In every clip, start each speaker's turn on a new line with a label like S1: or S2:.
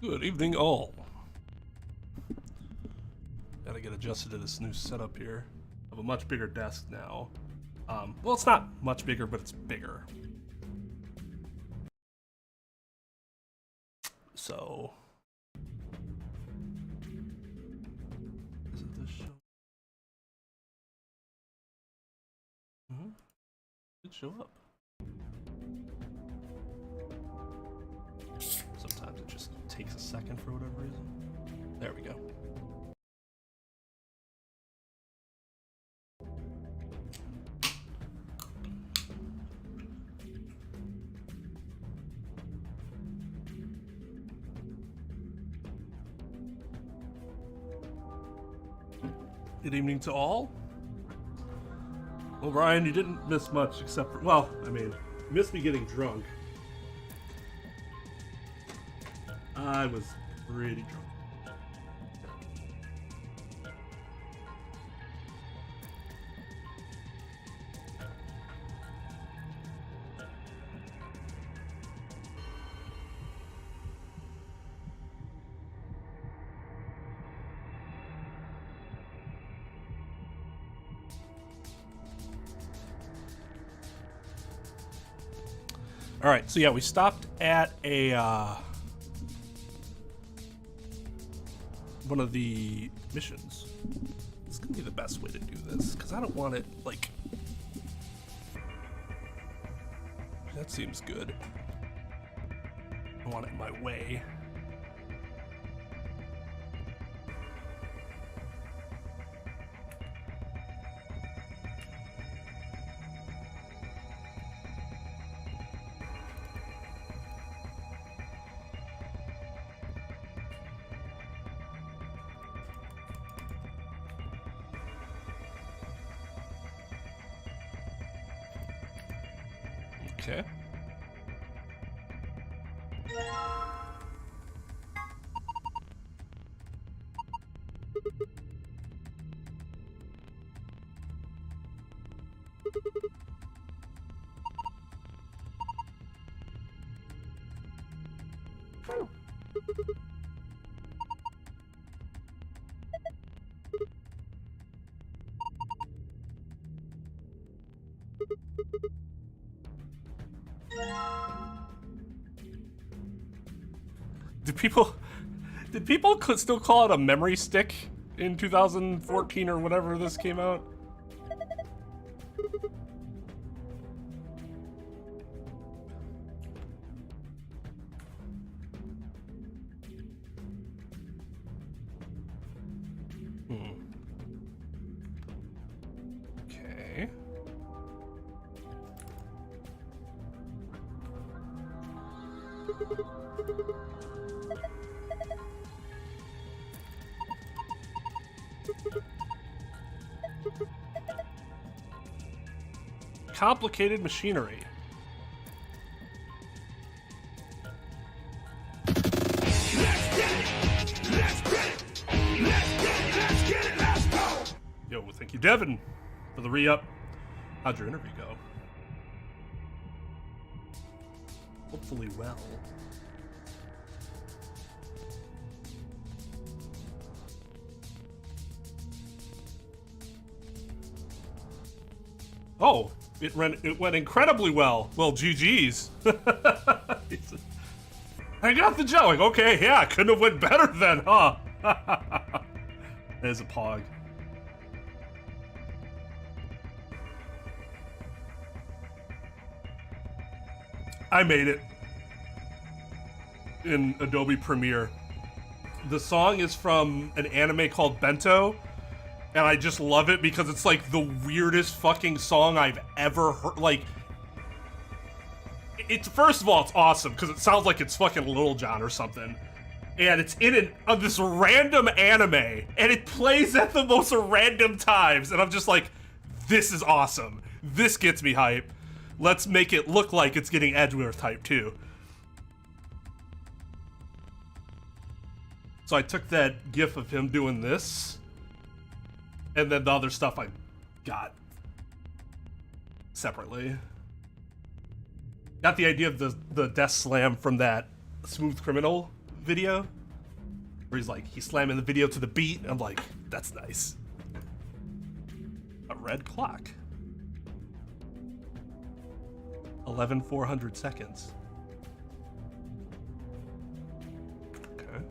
S1: Good evening, all. Gotta get adjusted to this new setup here. I have a much bigger desk now. Well, it's not much bigger, but it's bigger. So, is it this show? It show up. Sometimes it just takes a second for whatever reason. There we go. Good evening to all. Well, Ryan, you didn't miss much except for, well, I mean, you missed me getting drunk. I was pretty drunk. All right, so yeah, we stopped at a one of the missions. It's gonna be the best way to do this because I don't want it like. That seems good. I want it my way. Okay. Did people still call it a memory stick in 2014 or whatever this came out? Okay. Complicated machinery. Yo, thank you, Devin, for the re-up. How'd your interview go? Hopefully well. Oh, it went incredibly well. Well, GG's. I got the joke. Okay, yeah, couldn't have went better then, huh? There's a pog. I made it in Adobe Premiere. The song is from an anime called Bento, and I just love it because it's like the weirdest fucking song I've ever heard. Like, it's first of all, it's awesome because it sounds like it's fucking Little John or something, and it's in this random anime, and it plays at the most random times, and I'm just like, this is awesome. This gets me hype. Let's make it look like it's getting Edgeworth hype too. So I took that gif of him doing this, and then the other stuff I got separately. Got the idea of the death slam from that Smooth Criminal video where he's slamming the video to the beat. I'm like, that's nice. A red clock. 11,400 seconds. Okay.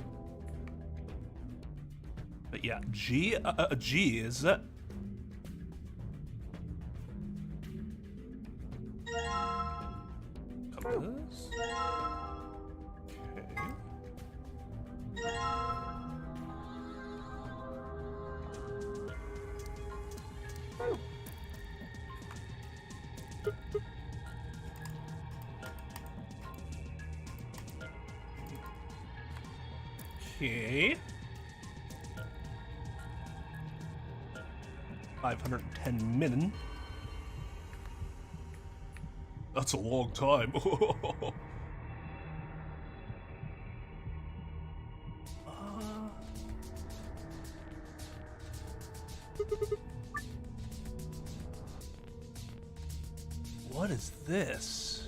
S1: But yeah, G is this. Okay. Okay. 510 min. That's a long time. What is this?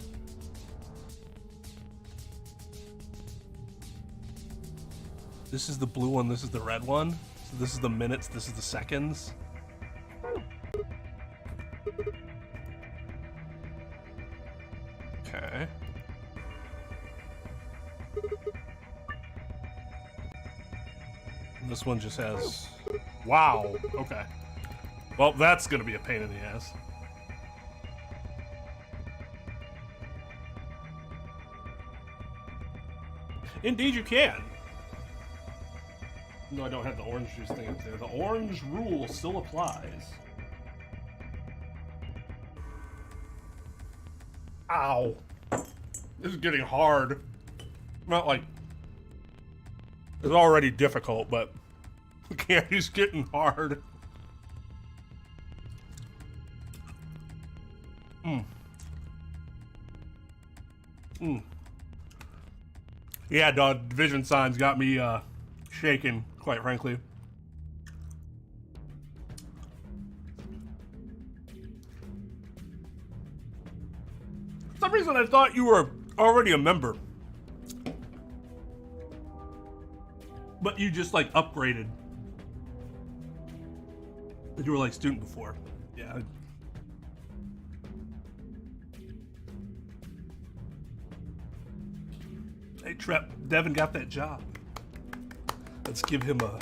S1: This is the blue one, this is the red one. So this is the minutes, this is the seconds. Okay. And this one just has... Wow, okay. Well, that's gonna be a pain in the ass. Indeed you can. No, I don't have the orange juice thing up there. The orange rule still applies. Ow. This is getting hard. Not like... It's already difficult, but... The candy's getting hard. Yeah, dog, division signs got me shaking, quite frankly. For some reason I thought you were already a member. But you just like upgraded. You were like student before. Yeah. Hey Trep, Devin got that job. Let's give him a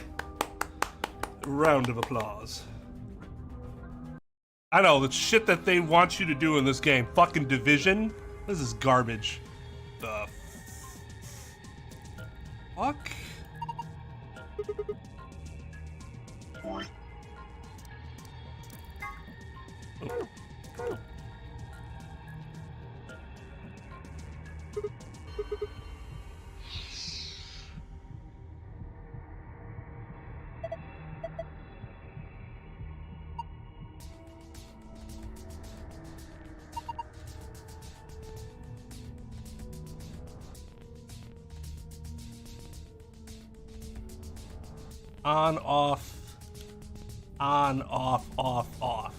S1: round of applause. I know, the shit that they want you to do in this game. Fucking Division. This is garbage. The fuck? On, off, off.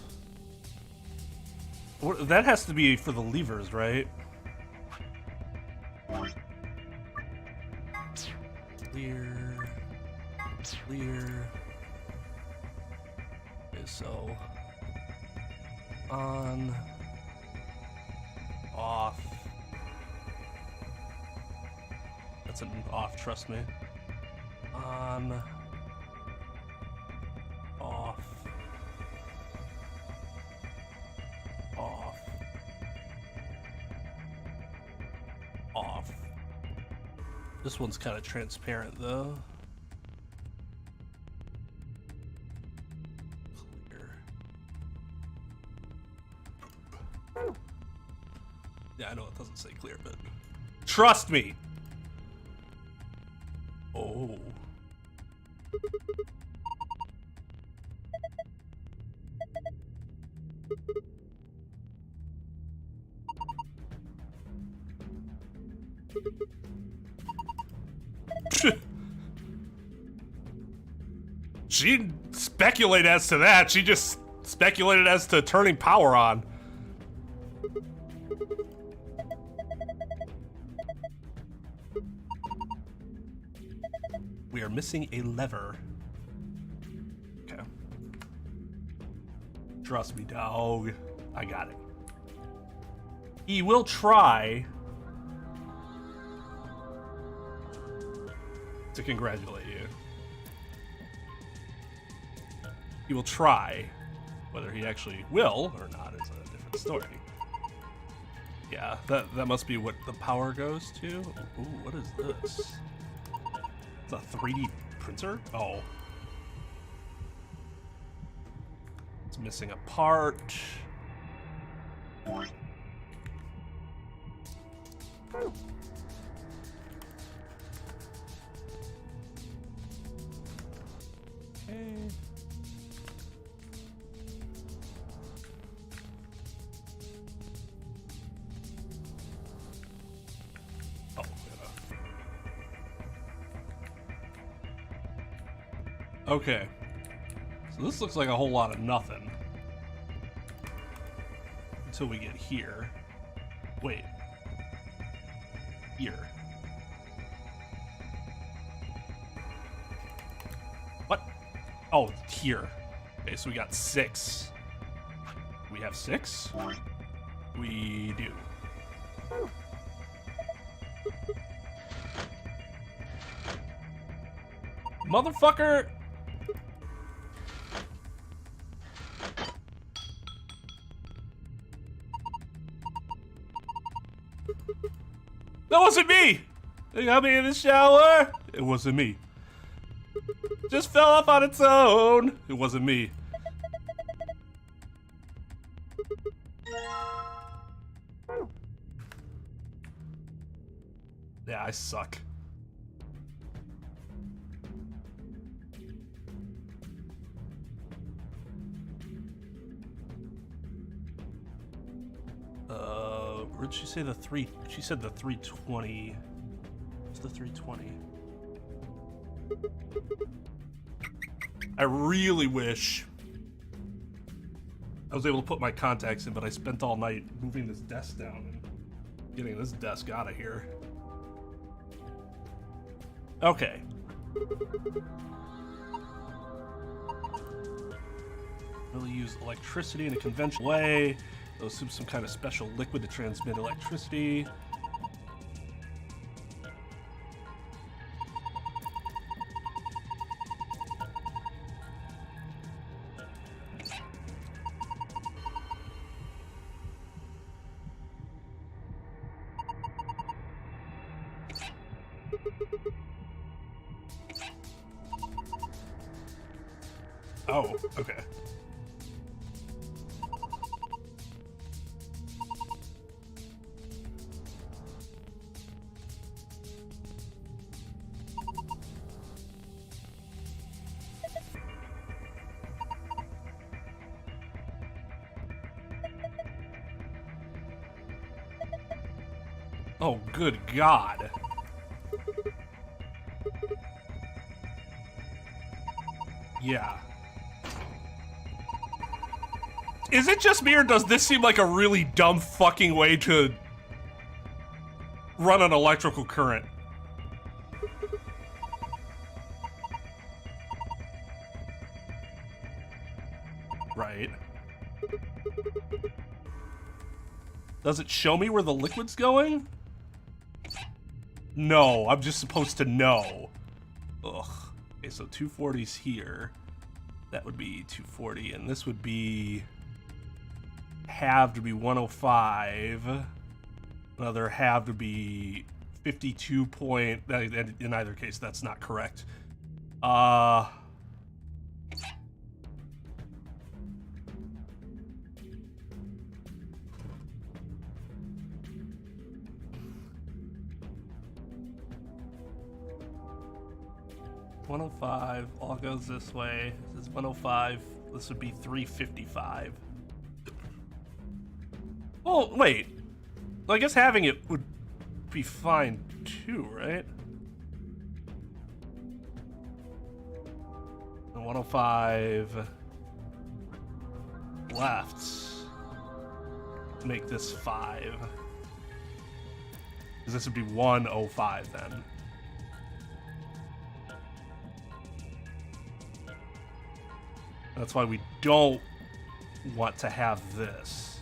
S1: That has to be for the levers, right? Clear. Okay, so on, off. That's an off, trust me. On. Off. This one's kind of transparent though. Clear. Yeah, I know it doesn't say clear, but trust me. Oh. She didn't speculate as to that. She just speculated as to turning power on. We are missing a lever. Okay. Trust me, dog. I got it. He will try to congratulate you. He will try. Whether he actually will or not is a different story. Yeah, that must be what the power goes to. Ooh, what is this? It's a 3D printer? Oh. It's missing a part. Okay. Okay, so this looks like a whole lot of nothing until we get here. Wait, here. What? Oh, here. Okay, so we got 6. We have 6? We do. Motherfucker! That wasn't me! They got me in the shower. It wasn't me. Just fell off on its own. It wasn't me. Yeah, I suck. Where'd she say the 3? She said the 320. What's the 320? I really wish I was able to put my contacts in, but I spent all night moving this desk down and getting this desk out of here. Okay. Really use electricity in a conventional way. They'll assume some kind of special liquid to transmit electricity. Oh, okay. Oh, good God. Yeah. Is it just me, or does this seem like a really dumb fucking way to run an electrical current? Right. Does it show me where the liquid's going? No, I'm just supposed to know. Ugh. Okay, so 240's here. That would be 240, and this would be halved to be 105. Another halved would be 52 point. In either case, that's not correct. 105, all goes this way. This is 105. This would be 355. Oh, wait. Well, I guess having it would be fine too, right? And 105 left. Make this 5. Because this would be 105 then. That's why we don't want to have this.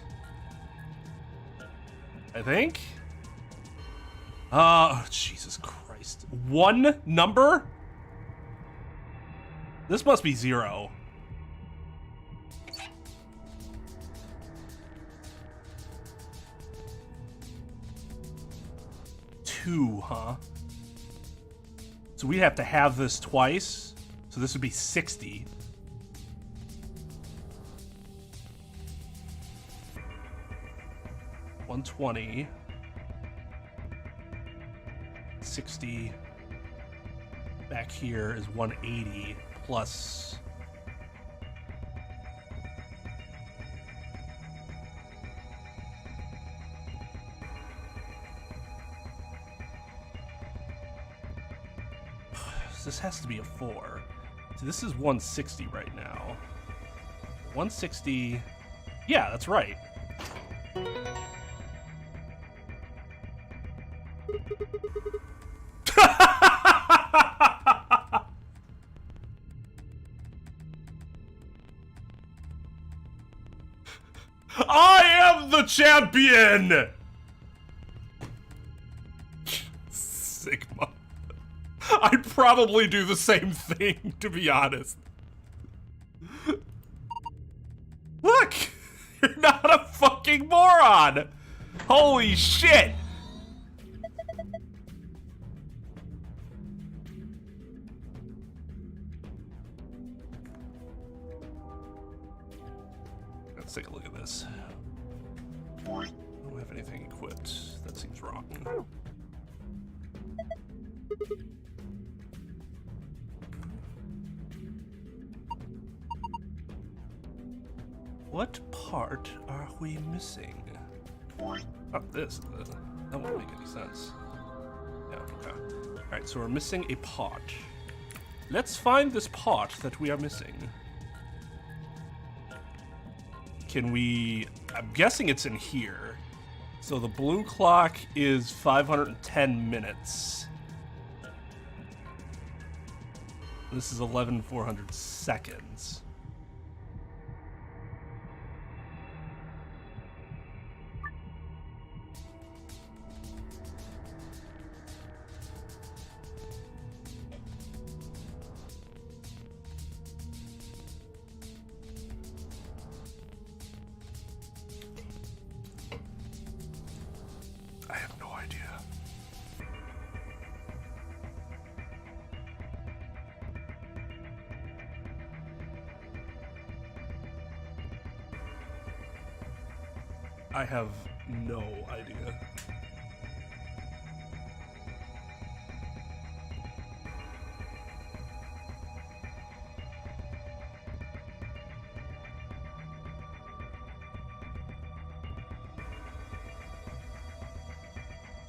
S1: I think? Oh, Jesus Christ. One number? This must be 0. Two, huh? So we'd have to have this twice. So this would be 60. $120. 60. Back here is 180 plus. This has to be a 4. So this is 160 right now. 160. Yeah, that's right. I am the champion! Sigma. I'd probably do the same thing, to be honest. Look! You're not a fucking moron! Holy shit! Let's take a look at this. I don't have anything equipped. That seems wrong. What part are we missing? Oh, this. That won't make any sense. Yeah, okay. Alright, so we're missing a part. Let's find this part that we are missing. Can we... I'm guessing it's in here. So the blue clock is 510 minutes. This is 11,400 seconds. I have no idea. I have no idea.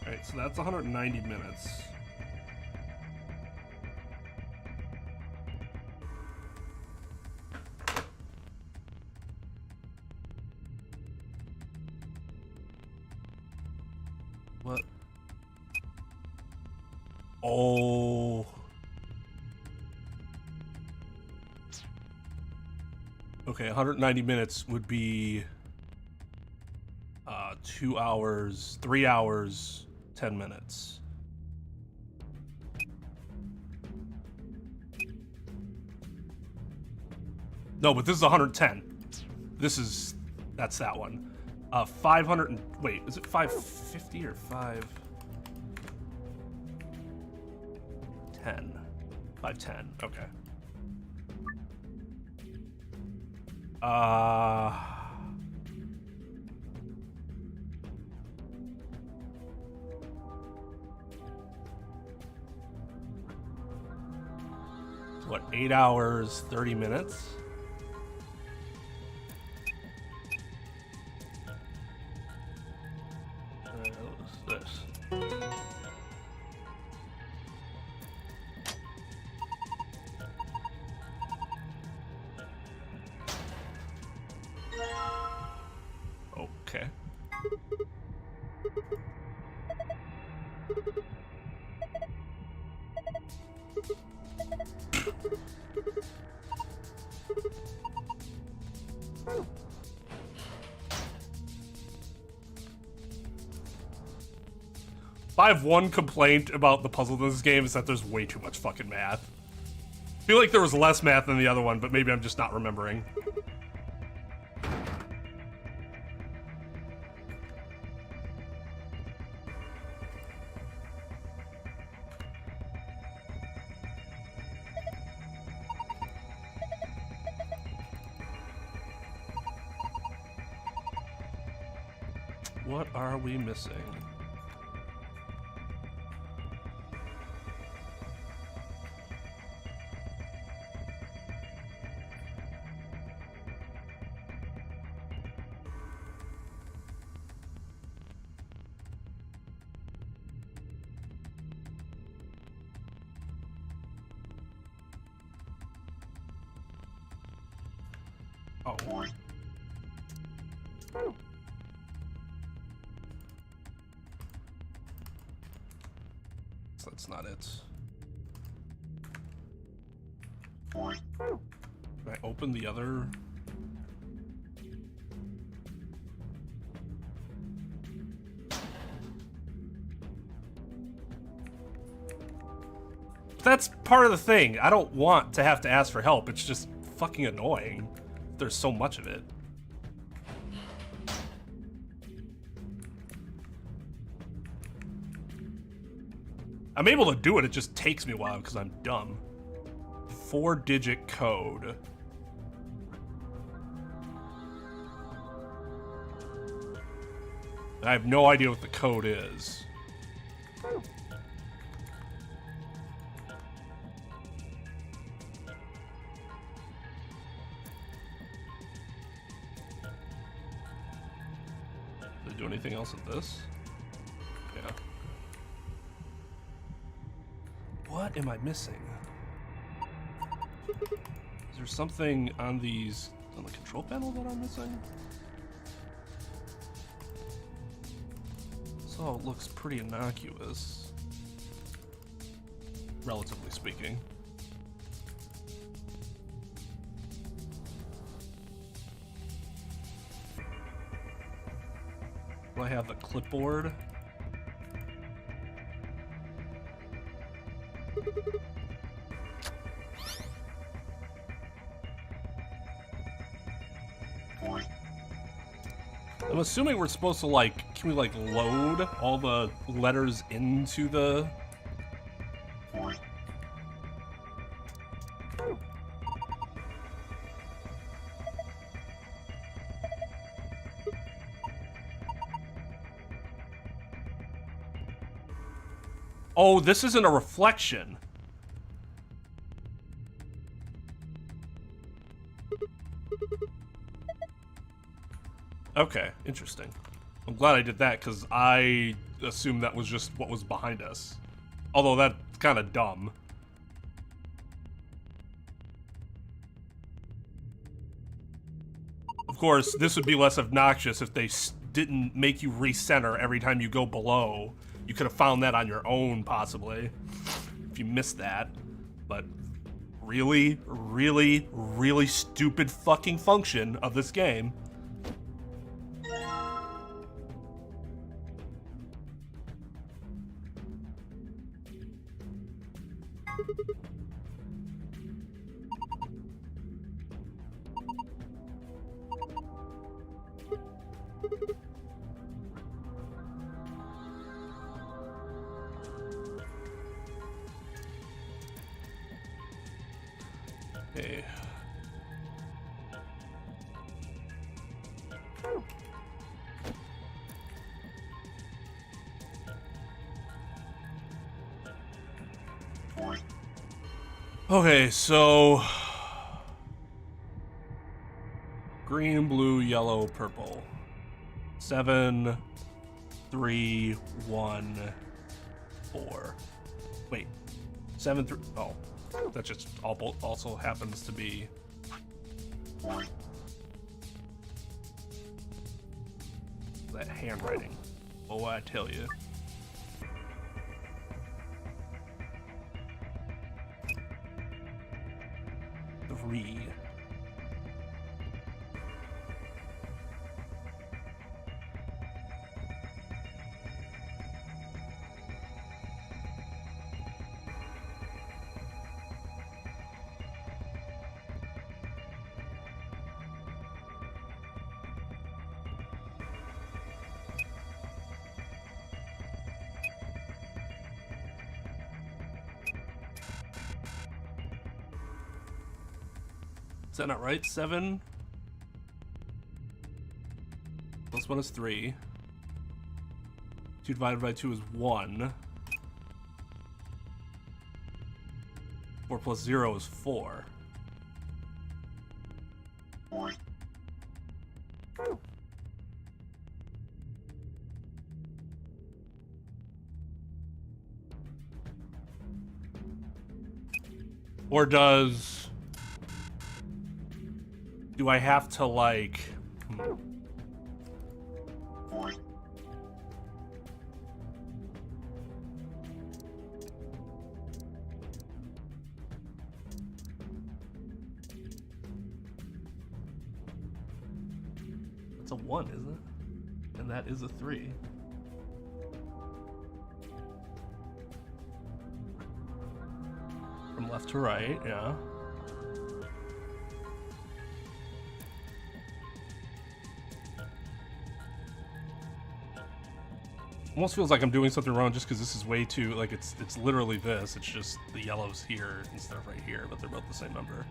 S1: Alright, so that's 190 minutes. What? Oh. Okay, 190 minutes would be 2 hours, 3 hours, 10 minutes. No, but this is 110. That's that one. 500 and, wait, is it 550 or 510? 510, okay. What, 8 hours, 30 minutes? What was this? Okay. If I have one complaint about the puzzle in this game, is that there's way too much fucking math. I feel like there was less math than the other one, but maybe I'm just not remembering. What are we missing? Oh. So that's not it. Can I open the other? That's part of the thing. I don't want to have to ask for help. It's just fucking annoying. There's so much of it. I'm able to do it, it just takes me a while because I'm dumb. 4-digit code. I have no idea what the code is. Did I do anything else with this? Yeah. What am I missing? Is there something on these, on the control panel that I'm missing? This all looks pretty innocuous, relatively speaking. Do I have the clipboard? I'm assuming we're supposed to, like, can we, like, load all the letters into the... Oh, this isn't a reflection. Okay, interesting. I'm glad I did that, because I assumed that was just what was behind us. Although that's kind of dumb. Of course, this would be less obnoxious if they didn't make you recenter every time you go below. You could have found that on your own, possibly, if you missed that. But really, really, really stupid fucking function of this game. Okay. Okay, so green, blue, yellow, purple. 7, 3, 1, 4. Wait, 7, 3. Oh, that just also happens to be. That handwriting. Oh, I tell you. Three. Is that not right? 7 plus 1 is 3. 2 divided by 2 is 1. 4 plus 0 is 4. Or do I have to, like... That's a 1, isn't it? And that is a 3. From left to right, yeah. Almost feels like I'm doing something wrong just because this is way too, like, it's literally this. It's just the yellow's here instead of right here, but they're both the same number.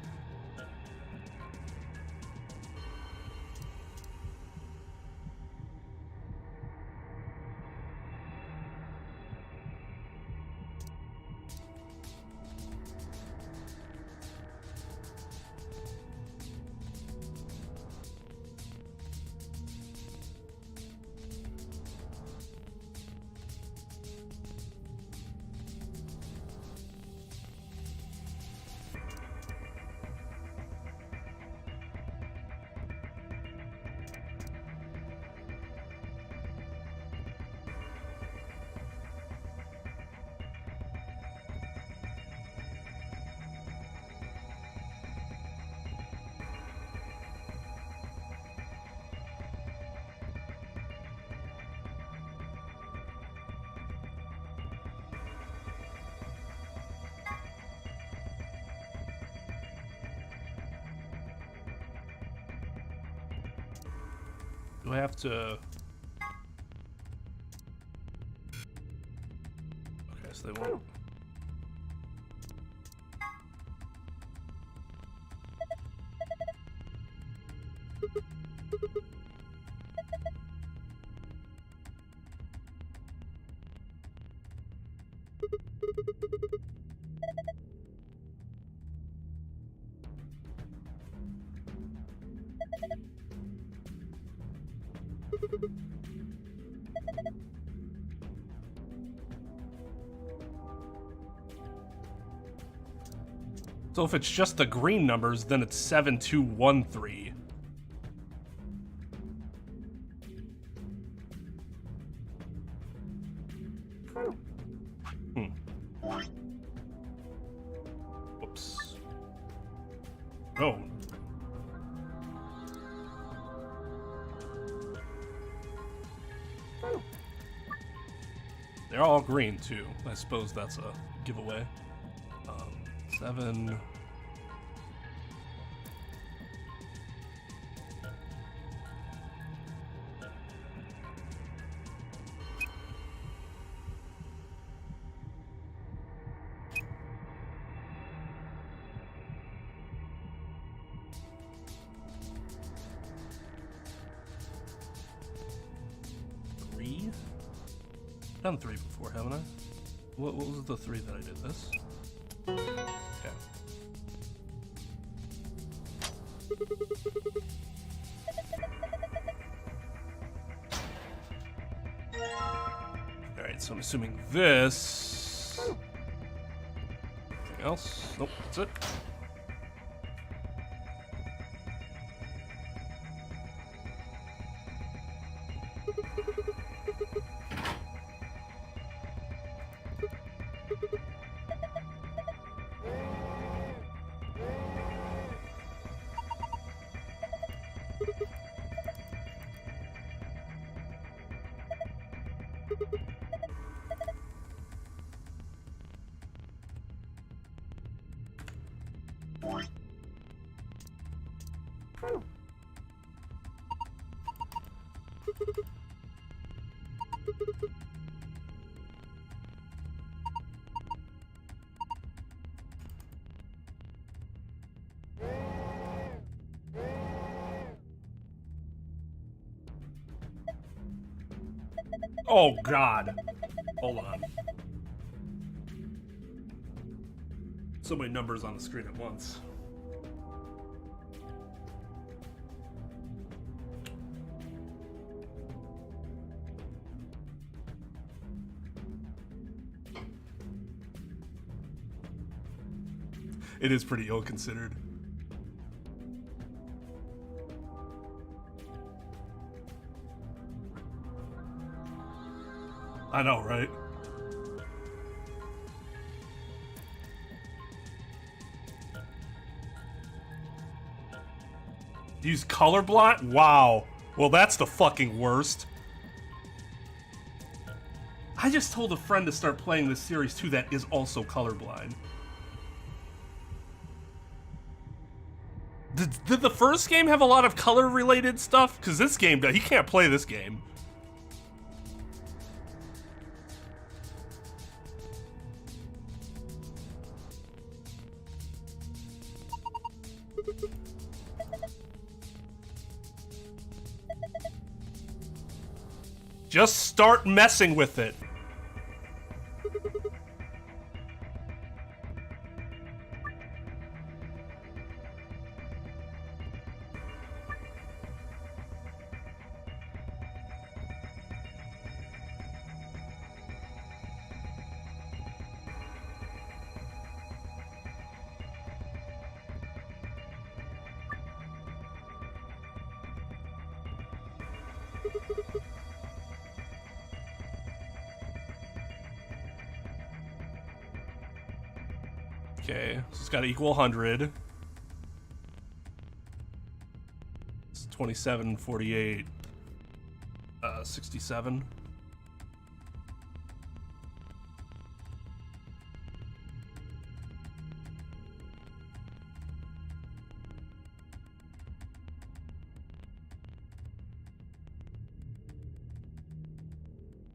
S1: Do I have to... Okay, so they won't... So if it's just the green numbers, then it's 7213. Whoops. Oh. They're all green too. I suppose that's a giveaway. 7. I've done 3 before, haven't I? What was the 3 that I did this? Okay. Alright, so I'm assuming this... Anything else? Nope, that's it. Oh, God. Hold on. So many numbers on the screen at once. It is pretty ill-considered. I know, right? Use colorblind? Wow. Well, that's the fucking worst. I just told a friend to start playing this series too that is also colorblind. Did the first game have a lot of color-related stuff? Because this game, he can't play this game. Just start messing with it. Okay, so it's got to equal 100. It's 27, 48, 67.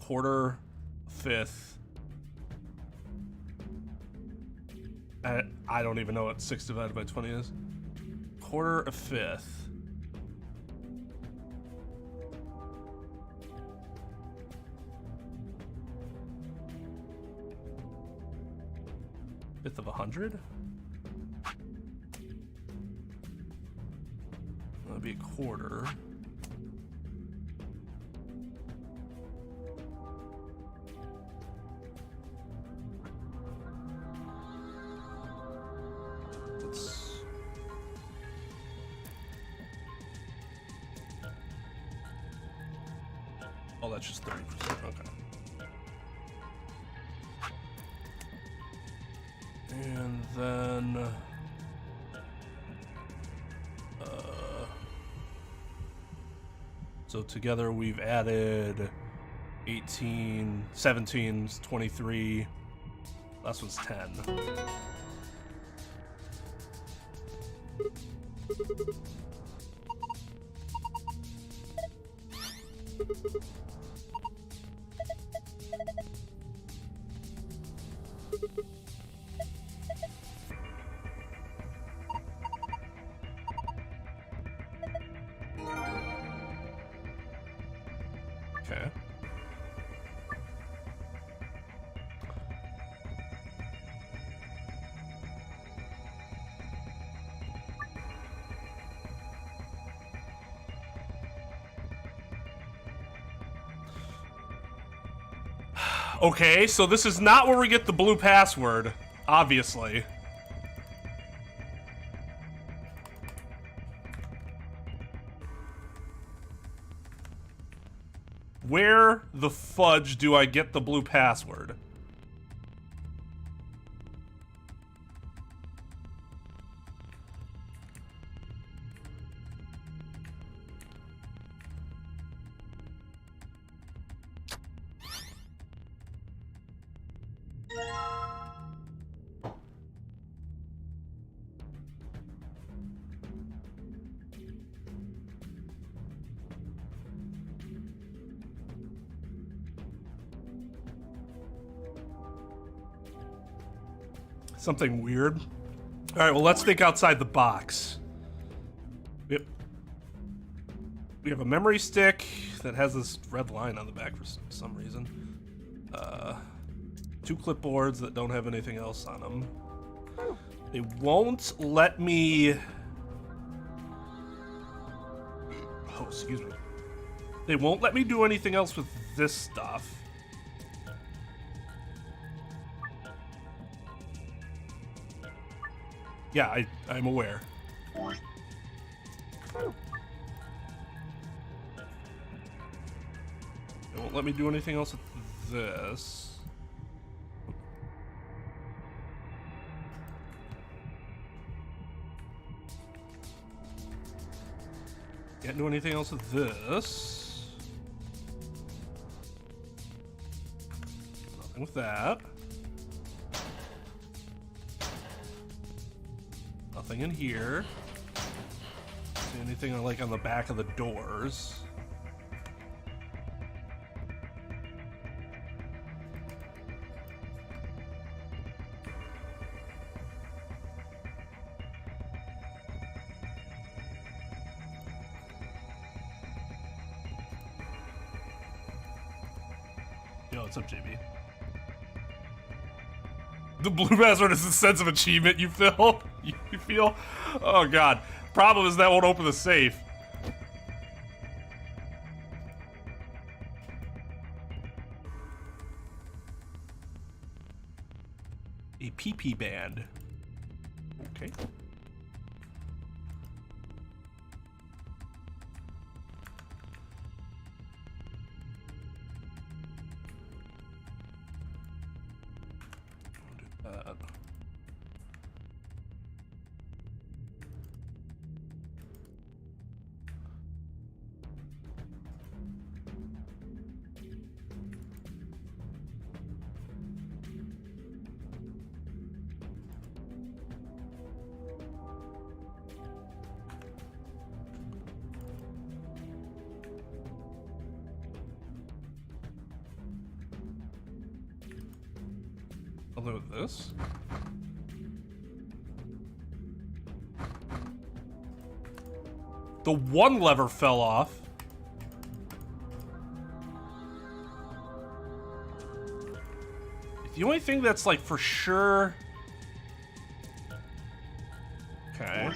S1: Quarter, fifth. I don't even know what 6 divided by 20 is. Quarter, a fifth. Fifth of 100? That'd be a quarter. Oh, that's just 30%. Okay. And then... so together we've added 18, 17, 23. Last one's 10. Okay. Okay, so this is not where we get the blue password, obviously. Where the fudge do I get the blue password? Something weird. All right, well, let's think outside the box. We have a memory stick, that has this red line on the back for some reason. 2 clipboards that don't have anything else on them. They won't let me... Oh, excuse me. They won't let me do anything else with this stuff. Yeah, I'm aware. They won't let me do anything else with this. Can't do anything else with this. Nothing with that. Nothing in here. See anything like on the back of the doors. Yo, what's up, JB? The blue password is the sense of achievement you feel. You feel? Oh god. Problem is that won't open the safe. A PP band. Okay. I'll load this. The one lever fell off. The only thing that's like for sure. Okay.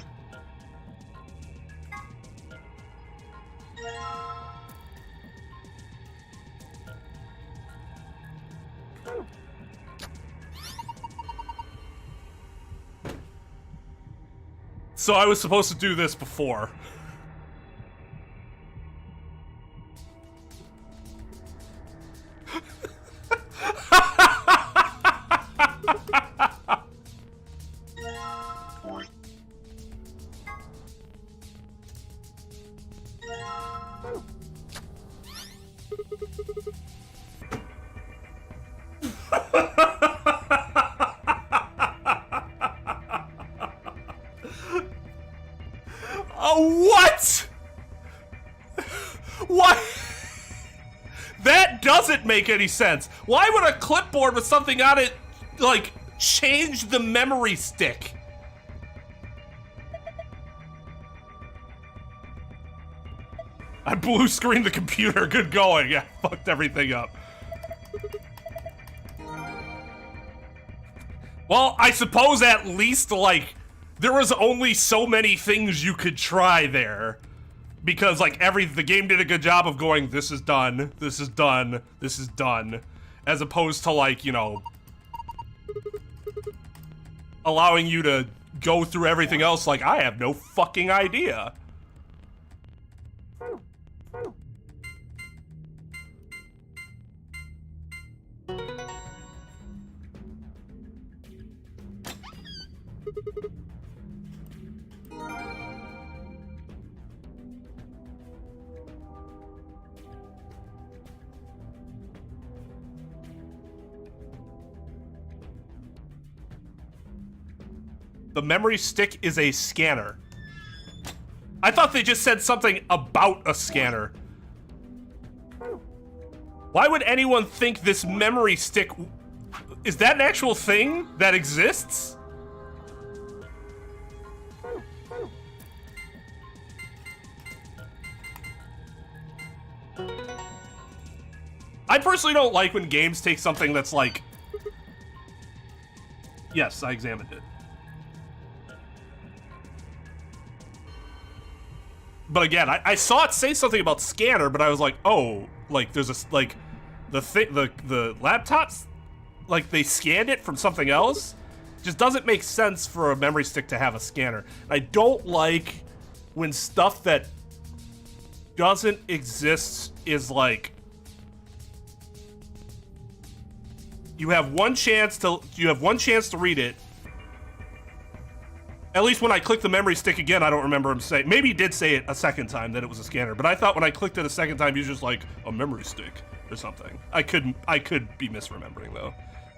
S1: So I was supposed to do this before. What? What? That doesn't make any sense. Why would a clipboard with something on it, like, change the memory stick? I blue screened the computer. Good going. Yeah, fucked everything up. Well, I suppose at least, like, there was only so many things you could try there. Because, like, the game did a good job of going, this is done, this is done, this is done. As opposed to, like, you know, allowing you to go through everything else like, I have no fucking idea. The memory stick is a scanner. I thought they just said something about a scanner. Why would anyone think this memory stick... Is that an actual thing that exists? I personally don't like when games take something that's like... Yes, I examined it. But again, I saw it say something about scanner, but I was like, oh, like there's a, like, the laptops, like they scanned it from something else? Just doesn't make sense for a memory stick to have a scanner. I don't like when stuff that doesn't exist is like, you have one chance to read it. At least when I clicked the memory stick again, I don't remember him saying. Maybe he did say it a second time that it was a scanner, but I thought when I clicked it a second time, he was just like a memory stick or something. I could be misremembering though,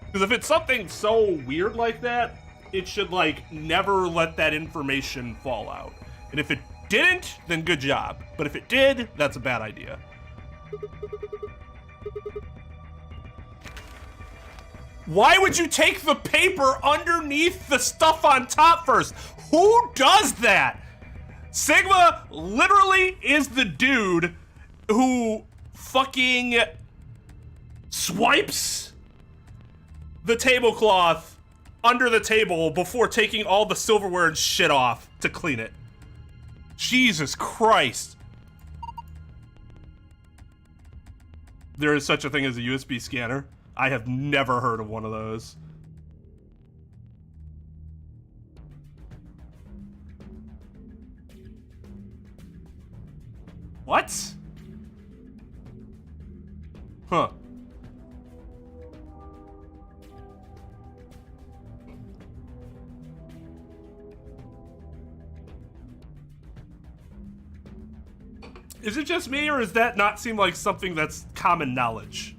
S1: because if it's something so weird like that, it should like never let that information fall out. And if it didn't, then good job. But if it did, that's a bad idea. Why would you take the paper underneath the stuff on top first? Who does that? Sigma literally is the dude who fucking swipes the tablecloth under the table before taking all the silverware and shit off to clean it. Jesus Christ. There is such a thing as a USB scanner. I have never heard of one of those. What? Huh. Is it just me, or does that not seem like something that's common knowledge?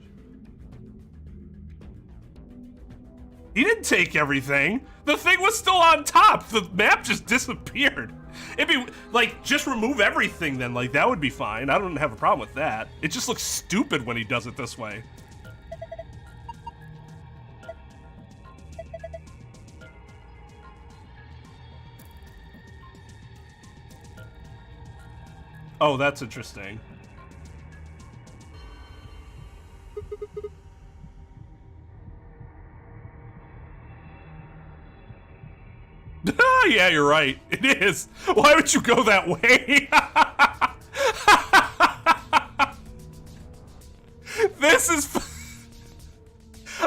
S1: He didn't take everything. The thing was still on top. The map just disappeared. It'd be like, just remove everything then. Like, that would be fine. I don't have a problem with that. It just looks stupid when he does it this way. Oh, that's interesting. Yeah, you're right. It is. Why would you go that way? This is...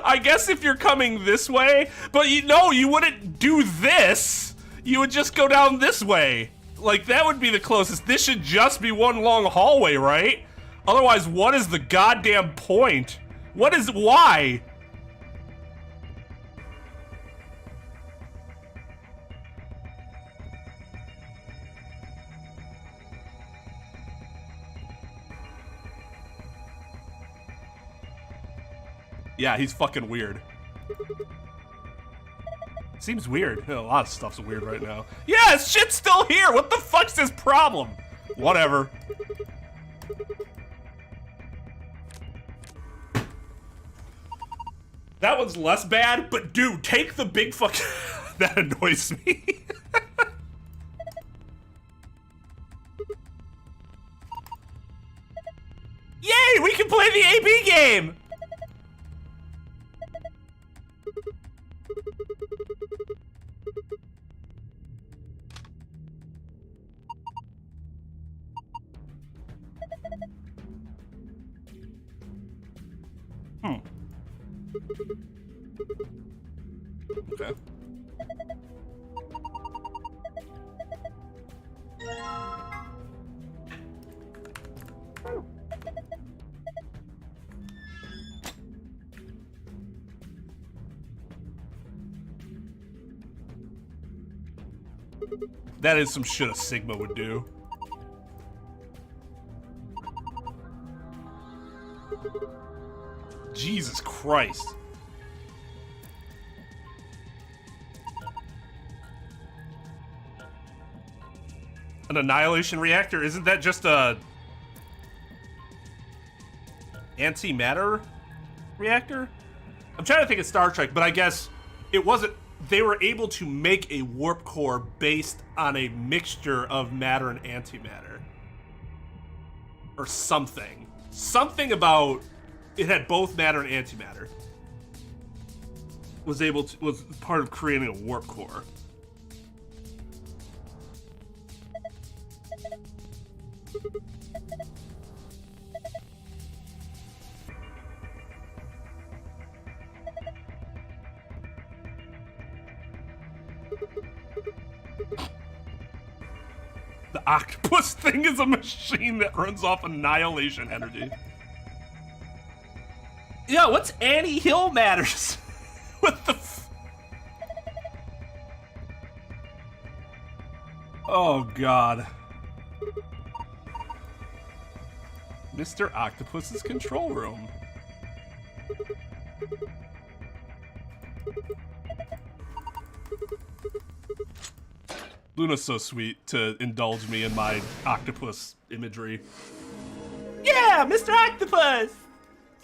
S1: I guess if you're coming this way, but you wouldn't do this. You would just go down this way. Like, that would be the closest. This should just be one long hallway, right? Otherwise, what is the goddamn point? Why? Yeah, he's fucking weird. Seems weird. A lot of stuff's weird right now. Yeah, shit's still here! What the fuck's his problem? Whatever. That one's less bad, but dude, take the big fuck... That annoys me. Yay, we can play the AP game! Okay. That is some shit a Sigma would do. Jesus Christ. An annihilation reactor? Isn't that just a antimatter reactor? I'm trying to think of Star Trek, but I guess it wasn't. They were able to make a warp core based on a mixture of matter and antimatter. Or something. Something about it had both matter and antimatter. Was part of creating a warp core. The octopus thing is a machine that runs off annihilation energy. Yo, what's Annie Hill matters? What the Oh, God. Mr. Octopus's control room. Luna's so sweet to indulge me in my octopus imagery. Yeah, Mr. Octopus!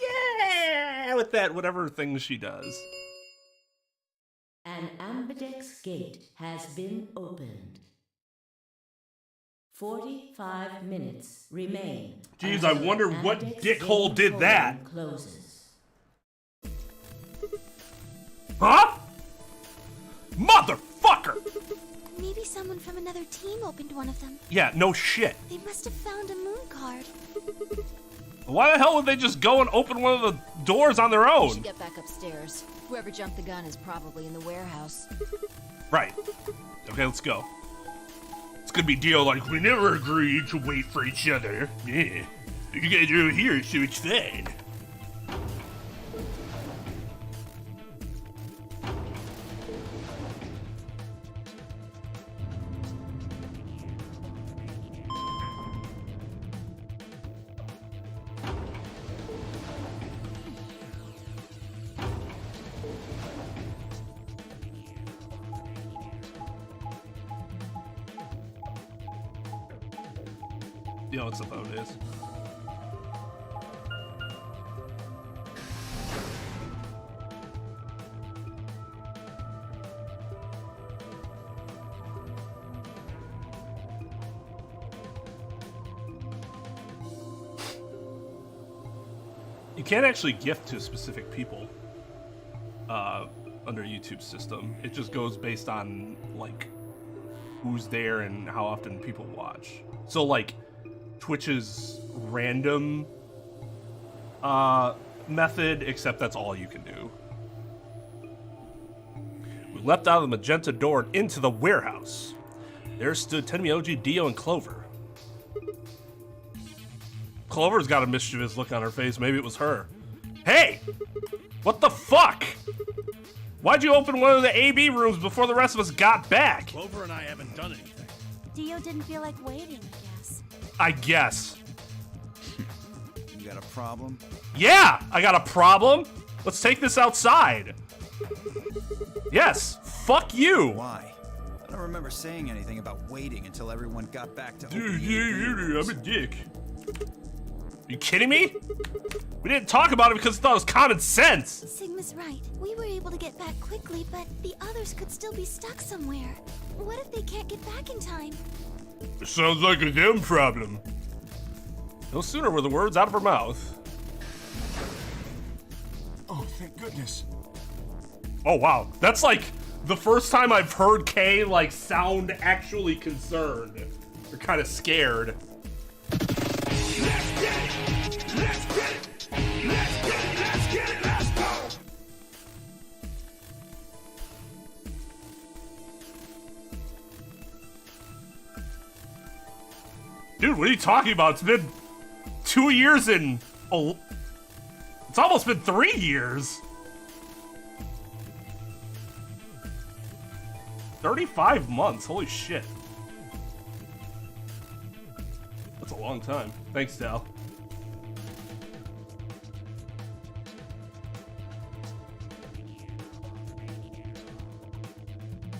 S1: Yeah! With that, whatever thing she does.
S2: An ambidex gate has been opened. 45 minutes remain.
S1: Jeez, I wonder what dickhole did that.
S2: Closes.
S1: Huh? Motherfucker!
S3: Maybe someone from another team opened one of them.
S1: Yeah, no shit.
S3: They must have found a moon card.
S1: Why the hell would they just go and open one of the doors on their
S4: We
S1: own?
S4: should get back upstairs. Whoever jumped the gun is probably in the warehouse.
S1: Right. Okay, let's go. It's gonna be a deal like, we never agreed to wait for each other. Yeah. You guys are over here, so it's fine. You know what the phone is. You can't actually gift to specific people under YouTube's system. It just goes based on like who's there and how often people watch. So like Twitch's random method, except that's all you can do. We leapt out of the magenta door and into the warehouse. There stood Tenmi OG, Dio, and Clover. Clover's got a mischievous look on her face. Maybe it was her. Hey! What the fuck? Why'd you open one of the AB rooms before the rest of us got back?
S5: Clover and I haven't done anything.
S3: Dio didn't feel like waiting,
S1: I guess.
S5: You got a problem?
S1: Yeah, I got a problem. Let's take this outside. Yes, fuck you.
S5: Why? I don't remember saying anything about waiting until everyone got back to
S1: Dude,
S5: opening the
S1: I'm a dick. You kidding me? We didn't talk about it because we thought it was common sense.
S3: Sigma's right. We were able to get back quickly, but the others could still be stuck somewhere. What if they can't get back in time?
S1: It sounds like a them problem. No sooner were the words out of her mouth.
S5: Oh, thank goodness.
S1: Oh wow, that's like the first time I've heard Kay like sound actually concerned or kind of scared.
S6: Let's get it! Let's get it! Let's get it! Let's get it! Let's go!
S1: Dude, what are you talking about? It's been 2 years and... Oh, it's almost been 3 years. 35 months, holy shit. That's a long time. Thanks, Dal.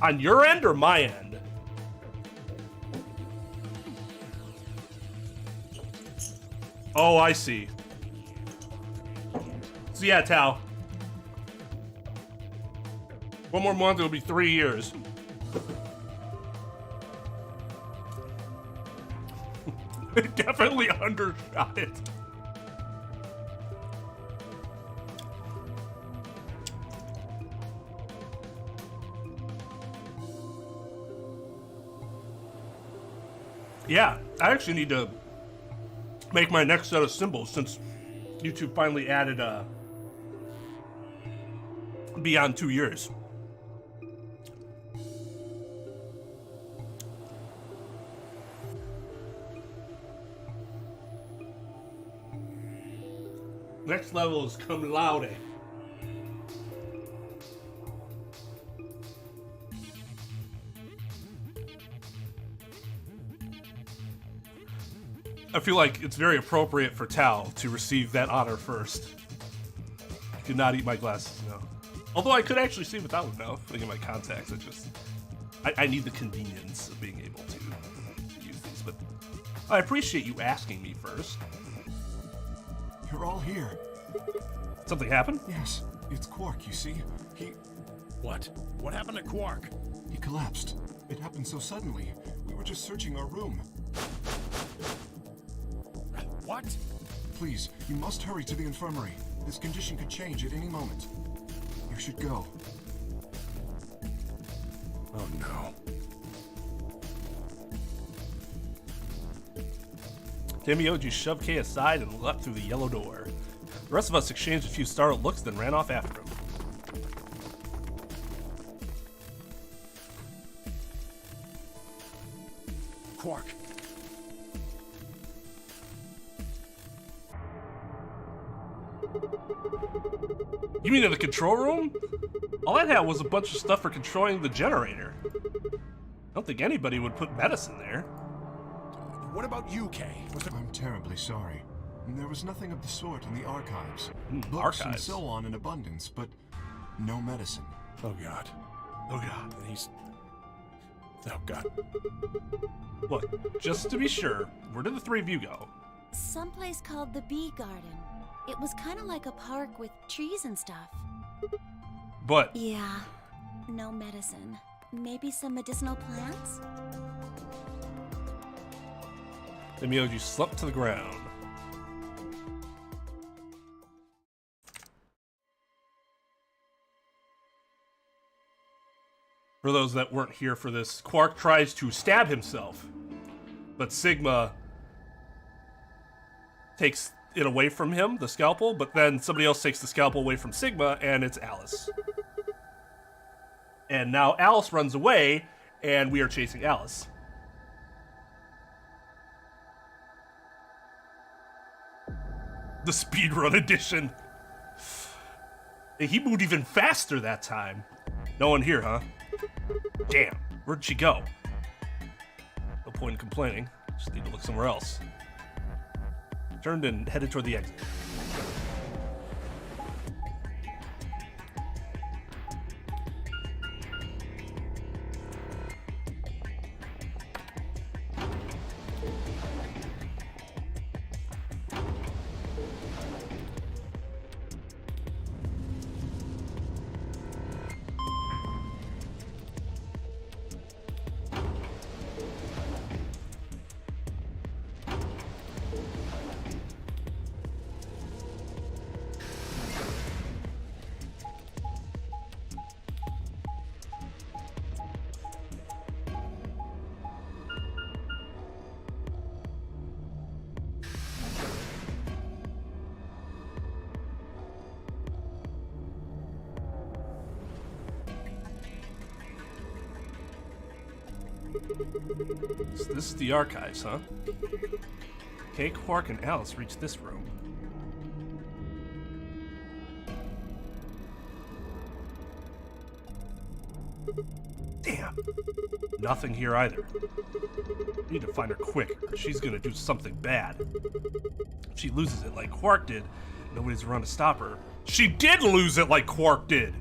S1: On your end or my end? Oh, I see. So yeah, Tao. One more month, it'll be 3 years. It definitely undershot it. Yeah, I actually need to make my next set of symbols since YouTube finally added beyond 2 years. Next level is cum laude. I feel like it's very appropriate for Tao to receive that honor first. I could not eat my glasses, no. Although I could actually see without them now, putting in my contacts. I need the convenience of being able to use these, but I appreciate you asking me first.
S7: You're all here.
S1: Something happened?
S7: Yes, it's Quark, you see.
S6: What? What happened to Quark?
S7: He collapsed. It happened so suddenly. We were just searching our room.
S6: What?
S7: Please, you must hurry to the infirmary. His condition could change at any moment. You should go.
S6: Oh no.
S1: Demioji shoved Kay aside and leapt through the yellow door. The rest of us exchanged a few startled looks, then ran off after him.
S6: Quark.
S1: You mean in the control room? All that had was a bunch of stuff for controlling the generator. I don't think anybody would put medicine there.
S6: What about you, Kay?
S7: I'm terribly sorry. There was nothing of the sort in the archives. Books and
S1: Archives?
S7: so on in abundance, but no medicine.
S6: Oh God.
S1: Oh god.
S6: And he's... Oh God.
S1: Look, just to be sure, where did the three of you go?
S3: Someplace called the Bee Garden. It was kind of like a park with trees and stuff.
S1: But
S3: Yeah, no medicine. Maybe some medicinal plants?
S1: Demioji slumped to the ground. For those that weren't here for this, Quark tries to stab himself, but Sigma takes it away from him, the scalpel, but then somebody else takes the scalpel away from Sigma, and it's Alice. And now Alice runs away, and we are chasing Alice. The speedrun edition. He moved even faster that time. No one here, huh? Damn, where'd she go? No point in complaining. Just need to look somewhere else. Turned and headed toward the exit. So this is the archives, huh? Kay, Quark, and Alice reached this room. Damn. Nothing here either. Need to find her quick, or she's gonna do something bad. If she loses it like Quark did, nobody's around to stop her. She did lose it like Quark did!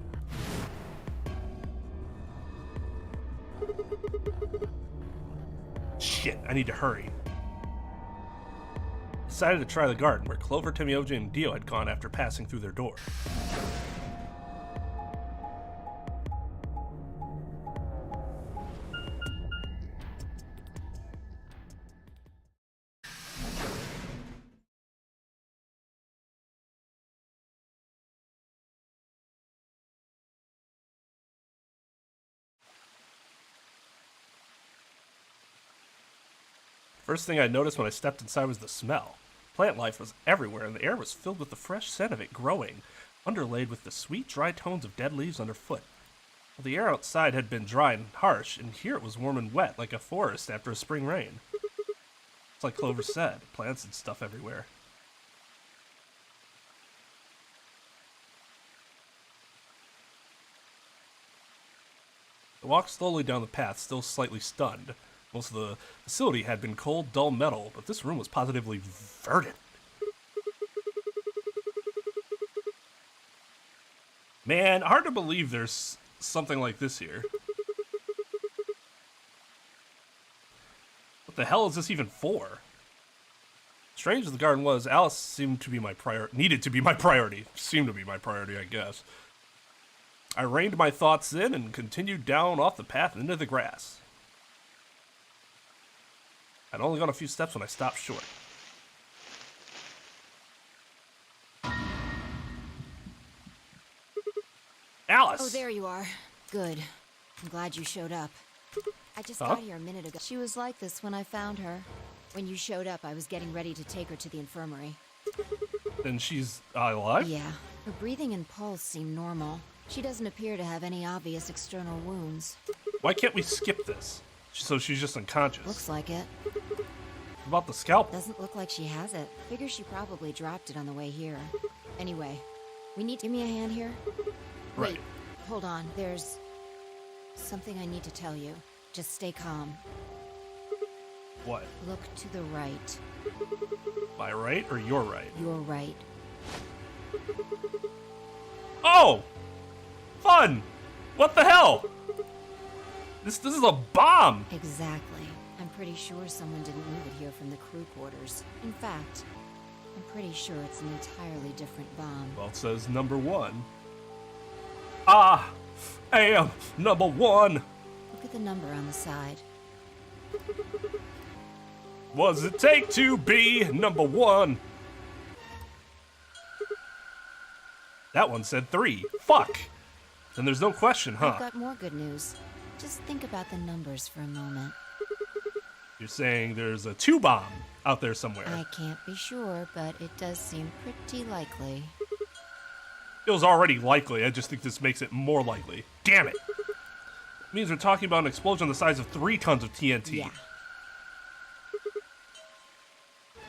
S1: Shit, I need to hurry. Decided to try the garden where Clover, Demioji, and Dio had gone after passing through their door. First thing I noticed when I stepped inside was the smell. Plant life was everywhere, and the air was filled with the fresh scent of it growing, underlaid with the sweet, dry tones of dead leaves underfoot. Well, the air outside had been dry and harsh, and here it was warm and wet, like a forest after a spring rain. It's like Clover said, plants and stuff everywhere. I walked slowly down the path, still slightly stunned. Most of the facility had been cold, dull metal, but this room was positively verdant. Man, hard to believe there's something like this here. What the hell is this even for? Strange as the garden was, Alice seemed to be my needed to be my priority. Seemed to be my priority, I guess. I reined my thoughts in and continued down off the path into the grass. I'd only gone a few steps when I stopped short. Alice!
S4: Oh, there you are. Good. I'm glad you showed up. I just got here a minute ago. She was like this when I found her. When you showed up, I was getting ready to take her to the infirmary.
S1: Then she's alive?
S4: Yeah. Her breathing and pulse seem normal. She doesn't appear to have any obvious external wounds.
S1: Why can't we skip this? So she's just unconscious.
S4: Looks like it.
S1: What about the scalpel?
S4: Doesn't look like she has it. Figure she probably dropped it on the way here. Anyway, we need to give me a hand here?
S1: Right.
S4: Wait, hold on. There's something I need to tell you. Just stay calm.
S1: What?
S4: Look to the right.
S1: My right or your right?
S4: Your right.
S1: Oh! Fun! What the hell? This is a bomb!
S4: Exactly. I'm pretty sure someone didn't move it here from the crew quarters. In fact, I'm pretty sure it's an entirely different bomb.
S1: Well, it says number 1. I am number 1!
S4: Look at the number on the side.
S1: What does it take to be number 1? That one said 3. Fuck! Then there's no question, huh?
S4: I've got more good news. Just think about the numbers for a moment.
S1: You're saying there's a 2 bomb out there somewhere.
S4: I can't be sure, but it does seem pretty likely.
S1: It was already likely, I just think this makes it more likely. Damn it! It means we're talking about an explosion the size of 3 tons of TNT.
S4: Yeah.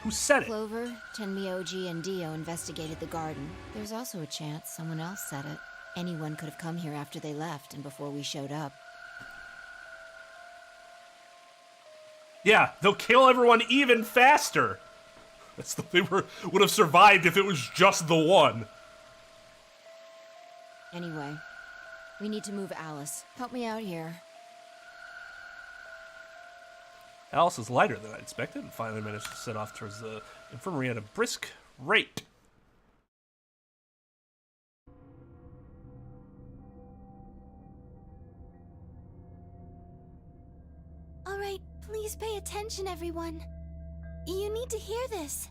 S1: Who said it?
S4: Clover, Tenmyoji, and Dio investigated the garden. There's also a chance someone else said it. Anyone could have come here after they left and before we showed up.
S1: Yeah, they'll kill everyone even faster. They would have survived if it was just the one.
S4: Anyway, we need to move Alice. Help me out here.
S1: Alice is lighter than I expected and finally managed to set off towards the infirmary at a brisk rate.
S3: All right, please pay attention, everyone. You need to hear this.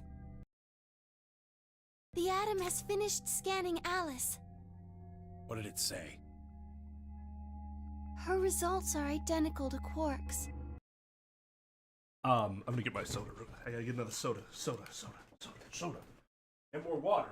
S3: The Atom has finished scanning Alice.
S5: What did it say?
S3: Her results are identical to Quark's.
S1: I'm gonna get my soda. I gotta get another soda. Soda. And more water.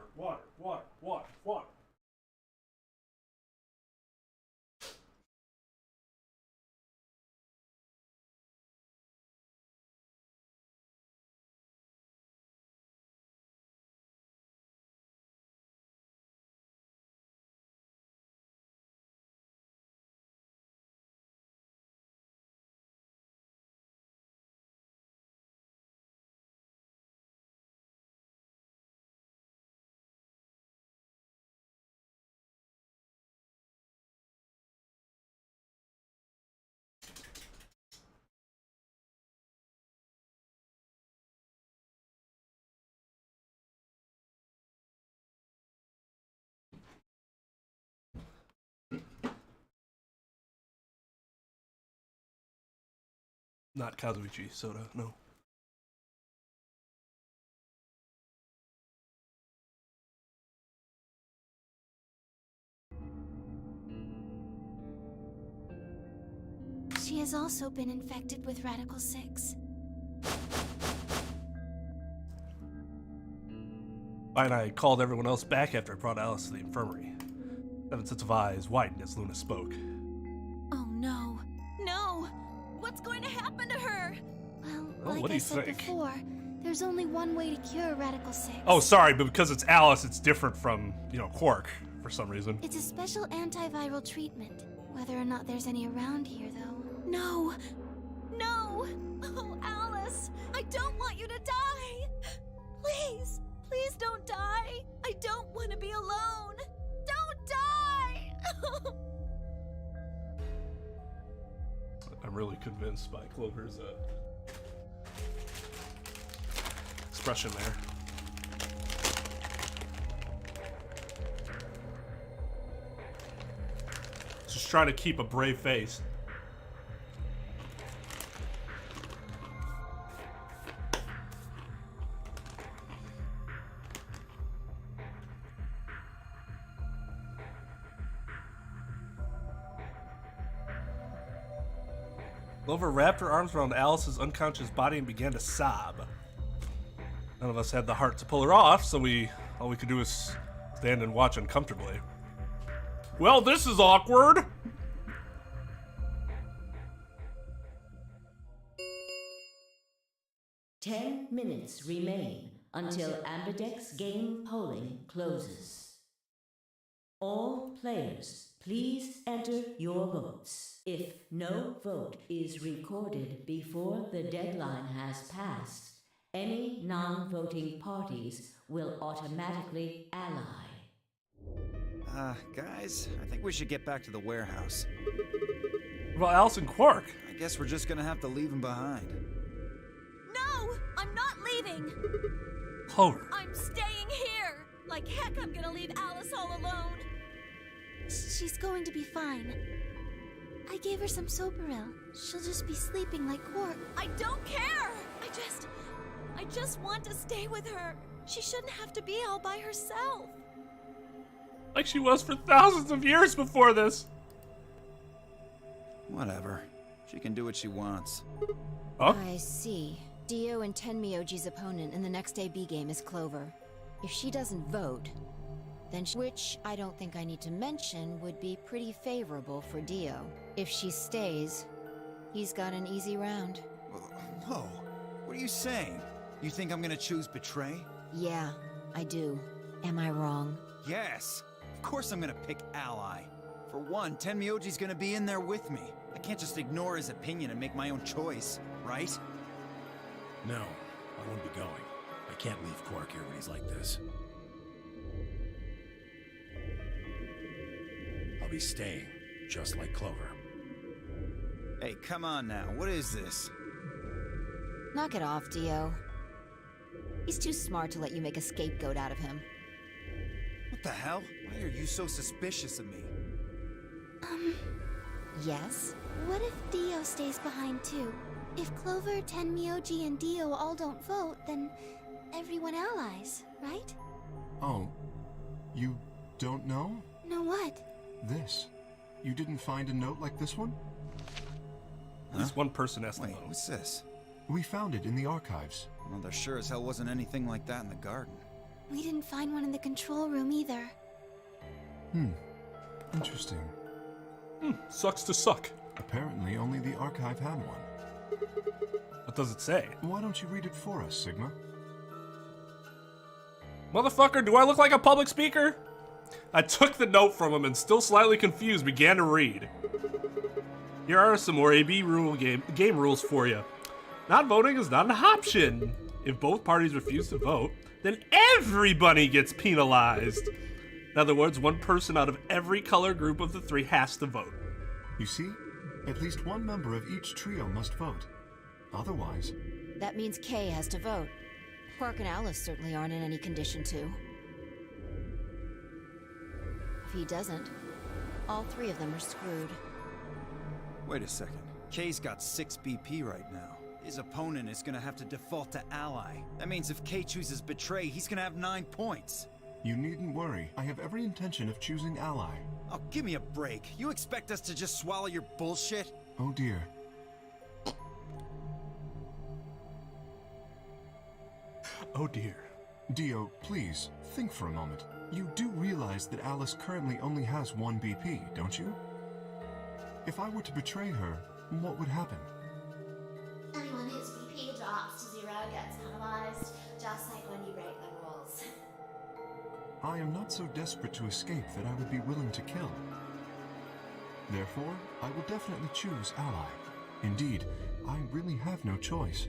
S1: Not Kazuichi soda, no.
S3: She has also been infected with Radical 6.
S1: and I called everyone else back after I brought Alice to the infirmary. Seven sets of eyes widened as Luna spoke.
S3: Oh no. No! What's going to happen to her? Well,
S1: what
S3: like
S1: do
S3: I
S1: you
S3: said
S1: think?
S3: before, there's only one way to cure Radical 6.
S1: Oh, sorry, but because it's Alice, it's different from, Quark, for some reason.
S3: It's a special antiviral treatment. Whether or not there's any around here, though. No! No! Oh, Alice! I don't want you to die! Please! Please don't die! I don't want to be alone! Don't die!
S1: I'm really convinced by Clover's expression there. Just trying to keep a brave face. Clover wrapped her arms around Alice's unconscious body and began to sob. None of us had the heart to pull her off, so all we could do was stand and watch uncomfortably. Well, this is awkward.
S2: Ten minutes remain until Ambidex game polling closes. All players, please enter your votes. If no vote is recorded before the deadline has passed, any non-voting parties will automatically ally.
S5: Guys, I think we should get back to the warehouse.
S1: Well, Alice and Quark.
S5: I guess we're just gonna have to leave him behind.
S3: No! I'm not leaving!
S1: Clover.
S3: I'm staying here! Like heck, I'm gonna leave Alice all alone! She's going to be fine. I gave her some Soberil. She'll just be sleeping like Quark. I don't care! I just want to stay with her. She shouldn't have to be all by herself.
S1: Like she was for thousands of years before this.
S5: Whatever. She can do what she wants.
S1: Huh?
S4: I see. Dio and Tenmyoji's opponent in the next AB game is Clover. If she doesn't vote, then which I don't think I need to mention would be pretty favorable for Dio. If she stays, he's got an easy round.
S5: Whoa, what are you saying? You think I'm gonna choose Betray?
S4: Yeah, I do. Am I wrong?
S5: Yes! Of course I'm gonna pick Ally. For one, Tenmyoji's gonna be in there with me. I can't just ignore his opinion and make my own choice, right?
S8: No, I won't be going. I can't leave Quark here when he's like this. I'll be staying, just like Clover.
S5: Hey, come on now, what is this?
S4: Knock it off, Dio. He's too smart to let you make a scapegoat out of him.
S5: What the hell? Why are you so suspicious of me?
S4: Yes?
S3: What if Dio stays behind too? If Clover, Tenmyoji, and Dio all don't vote, then everyone allies, right?
S7: Oh, you don't know?
S3: Know what?
S7: This. You didn't find a note like this one?
S1: At least one person has to
S5: Wait,
S1: know.
S5: what's this?
S7: We found it in the archives.
S5: Well, there sure as hell wasn't anything like that in the garden.
S3: We didn't find one in the control room either.
S7: Interesting.
S1: Sucks to suck.
S7: Apparently only the archive had one.
S1: What does it say?
S7: Why don't you read it for us, Sigma?
S1: Motherfucker, do I look like a public speaker? I took the note from him and, still slightly confused, began to read. Here are some more AB game rules for you. Not voting is not an option. If both parties refuse to vote, then everybody gets penalized. In other words, one person out of every color group of the three has to vote.
S7: You see? At least one member of each trio must vote. Otherwise...
S4: That means Kay has to vote. Quark and Alice certainly aren't in any condition to. If he doesn't, all three of them are screwed.
S5: Wait a second. Kay's got 6 BP right now. His opponent is gonna have to default to Ally. That means if Kay chooses Betray, he's gonna have 9 points.
S7: You needn't worry. I have every intention of choosing Ally.
S5: Oh, give me a break. You expect us to just swallow your bullshit?
S7: Oh dear.
S1: Oh dear.
S7: Dio, please, think for a moment. You do realize that Alice currently only has 1 BP, don't you? If I were to betray her, what would happen?
S9: Anyone whose BP drops to 0 gets penalized, just like when you break the rules.
S7: I am not so desperate to escape that I would be willing to kill. Therefore, I will definitely choose Ally. Indeed, I really have no choice.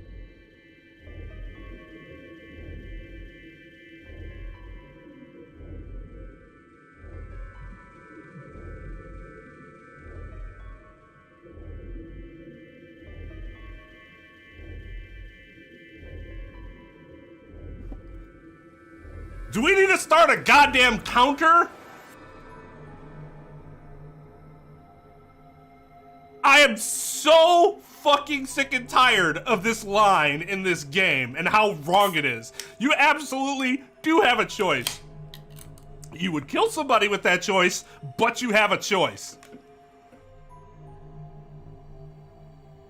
S1: Do we need to start a goddamn counter? I am so fucking sick and tired of this line in this game and how wrong it is. You absolutely do have a choice. You would kill somebody with that choice, but you have a choice.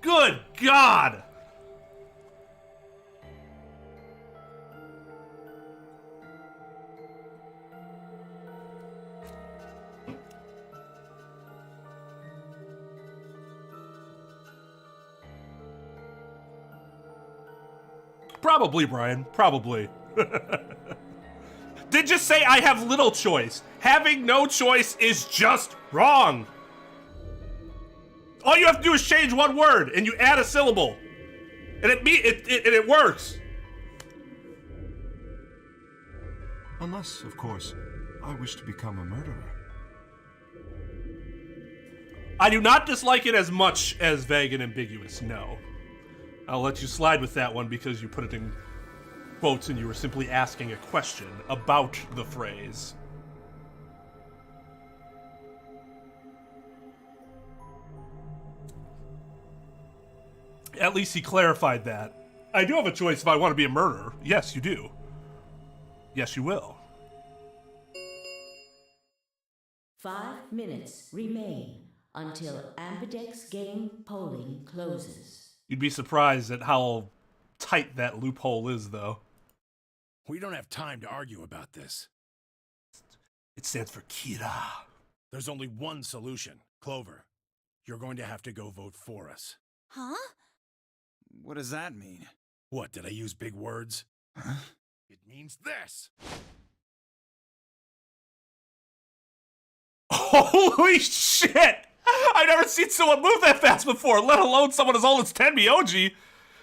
S1: Good God. Probably, Brian. Probably. Did just say I have little choice. Having no choice is just wrong. All you have to do is change one word and you add a syllable. And it works.
S7: Unless, of course, I wish to become a murderer.
S1: I do not dislike it as much as vague and ambiguous, no. I'll let you slide with that one because you put it in quotes and you were simply asking a question about the phrase. At least he clarified that. I do have a choice if I want to be a murderer. Yes, you do. Yes, you will.
S2: 5 minutes remain until Ambidex game polling closes.
S1: You'd be surprised at how tight that loophole is, though.
S8: We don't have time to argue about this.
S1: It stands for Kira.
S8: There's only one solution. Clover, you're going to have to go vote for us.
S3: Huh?
S5: What does that mean?
S8: What, did I use big words?
S5: Huh?
S8: It means this.
S1: Holy shit! I've never seen someone move that fast before, let alone someone as old as Tenmyoji.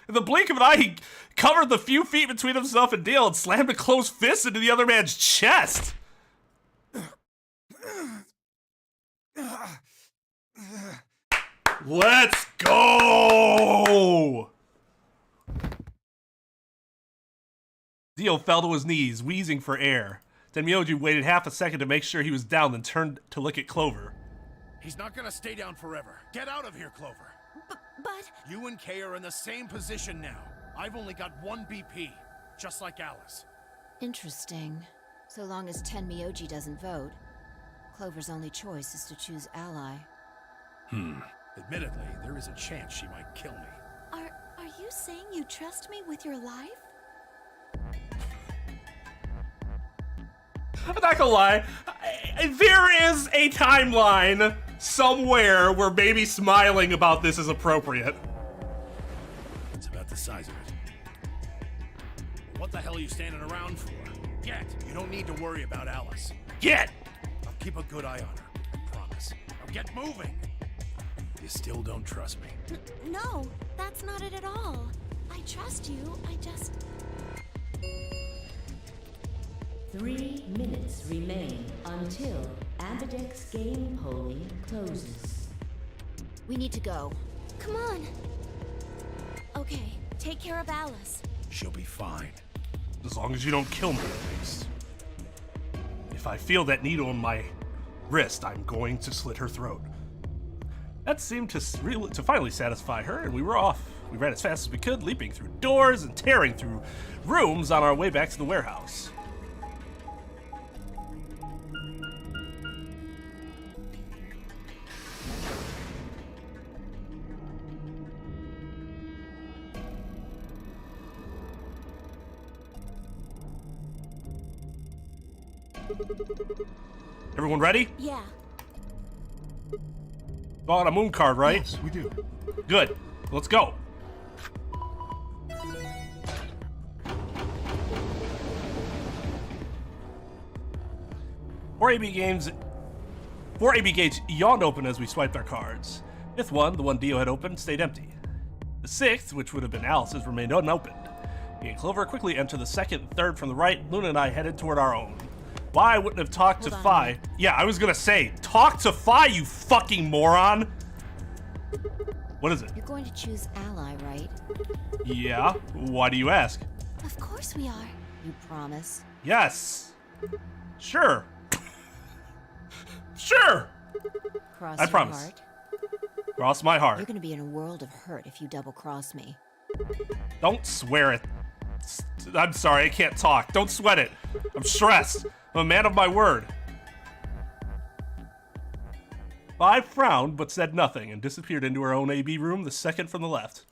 S1: In the blink of an eye, he covered the few feet between himself and Dio and slammed a closed fist into the other man's chest. Let's go! Dio fell to his knees, wheezing for air. Tenmyoji waited half a second to make sure he was down, then turned to look at Clover.
S8: He's not gonna stay down forever. Get out of here, Clover.
S3: But...
S8: You and Kay are in the same position now. I've only got 1 BP, just like Alice.
S4: Interesting. So long as Tenmyoji doesn't vote, Clover's only choice is to choose Ally.
S8: Admittedly, there is a chance she might kill me.
S3: Are you saying you trust me with your life?
S1: I'm not gonna lie, there is a timeline somewhere where maybe smiling about this is appropriate.
S8: It's about the size of it. What the hell are you standing around for? Get! You don't need to worry about Alice.
S1: Get!
S8: I'll keep a good eye on her, I promise. Now get moving! You still don't trust me.
S3: No, that's not it at all. I trust you, I just...
S2: 3 minutes remain until Ambidex game polling closes.
S4: We need to go.
S3: Come on. Okay, take care of Alice.
S8: She'll be fine.
S1: As long as you don't kill me, at least. If I feel that needle in my wrist, I'm going to slit her throat. That seemed to finally satisfy her, and we were off. We ran as fast as we could, leaping through doors and tearing through rooms on our way back to the warehouse. Everyone ready?
S3: Yeah.
S1: Bought a moon card, right?
S7: Yes, we do.
S1: Good. Let's go. Four AB gates yawned open as we swiped our cards. Fifth one, the one Dio had opened, stayed empty. The sixth, which would have been Alice's, remained unopened. Me and Clover quickly entered the second and third from the right. Luna and I headed toward our own. Why I wouldn't have talked to Phi. Yeah, I was gonna say, talk to Phi, you fucking moron! What is it?
S4: You're going to choose ally, right?
S1: Yeah, why do you ask?
S3: Of course we are.
S4: You promise?
S1: Yes. Sure. Sure!
S4: Cross
S1: I
S4: your
S1: promise.
S4: heart.
S1: Cross my heart.
S4: You're going to be in a world of hurt if you double-cross me.
S1: Don't swear it. I'm sorry, I can't talk. Don't sweat it. I'm stressed. I'm a man of my word. I frowned, but said nothing, and disappeared into her own AB room, the second from the left.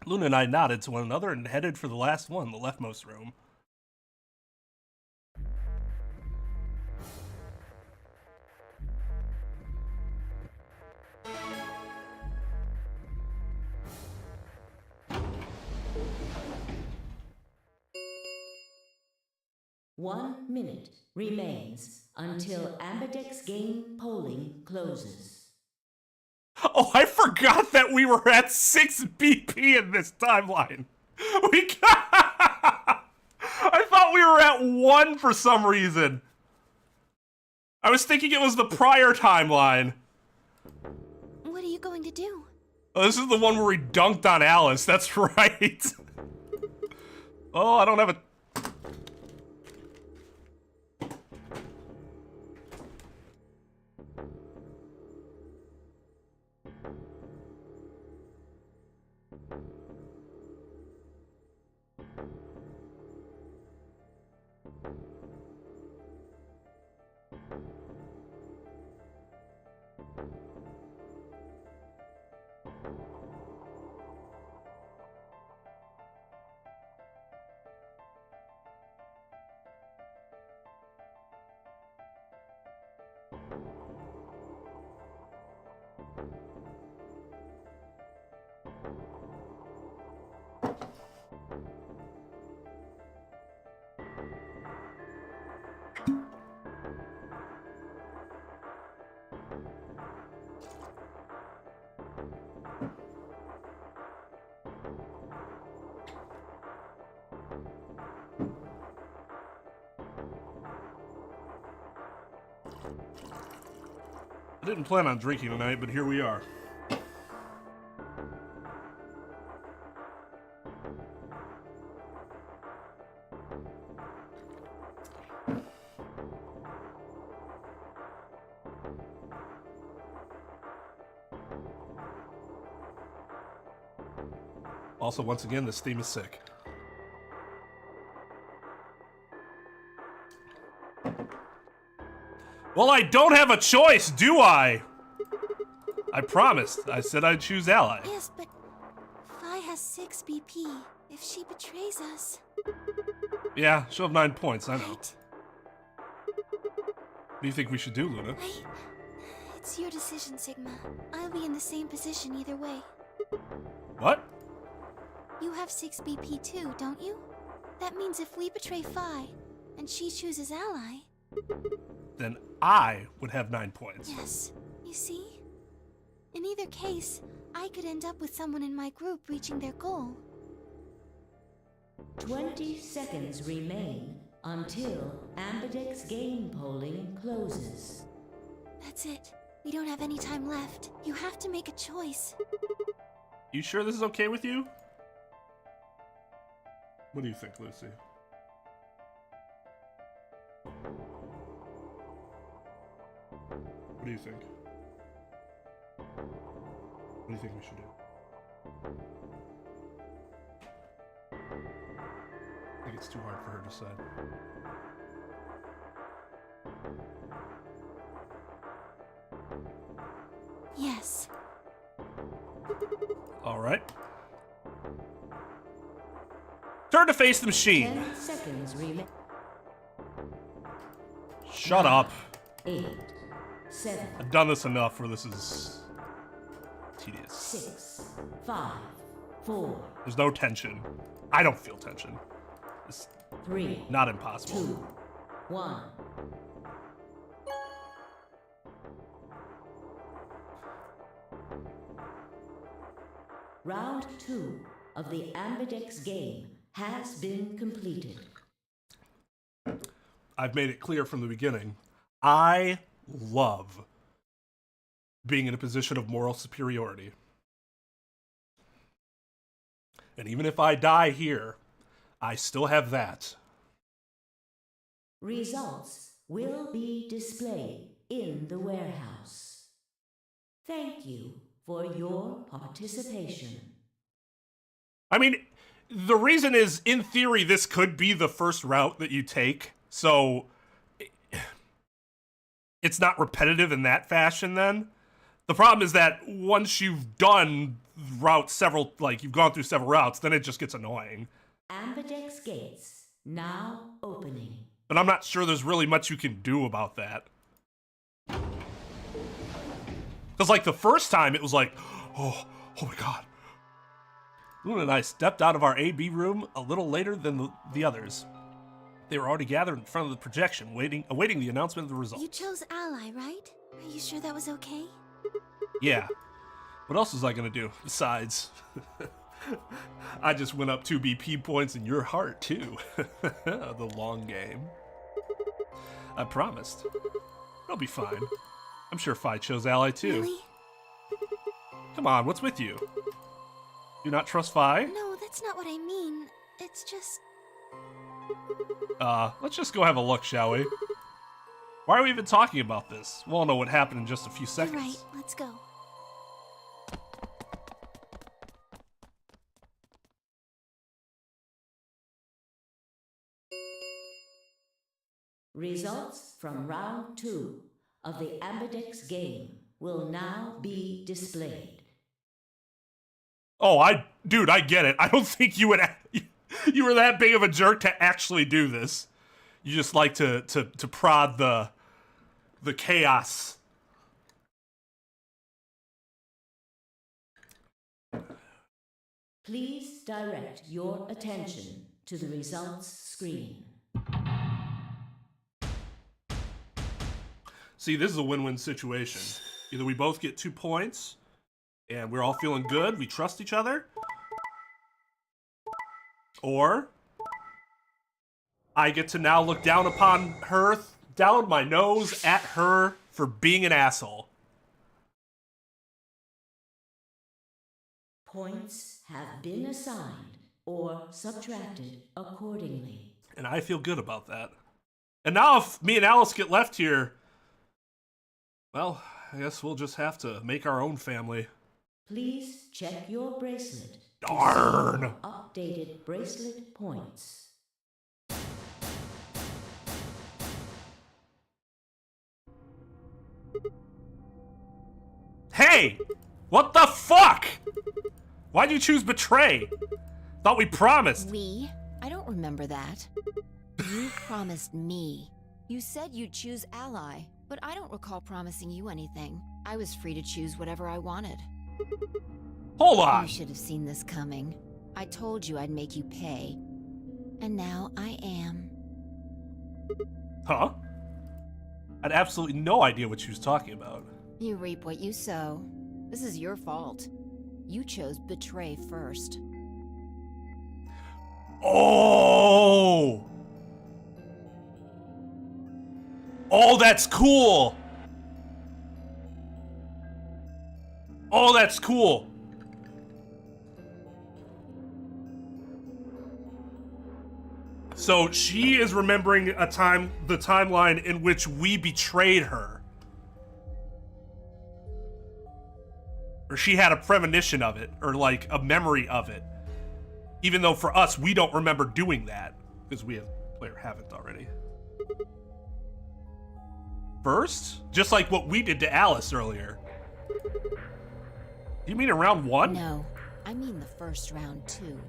S1: Luna and I nodded to one another and headed for the last one, the leftmost room.
S2: One minute remains until Ambidex game polling closes.
S1: Oh, I forgot that we were at 6 BP in this timeline. I thought we were at 1 for some reason. I was thinking it was the prior timeline.
S3: What are you going to do?
S1: Oh, this is the one where we dunked on Alice. That's right. Oh, I don't have a... I didn't plan on drinking tonight, but here we are. Also, once again, this theme is sick. Well, I don't have a choice, do I? I promised. I said I'd choose ally.
S3: Yes, but Phi has 6 BP. If she betrays us...
S1: Yeah, she'll have 9 points, I know.
S3: Right.
S1: What do you think we should do, Luna?
S3: It's your decision, Sigma. I'll be in the same position either way.
S1: What?
S3: You have 6 BP too, don't you? That means if we betray Phi, and she chooses ally...
S1: Then I would have 9 points.
S3: Yes, you see? In either case, I could end up with someone in my group reaching their goal.
S2: 20 seconds remain until Ambidex game polling closes.
S3: That's it. We don't have any time left. You have to make a choice.
S1: You sure this is okay with you? What do you think, Lucy? What do you think? What do you think we should do? I think it's too hard for her to decide.
S3: Yes.
S1: All right. Turn to face the machine.
S2: 10 seconds remain.
S1: Shut up.
S2: 8, 7,
S1: I've done this enough where this is tedious.
S2: 6, 5, 4,
S1: There's no tension. I don't feel tension. It's
S2: 3,
S1: not impossible.
S2: 2, 1. Round 2 of the Ambidex game has been completed.
S1: I've made it clear from the beginning. I love being in a position of moral superiority. And even if I die here, I still have that.
S2: Results will be displayed in the warehouse. Thank you for your participation.
S1: I mean, the reason is, in theory, this could be the first route that you take, so it's not repetitive in that fashion then. The problem is that once you've done you've gone through several routes, then it just gets annoying.
S2: Ambidex gates now opening.
S1: But I'm not sure there's really much you can do about that. Because, like, the first time, it was like, oh my god. Luna and I stepped out of our A-B room a little later than the others. They were already gathered in front of the projection, awaiting the announcement of the results.
S3: You chose Ally, right? Are you sure that was okay?
S1: Yeah. What else was I gonna do? Besides, I just went up 2 BP points in your heart, too. The long game. I promised. It'll be fine. I'm sure Fi chose Ally, too.
S3: Really?
S1: Come on, what's with you? Do not trust Fi?
S3: No, that's not what I mean. It's just...
S1: Let's just go have a look, shall we? Why are we even talking about this? We'll all know what happened in just a few seconds.
S3: You're right, let's go.
S2: Results from round 2 of the Ambidex game will now be displayed.
S1: Oh, dude, I get it. I don't think you were that big of a jerk to actually do this. You just like to prod the chaos.
S2: Please direct your attention to the results screen.
S1: See, this is a win-win situation. Either we both get 2 points, and we're all feeling good, we trust each other, or I get to now look down upon her, down my nose at her for being an asshole.
S2: Points have been assigned or subtracted accordingly.
S1: And I feel good about that. And now if me and Alice get left here, well, I guess we'll just have to make our own family.
S2: Please check your bracelet.
S1: Darn!
S2: To see updated bracelet points.
S1: Hey! What the fuck? Why'd you choose betray? Thought we promised.
S4: We? I don't remember that. You promised me. You said you'd choose Ally, but I don't recall promising you anything. I was free to choose whatever I wanted.
S1: Hold on.
S4: You should have seen this coming. I told you I'd make you pay. And now I am.
S1: Huh? I had absolutely no idea what she was talking about.
S4: You reap what you sow. This is your fault. You chose betray first.
S1: Oh! Oh, that's cool! Oh, that's cool! So she is remembering the timeline in which we betrayed her. Or she had a premonition of it, or like a memory of it. Even though for us, we don't remember doing that, because we as a player haven't already. First? Just like what we did to Alice earlier. You mean in round 1?
S4: No, I mean the first round too.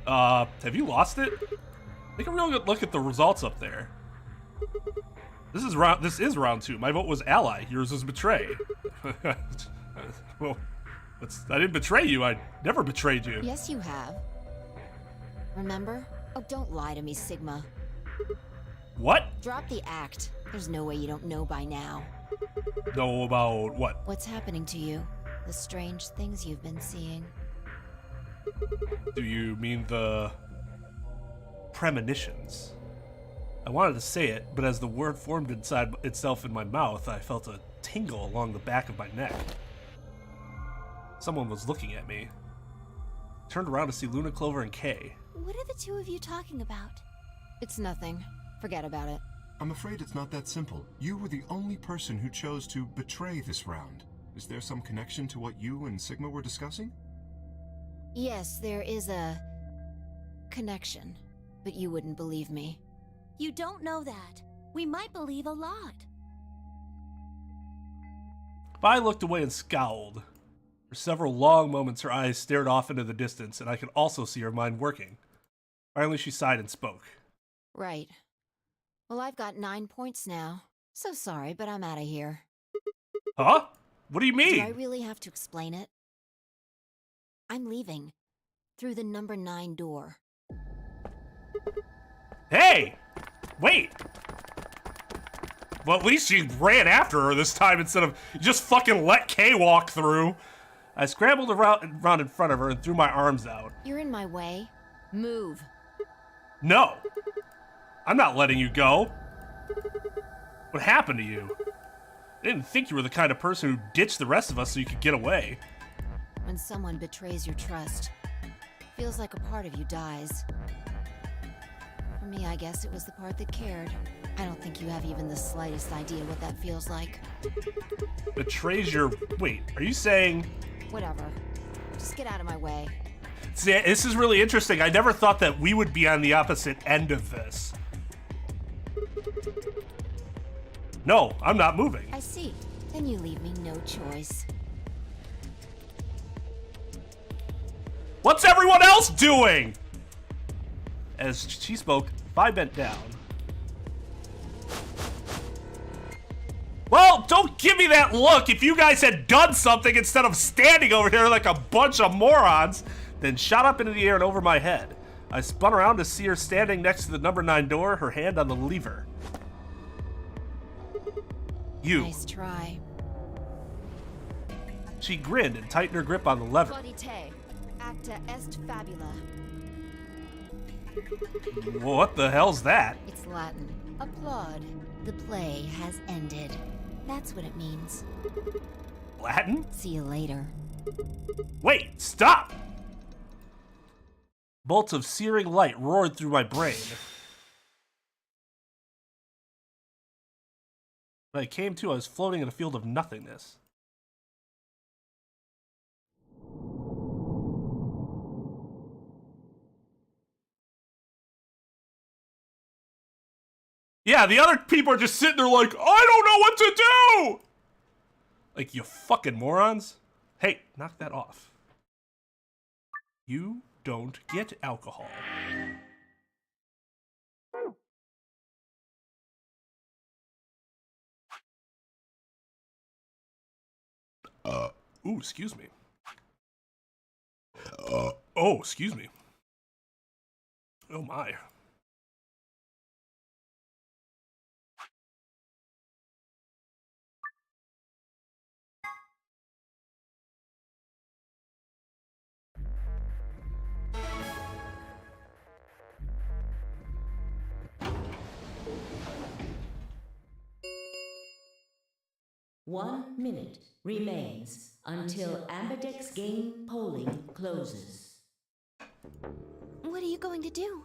S1: Have you lost it? Take a real good look at the results up there. This is round 2. My vote was ally. Yours was betray. Well, I didn't betray you. I never betrayed you.
S4: Yes, you have. Remember? Oh, don't lie to me, Sigma.
S1: What?
S4: Drop the act. There's no way you don't know by now.
S1: Know about what?
S4: What's happening to you? The strange things you've been seeing.
S1: Do you mean the premonitions? I wanted to say it, but as the word formed inside itself in my mouth, I felt a tingle along the back of my neck. Someone was looking at me. Turned around to see Luna, Clover, and Kay.
S3: What are the two of you talking about?
S4: It's nothing. Forget about it.
S7: I'm afraid it's not that simple. You were the only person who chose to betray this round. Is there some connection to what you and Sigma were discussing?
S4: Yes, there is a connection, but you wouldn't believe me.
S3: You don't know that. We might believe a lot.
S1: I looked away and scowled. For several long moments, her eyes stared off into the distance, and I could also see her mind working. Finally, she sighed and spoke.
S4: Right. Well, I've got 9 points now. So sorry, but I'm out of here.
S1: Huh? What do you mean?
S4: Do I really have to explain it? I'm leaving. Through the number 9 door.
S1: Hey! Wait! Well, at least you ran after her this time instead of just fucking let Kay walk through. I scrambled around in front of her and threw my arms out.
S4: You're in my way. Move.
S1: No! I'm not letting you go. What happened to you? I didn't think you were the kind of person who ditched the rest of us so you could get away.
S4: When someone betrays your trust, feels like a part of you dies. For me, I guess it was the part that cared. I don't think you have even the slightest idea what that feels like.
S1: Betrays your... Wait, are you saying...
S4: Whatever. Just get out of my way.
S1: See, this is really interesting. I never thought that we would be on the opposite end of this. No, I'm not moving.
S4: I see. Then you leave me no choice.
S1: What's everyone else doing? As she spoke, I bent down. Well, don't give me that look. If you guys had done something instead of standing over here like a bunch of morons, then shot up into the air and over my head. I spun around to see her standing next to the number 9 door, her hand on the lever. You.
S4: Nice try.
S1: She grinned and tightened her grip on the lever.
S4: Audite, acta est fabula.
S1: What the hell's that?
S4: It's Latin. Applaud. The play has ended. That's what it means.
S1: Latin?
S4: See you later.
S1: Wait, stop! Bolts of searing light roared through my brain. When I came to, I was floating in a field of nothingness. Yeah, the other people are just sitting there like, I don't know what to do! Like, you fucking morons. Hey, knock that off. You don't get alcohol. Ooh, excuse me. Oh, excuse me. Oh my.
S2: One minute remains until Ambidex game polling closes.
S3: What are you going to do?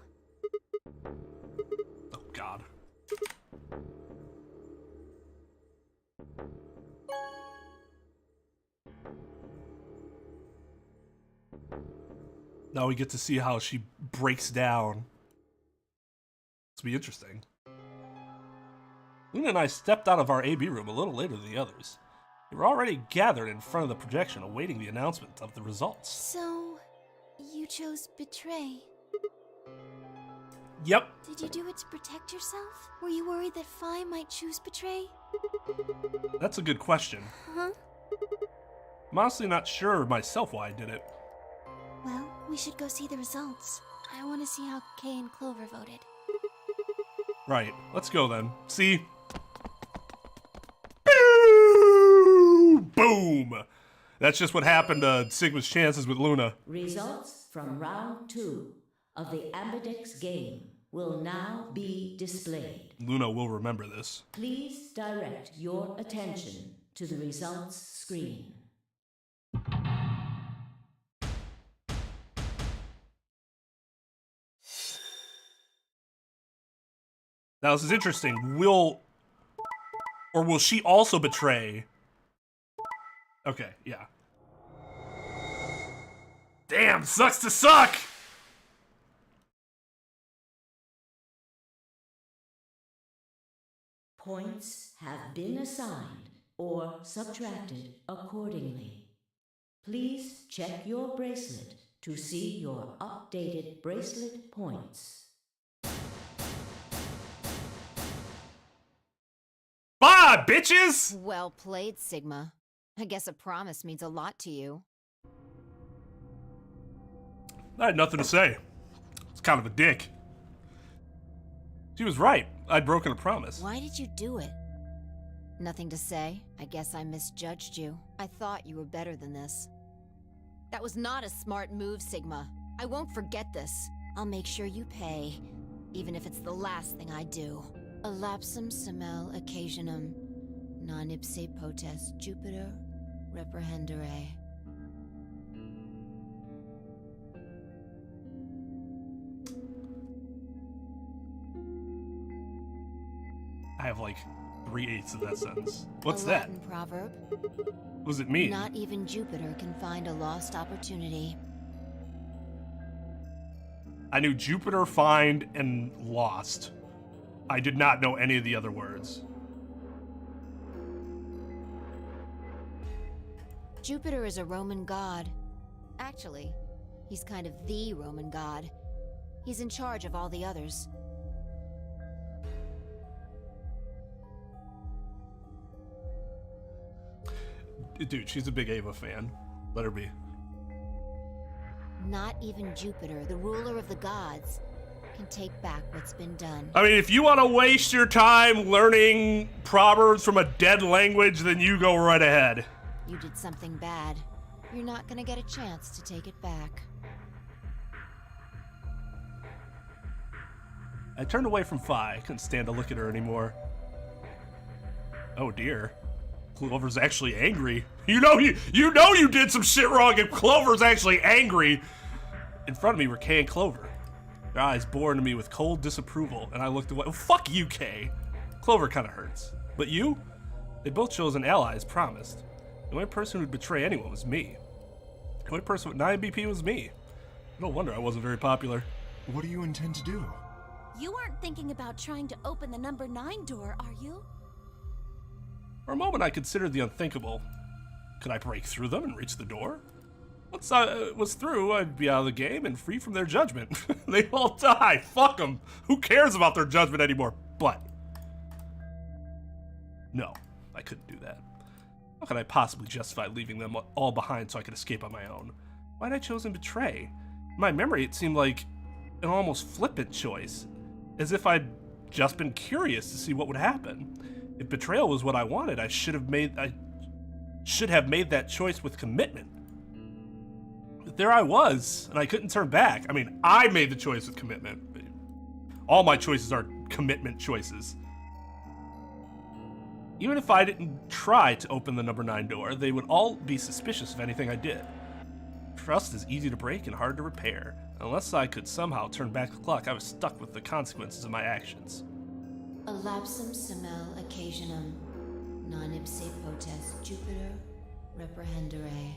S1: Oh, God. Now we get to see how she breaks down. This will be interesting. Luna and I stepped out of our AB room a little later than the others. We were already gathered in front of the projection awaiting the announcement of the results.
S3: So, you chose betray.
S1: Yep.
S3: Did you do it to protect yourself? Were you worried that Phi might choose betray?
S1: That's a good question.
S3: Huh?
S1: I'm honestly not sure myself why I did it.
S3: Well, we should go see the results. I want to see how Kay and Clover voted.
S1: Right. Let's go then. See? Boom! That's just what happened to Sigma's chances with Luna.
S2: Results from round 2 of the Ambidex game will now be displayed.
S1: Luna will remember this.
S2: Please direct your attention to the results screen.
S1: Now this is interesting. Will she also betray? Okay, yeah. Damn, sucks to suck!
S2: Points have been assigned or subtracted accordingly. Please check your bracelet to see your updated bracelet points.
S1: Bye, bitches!
S4: Well played, Sigma. I guess a promise means a lot to you.
S1: I had nothing to say. It's kind of a dick. She was right. I'd broken a promise.
S4: Why did you do it? Nothing to say. I guess I misjudged you. I thought you were better than this. That was not a smart move, Sigma. I won't forget this. I'll make sure you pay, even if it's the last thing I do. Elapsum semel occasionum, non ipse potest Jupiter reprehendere.
S1: I have like 3/8 of that sentence. What's
S4: a
S1: that?
S4: Latin proverb.
S1: What does it mean?
S4: Not even Jupiter can find a lost opportunity.
S1: I knew Jupiter, find, and lost. I did not know any of the other words.
S4: Jupiter is a Roman god. Actually, he's kind of the Roman god. He's in charge of all the others.
S1: Dude, she's a big Ava fan. Let her be.
S4: Not even Jupiter, the ruler of the gods, can take back what's been done.
S1: I mean, if you want to waste your time learning proverbs from a dead language, then you go right ahead.
S4: You did something bad. You're not gonna get a chance to take it back.
S1: I turned away from Phi. I couldn't stand to look at her anymore. Oh dear. Clover's actually angry. You know you did some shit wrong if Clover's actually angry. In front of me were Kay and Clover. Their eyes bore into me with cold disapproval, and I looked away. Oh, fuck you, Kay. Clover kind of hurts. But you? They both chose an ally as promised. The only person who'd betray anyone was me. The only person with 9 BP was me. No wonder I wasn't very popular.
S7: What do you intend to do?
S3: You aren't thinking about trying to open the number 9 door, are you?
S1: For a moment, I considered the unthinkable. Could I break through them and reach the door? Once I was through, I'd be out of the game and free from their judgment. They all die. Fuck them. Who cares about their judgment anymore? But no, I couldn't do that. How could I possibly justify leaving them all behind so I could escape on my own? Why'd I chosen betray? In my memory, it seemed like an almost flippant choice, as if I'd just been curious to see what would happen. If betrayal was what I wanted, I should have made that choice with commitment. But there I was, and I couldn't turn back. I mean, I made the choice with commitment. All my choices are commitment choices. Even if I didn't try to open the number 9 door, they would all be suspicious of anything I did. Trust is easy to break and hard to repair. Unless I could somehow turn back the clock, I was stuck with the consequences of my actions.
S4: Elapsum semel occasionum, non ipse potest Jupiter reprehendere.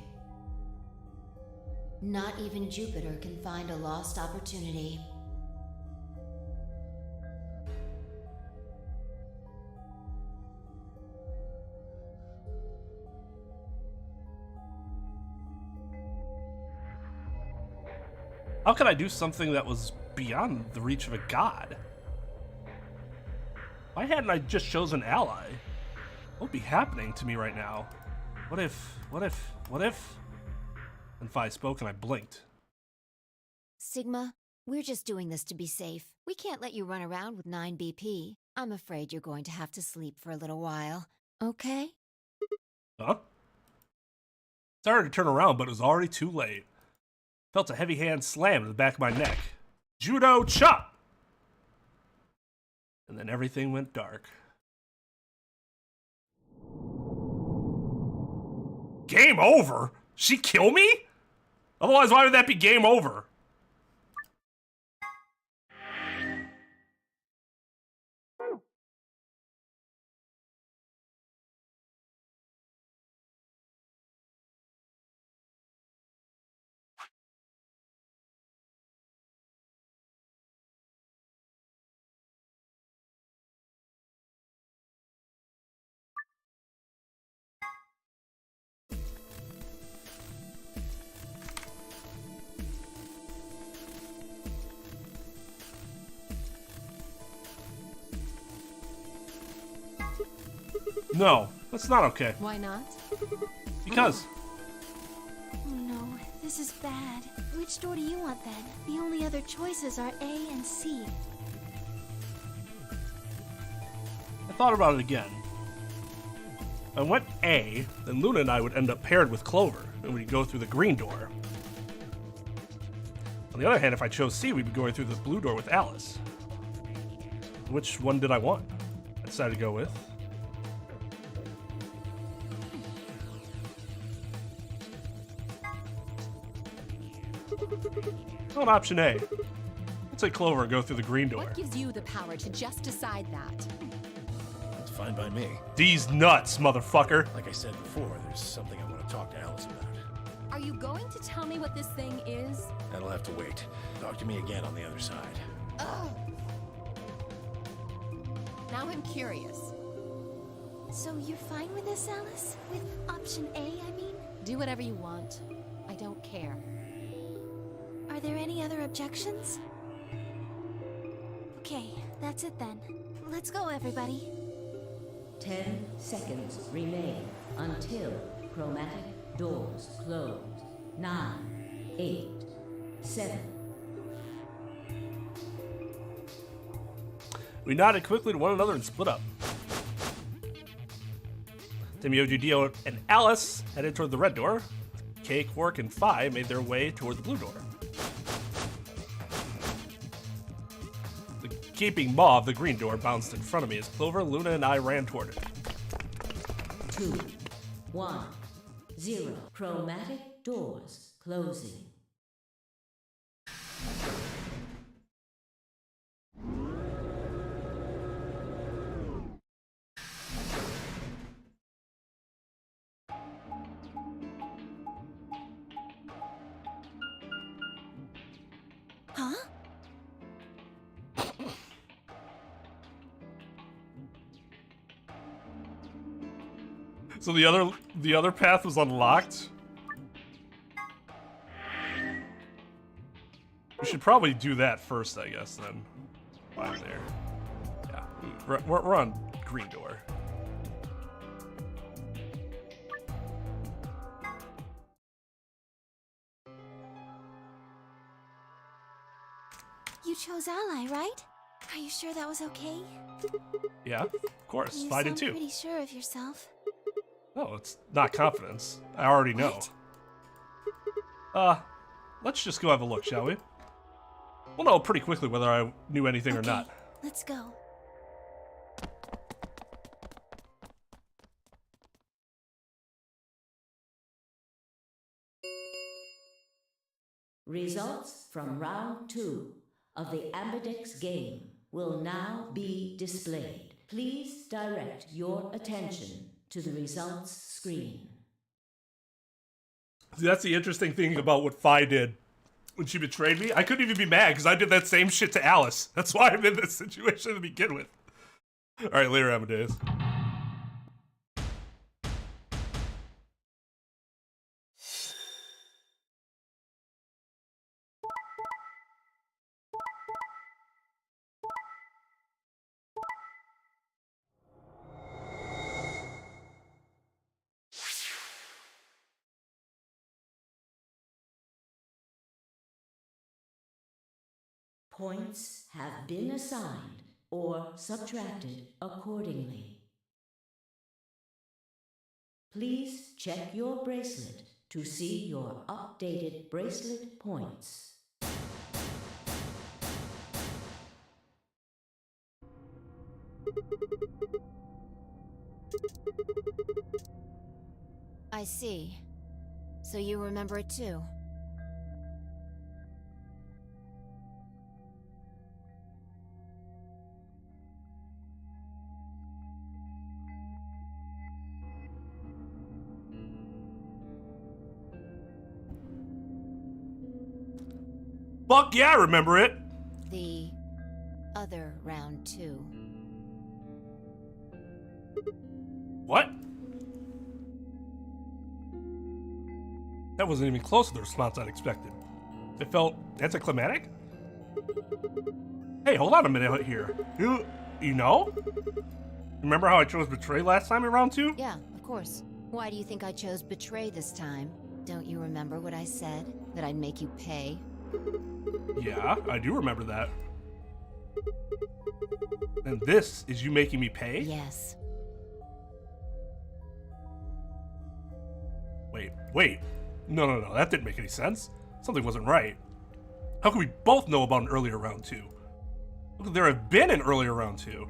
S4: Not even Jupiter can find a lost opportunity.
S1: How could I do something that was beyond the reach of a god. Why hadn't I just chosen ally? What would be happening to me right now? What if? And Fi spoke and I blinked.
S4: Sigma, we're just doing this to be safe. We can't let you run around with 9 BP. I'm afraid you're going to have to sleep for a little while. Okay?
S1: Huh? Started to turn around, but it was already too late. Felt a heavy hand slam in the back of my neck. Judo chop! And then everything went dark. Game over? She kill me? Otherwise, why would that be game over? No, that's not okay.
S10: Why not?
S1: Because.
S3: Oh no, this is bad. Which door do you want then? The only other choices are A and C.
S1: I thought about it again. If I went A, then Luna and I would end up paired with Clover, and we'd go through the green door. On the other hand, if I chose C, we'd be going through the blue door with Alice. Which one did I want? I decided to go with. On option A. Let's take Clover and go through the green door.
S10: What gives you the power to just decide that?
S8: It's fine by me.
S1: These nuts, motherfucker.
S8: Like I said before, there's something I want to talk to Alice about.
S10: Are you going to tell me what this thing is?
S8: That'll have to wait. Talk to me again on the other side.
S10: Ugh. Now I'm curious.
S3: So you're fine with this, Alice? With option A, I mean?
S10: Do whatever you want. I don't care.
S3: Are there any other objections? Okay, that's it then. Let's go, everybody.
S2: 10 seconds remain until chromatic doors close. 9, 8, 7.
S1: We nodded quickly to one another and split up. Timmy, Dio, and Alice headed toward the red door. Kay, Quark, and Fi made their way toward the blue door. The gaping maw of the green door bounced in front of me as Clover, Luna, and I ran toward it.
S2: 2, 1, 0. Chromatic doors closing.
S3: Huh?
S1: So the other path was unlocked? We should probably do that first, I guess, then. Right there. Yeah. We're on green door.
S3: You chose Ally, right? Are you sure that was okay?
S1: Yeah, of course.
S3: You
S1: I did
S3: sound
S1: too.
S3: pretty sure of yourself.
S1: No, it's not confidence. I already know.
S3: What?
S1: Let's just go have a look, shall we? We'll know pretty quickly whether I knew anything or not.
S3: Let's go.
S2: Results from round 2 of the Ambidex game will now be displayed. Please direct your attention to the results screen.
S1: See, that's the interesting thing about what Fi did when she betrayed me. I couldn't even be mad because I did that same shit to Alice. That's why I'm in this situation to begin with. All right, later, Amadeus.
S2: Points have been assigned or subtracted accordingly. Please check your bracelet to see your updated bracelet points.
S4: I see. So you remember it too?
S1: Fuck yeah, I remember it.
S4: The other round too.
S1: What? That wasn't even close to the response I'd expected. It felt anticlimactic. Hey, hold on a minute here. You know? Remember how I chose Betray last time in round 2?
S4: Yeah, of course. Why do you think I chose Betray this time? Don't you remember what I said? That I'd make you pay?
S1: Yeah, I do remember that. And this is you making me pay?
S4: Yes.
S1: Wait. No, that didn't make any sense. Something wasn't right. How could we both know about an earlier round 2? How could there have been an earlier round 2?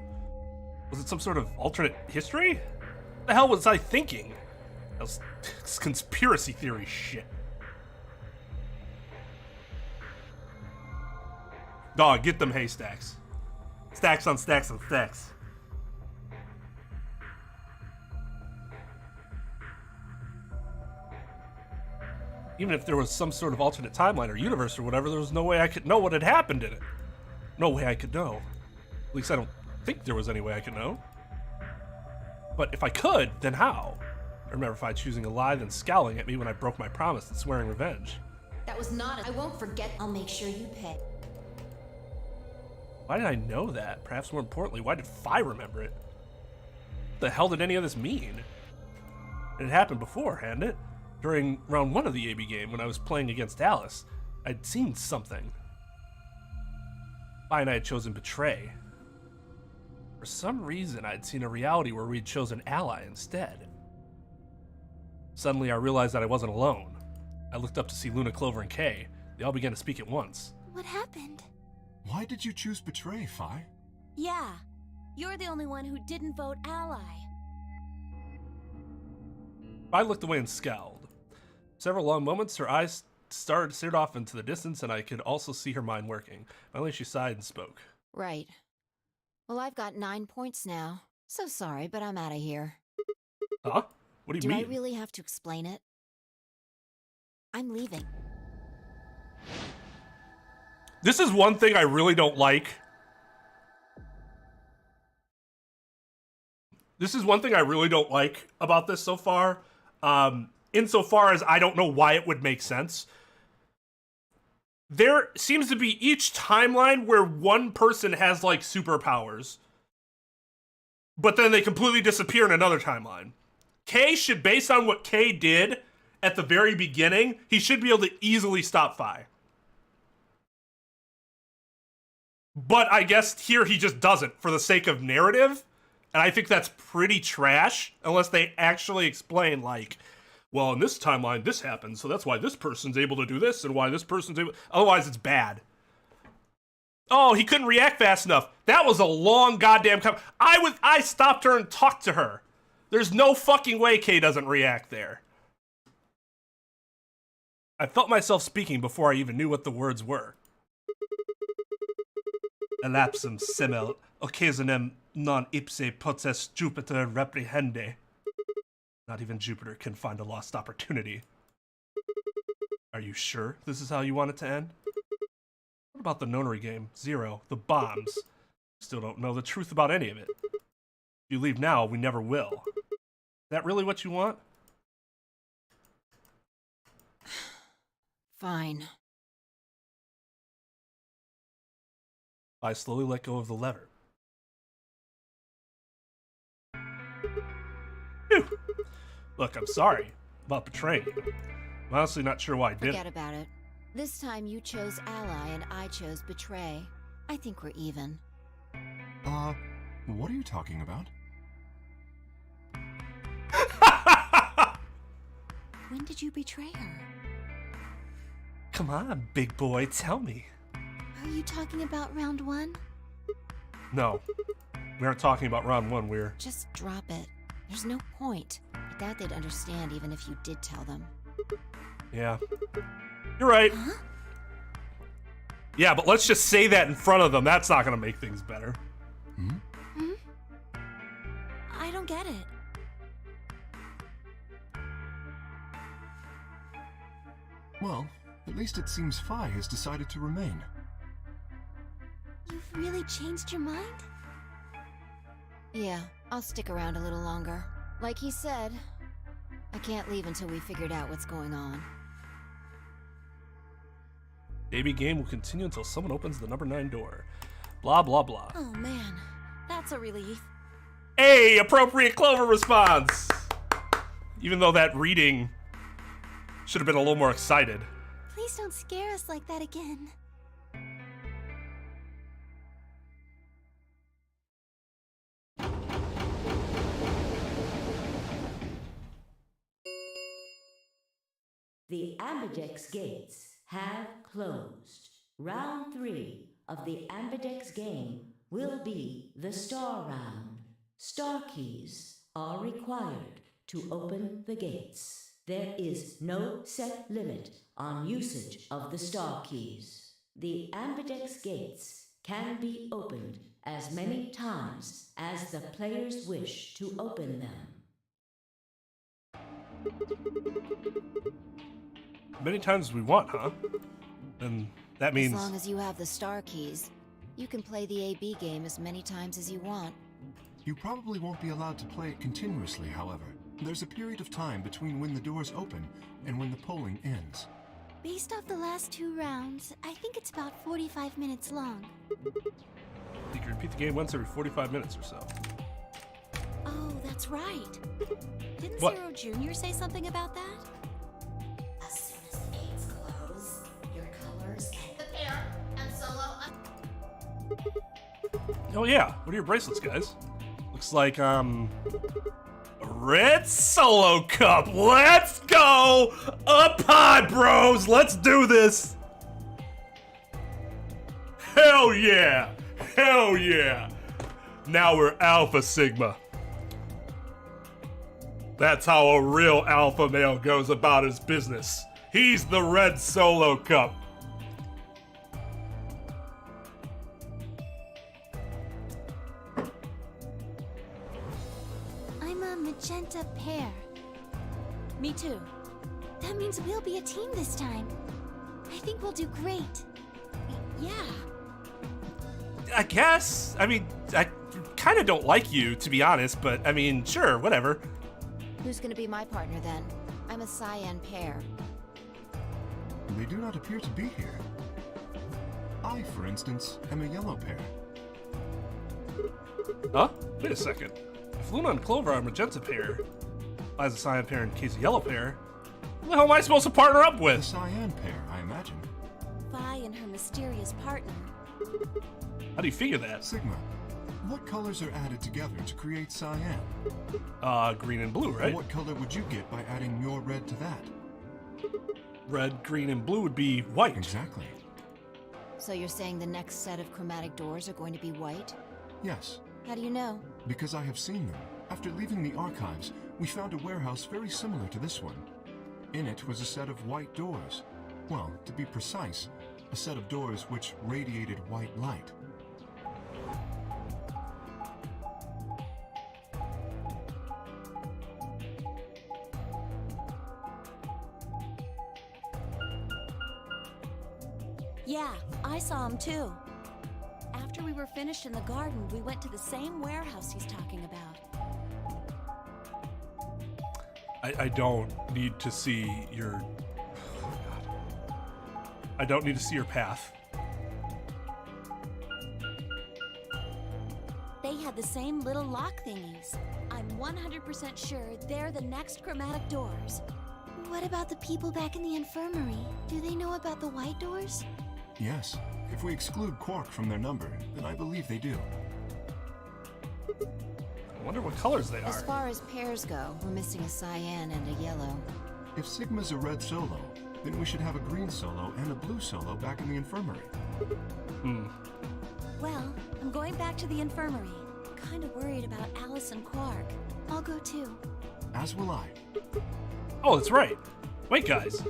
S1: Was it some sort of alternate history? What the hell was I thinking? That was conspiracy theory shit. Dog, get them haystacks. Stacks on stacks on stacks. Even if there was some sort of alternate timeline or universe or whatever, there was no way I could know what had happened in it. No way I could know. At least I don't think there was any way I could know. But if I could, then how? I remember Fi choosing a lie, then scowling at me when I broke my promise and swearing revenge.
S10: That was not I won't forget.
S4: I'll make sure you pay.
S1: Why did I know that? Perhaps more importantly, why did Fi remember it? What the hell did any of this mean? It had happened before, hadn't it? During round 1 of the AB game, when I was playing against Alice, I'd seen something. Fi and I had chosen Betray. For some reason, I'd seen a reality where we'd chosen Ally instead. Suddenly, I realized that I wasn't alone. I looked up to see Luna, Clover, and Kay. They all began to speak at once.
S3: What happened?
S7: Why did you choose Betray, Fi?
S3: Yeah, you're the only one who didn't vote Ally.
S1: I looked away and scowled. Several long moments, her eyes stared off into the distance, and I could also see her mind working. Finally, she sighed and spoke.
S4: Right. Well, I've got 9 points now. So sorry, but I'm out of here.
S1: Huh? What do you mean?
S4: Do I really have to explain it? I'm leaving.
S1: This is one thing I really don't like. This is one thing I really don't like about this so far. Insofar as I don't know why it would make sense. There seems to be each timeline where one person has like superpowers, but then they completely disappear in another timeline. Kay should, based on what Kay did at the very beginning, he should be able to easily stop Fi. But I guess here he just doesn't for the sake of narrative. And I think that's pretty trash unless they actually explain, like, well, in this timeline, this happens, so that's why this person's able to do this and why this person's able... Otherwise, it's bad. Oh, he couldn't react fast enough. That was a long goddamn... I stopped her and talked to her. There's no fucking way Kay doesn't react there. I felt myself speaking before I even knew what the words were. Elapsum semel occasionem non ipse potest Jupiter reprehende. Not even Jupiter can find a lost opportunity. Are you sure this is how you want it to end? What about the Nonary game? 0, the bombs. Still don't know the truth about any of it. If you leave now, we never will. Is that really what you want?
S4: Fine.
S1: I slowly let go of the lever. Phew. Look, I'm sorry about betraying you. I'm honestly not sure why I did it.
S4: Forget about it. This time you chose ally and I chose betray. I think we're even.
S7: What are you talking about?
S4: When did you betray her?
S1: Come on, big boy, tell me.
S3: Are you talking about round 1?
S1: No, we aren't talking about round 1, we're...
S4: Just drop it. There's no point. I doubt they'd understand even if you did tell them.
S1: Yeah. You're right.
S3: Huh?
S1: Yeah, but let's just say that in front of them. That's not gonna make things better.
S3: I don't get it.
S7: Well, at least it seems Phi has decided to remain.
S3: You've really changed your mind?
S4: Yeah, I'll stick around a little longer. Like he said, I can't leave until we figured out what's going on.
S1: Baby game will continue until someone opens the number 9 door. Blah, blah, blah.
S3: Oh man, that's a relief.
S1: Hey, appropriate Clover response! Even though that reading should have been a little more excited.
S3: Please don't scare us like that again.
S2: The Ambidex gates have closed. Round 3 of the Ambidex game will be the Star Round. Star keys are required to open the gates. There is no set limit on usage of the star keys. The Ambidex gates can be opened as many times as the players wish to open them.
S1: Many times as we want, huh? And that means...
S4: As long as you have the star keys, you can play the AB game as many times as you want.
S7: You probably won't be allowed to play it continuously, however. There's a period of time between when the doors open and when the polling ends.
S3: Based off the last 2 rounds, I think it's about 45 minutes long.
S1: You can repeat the game once every 45 minutes or so.
S3: Oh, that's right. Didn't
S1: What?
S3: Zero Jr. say something about that?
S9: As soon as the gates close, your colors and the pair and solo.
S1: Oh yeah, what are your bracelets, guys? Looks like, Red Solo Cup. Let's go! Up high, bros! Let's do this! Hell yeah! Hell yeah! Now we're Alpha Sigma. That's how a real alpha male goes about his business. He's the Red Solo Cup.
S3: I'm a magenta pair. Me too. That means we'll be a team this time. I think we'll do great. Yeah.
S1: I guess. I mean, I kind of don't like you, to be honest, but I mean, sure, whatever.
S4: Who's gonna be my partner then? I'm a cyan pair.
S7: They do not appear to be here. I, for instance, am a yellow pair.
S1: Huh? Wait a second. If Luna and Clover are a magenta pair, Li's a cyan pair and Kay's a yellow pair, who the hell am I supposed to partner up
S7: The
S1: with?
S7: cyan pair, I imagine.
S3: Vi and her mysterious partner.
S1: How do you figure that?
S7: Sigma, what colors are added together to create cyan?
S1: Green and blue, right?
S7: What color would you get by adding your red to that?
S1: Red, green, and blue would be white.
S7: Exactly.
S4: So you're saying the next set of chromatic doors are going to be white?
S7: Yes,
S4: How do you know?
S7: because I have seen them. After leaving the archives, we found a warehouse very similar to this one. In it was a set of white doors. Well, to be precise, a set of doors which radiated white light.
S3: Yeah, I saw him too. After we were finished in the garden, we went to the same warehouse he's talking about.
S1: I don't need to see your... Oh, God. I don't need to see your path.
S3: They had the same little lock thingies. I'm 100% sure they're the next chromatic doors. What about the people back in the infirmary? Do they know about the white doors?
S7: Yes. If we exclude Quark from their number, then I believe they do.
S1: I wonder what colors they
S4: As
S1: are.
S4: far as pairs go, we're missing a cyan and a yellow.
S7: If Sigma's a red solo, then we should have a green solo and a blue solo back in the infirmary.
S3: Well, I'm going back to the infirmary. Kinda worried about Alice and Quark. I'll go too.
S7: As will I.
S1: Oh, that's right. Wait, guys.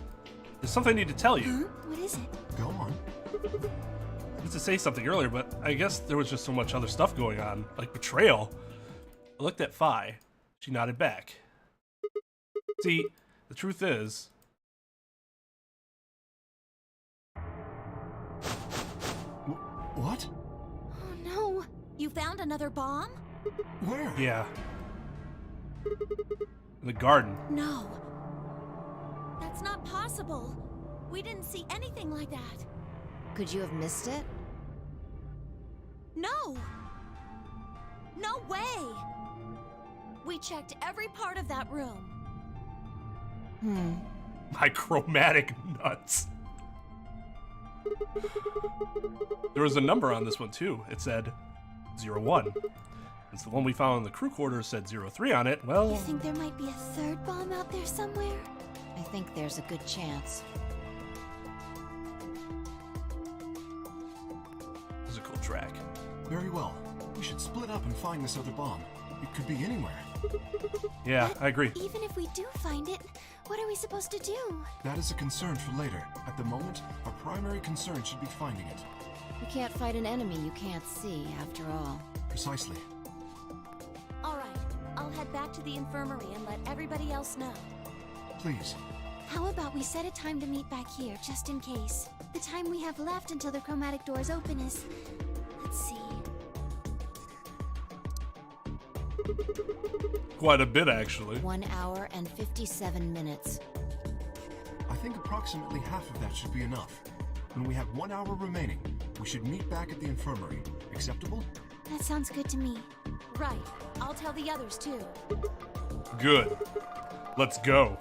S1: There's something I need to tell you.
S3: Huh? What is it?
S7: Go on.
S1: I used to say something earlier, but I guess there was just so much other stuff going on, like betrayal. I looked at Phi. She nodded back. See, the truth is...
S7: What?
S3: Oh no! You found another bomb?
S7: Where?
S1: Yeah. In the garden.
S3: No. That's not possible. We didn't see anything like that.
S4: Could you have missed it?
S3: No! No way! We checked every part of that room.
S1: My chromatic nuts. There was a number on this one too. It said 01. Since the one we found in the crew quarters said 03 on it, well...
S3: You think there might be a third bomb out there somewhere?
S4: I think there's a good chance.
S1: This is a cool track.
S7: Very well. We should split up and find this other bomb. It could be anywhere.
S1: Yeah,
S3: But
S1: I agree.
S3: even if we do find it, what are we supposed to do?
S7: That is a concern for later. At the moment, our primary concern should be finding it.
S4: You can't fight an enemy you can't see, after all.
S7: Precisely.
S3: Alright, I'll head back to the infirmary and let everybody else know.
S7: Please.
S3: How about we set a time to meet back here, just in case? The time we have left until the chromatic doors open is... Let's see...
S1: Quite a bit, actually.
S4: 1 hour and 57 minutes.
S7: I think approximately half of that should be enough. When we have 1 hour remaining, we should meet back at the infirmary. Acceptable?
S3: That sounds good to me. Right, I'll tell the others too.
S1: Good. Let's go.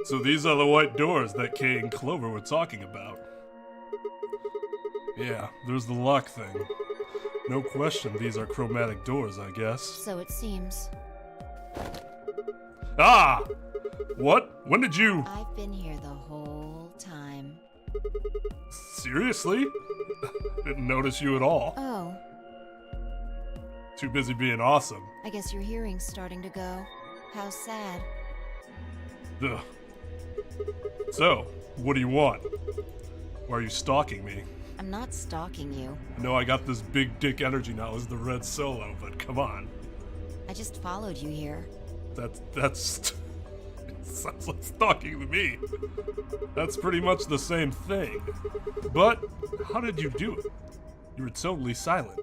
S1: So these are the white doors that Kay and Clover were talking about. Yeah, there's the lock thing. No question these are chromatic doors, I guess.
S4: So it seems.
S1: Ah! What? When did you...
S4: I've been here the whole time.
S1: Seriously? Didn't notice you at all.
S4: Oh,
S1: Too busy being awesome.
S4: I guess your hearing's starting to go. How sad.
S1: Ugh. So, what do you want? Why are you stalking me?
S4: I'm not stalking you.
S1: I know I got this big dick energy now as the red solo, but come on.
S4: I just followed you here.
S1: That's sounds like stalking to me. That's pretty much the same thing. But how did you do it? You were totally silent.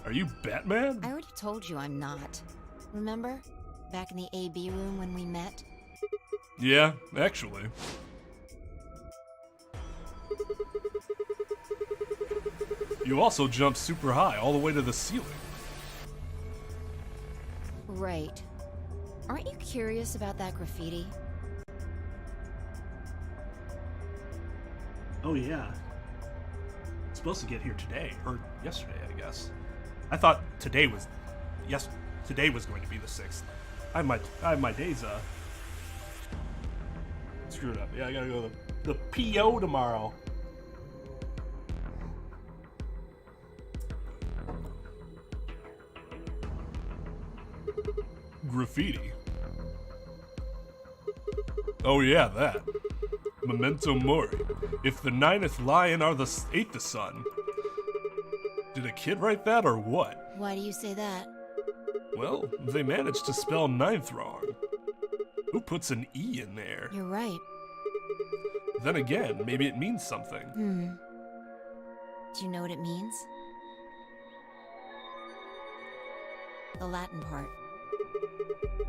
S1: Are you Batman?
S4: I already told you I'm not. Remember? Back in the AB room when we met?
S1: Yeah, actually. You also jumped super high, all the way to the ceiling.
S4: Right. Aren't you curious about that graffiti?
S1: Oh yeah. It's supposed to get here today, or yesterday, I guess. I thought today was today was going to be the 6th. I have my days screwed up. Yeah, I gotta go to the PO tomorrow. Graffiti. Oh yeah, that. Memento mori. If the 9th lion are the 8th the sun. Did a kid write that or what?
S4: Why do you say that?
S1: Well, they managed to spell 9th wrong. Who puts an E in there?
S4: You're right.
S1: Then again, maybe it means something.
S4: Do you know what it means? The Latin part.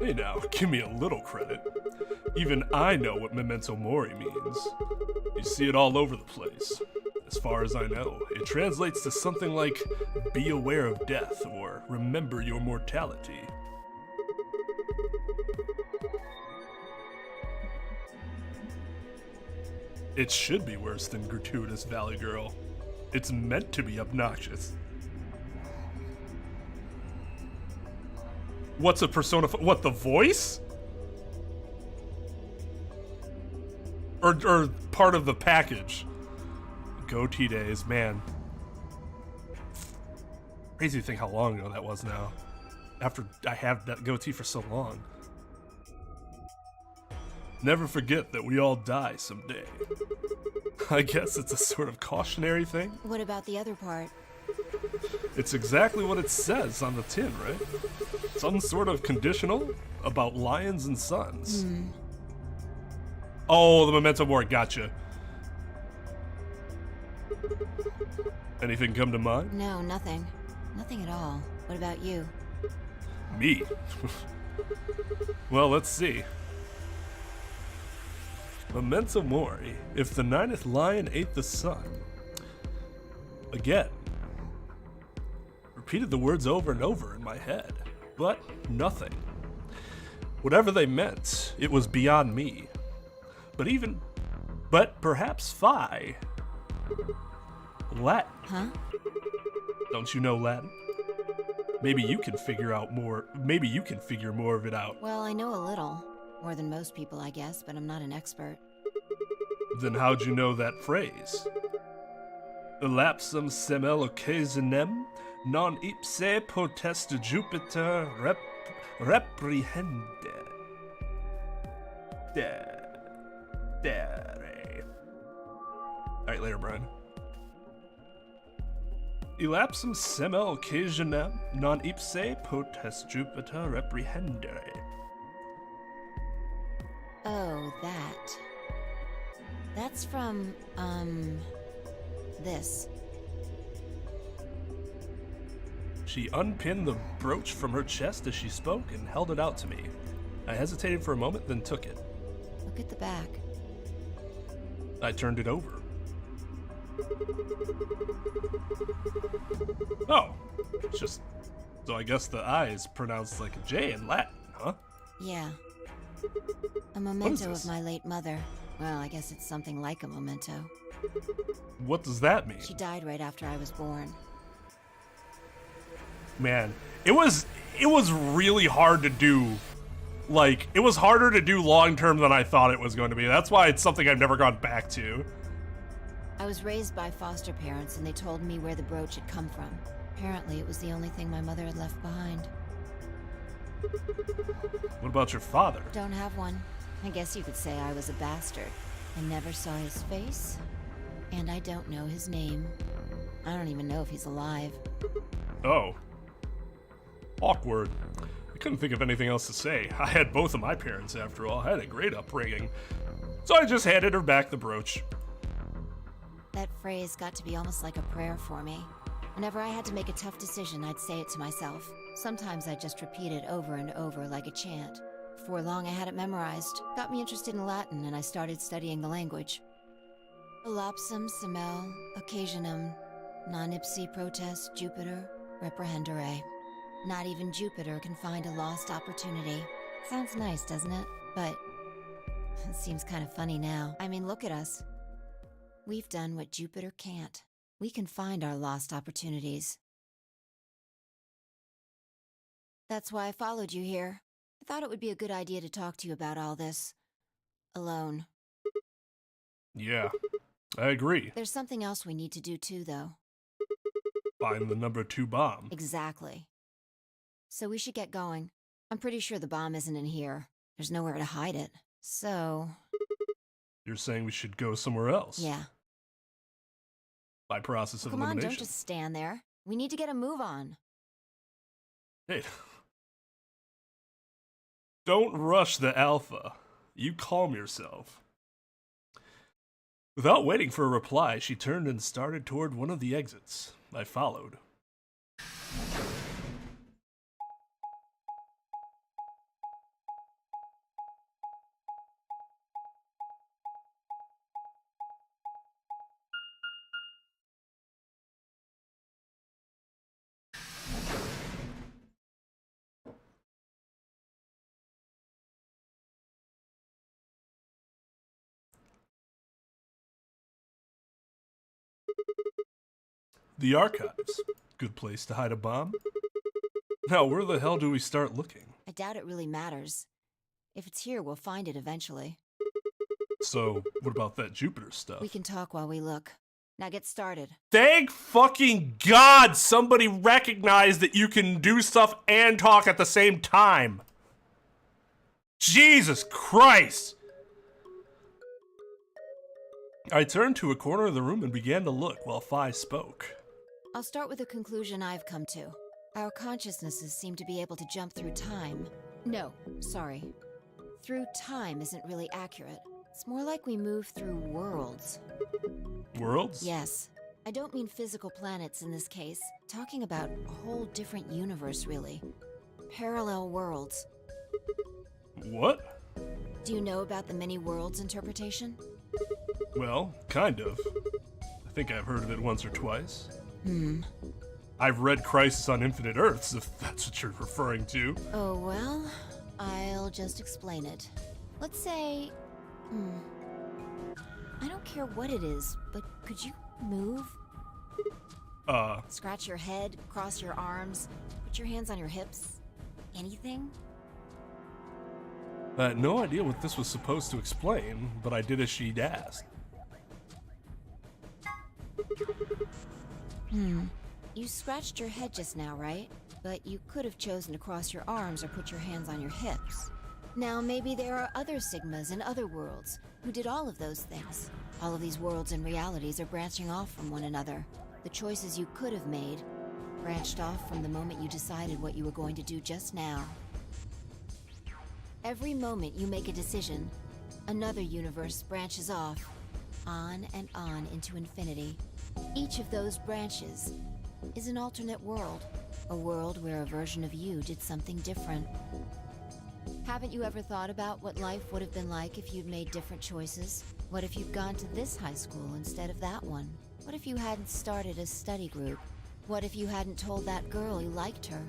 S1: Hey now, give me a little credit. Even I know what memento mori means. You see it all over the place. As far as I know, it translates to something like, be aware of death, or remember your mortality. It should be worse than gratuitous Valley Girl. It's meant to be obnoxious. What's a persona? What, the voice? Or part of the package? Goatee days, man. Crazy to think how long ago that was now. After I have that goatee for so long. Never forget that we all die someday. I guess it's a sort of cautionary thing.
S4: What about the other part?
S1: It's exactly what it says on the tin, right? Some sort of conditional about lions and suns. Oh, the memento mori, gotcha. Anything come to mind?
S4: No, nothing. Nothing at all. What about you?
S1: Me? Well, let's see. Memento mori. If the 9th lion ate the sun. Again. Repeated the words over and over in my head, but nothing. Whatever they meant, it was beyond me. But perhaps Phi. Latin.
S4: Huh?
S1: Don't you know Latin? Maybe you can figure more of it out.
S4: Well, I know a little. More than most people, I guess, but I'm not an expert.
S1: Then how'd you know that phrase? Elapsum semel occasionem non ipse potest Jupiter reprehende. Alright, later, Brian. Elapsum semel occasionem non ipse potest Jupiter reprehendere.
S4: Oh, that. That's from, this.
S1: She unpinned the brooch from her chest as she spoke and held it out to me. I hesitated for a moment, then took it.
S4: Look at the back.
S1: I turned it over. Oh, it's just... So I guess the I is pronounced like a J in Latin, huh?
S4: Yeah. A memento of my late mother. Well, I guess it's something like a memento.
S1: What does that mean?
S4: She died right after I was born.
S1: Man, it was really hard to do. Like, it was harder to do long term than I thought it was going to be. That's why it's something I've never gone back to.
S4: I was raised by foster parents, and they told me where the brooch had come from. Apparently, it was the only thing my mother had left behind.
S1: What about your father?
S4: Don't have one. I guess you could say I was a bastard. I never saw his face, and I don't know his name. I don't even know if he's alive.
S1: Oh. Awkward. I couldn't think of anything else to say. I had both of my parents, after all. I had a great upbringing. So I just handed her back the brooch.
S4: That phrase got to be almost like a prayer for me. Whenever I had to make a tough decision, I'd say it to myself. Sometimes I'd just repeat it over and over like a chant. Before long, I had it memorized. Got me interested in Latin, and I started studying the language. Elapsum semel occasionum non ipsi protest Jupiter reprehendere. Not even Jupiter can find a lost opportunity. Sounds nice, doesn't it? But it seems kind of funny now. I mean, look at us. We've done what Jupiter can't. We can find our lost opportunities. That's why I followed you here. I thought it would be a good idea to talk to you about all this. Alone.
S1: Yeah, I agree.
S4: There's something else we need to do too, though.
S1: Find the number 2 bomb.
S4: Exactly. So we should get going. I'm pretty sure the bomb isn't in here. There's nowhere to hide it. So...
S1: You're saying we should go somewhere else?
S4: yeah.
S1: By process of
S4: Come on,
S1: elimination.
S4: don't just stand there. We need to get a move on.
S1: Hey. Don't rush the alpha. You calm yourself. Without waiting for a reply, she turned and started toward one of the exits. I followed. The archives. Good place to hide a bomb. Now, where the hell do we start looking?
S4: I doubt it really matters. If it's here, we'll find it eventually.
S1: So, what about that Jupiter stuff?
S4: We can talk while we look. Now get started.
S1: Thank fucking God somebody recognized that you can do stuff and talk at the same time. Jesus Christ! I turned to a corner of the room and began to look while Phi spoke.
S4: I'll start with a conclusion I've come to. Our consciousnesses seem to be able to jump through time. No, sorry. Through time isn't really accurate. It's more like we move through worlds.
S1: Worlds?
S4: Yes. I don't mean physical planets in this case. Talking about a whole different universe, really. Parallel worlds.
S1: What?
S4: Do you know about the many worlds interpretation?
S1: Well, kind of. I think I've heard of it once or twice.
S4: Hmm.
S1: I've read Crisis on Infinite Earths, if that's what you're referring to.
S4: Oh, well, I'll just explain it. Let's say... I don't care what it is, but could you move? Scratch your head, cross your arms, put your hands on your hips? Anything?
S1: I had no idea what this was supposed to explain, but I did as she'd asked.
S4: You scratched your head just now, right? But you could have chosen to cross your arms or put your hands on your hips. Now, maybe there are other Sigmas in other worlds who did all of those things. All of these worlds and realities are branching off from one another. The choices you could have made branched off from the moment you decided what you were going to do just now. Every moment you make a decision, another universe branches off, on and on into infinity. Each of those branches is an alternate world, a world where a version of you did something different. Haven't you ever thought about what life would have been like if you'd made different choices? What if you'd gone to this high school instead of that one? What if you hadn't started a study group? What if you hadn't told that girl you liked her?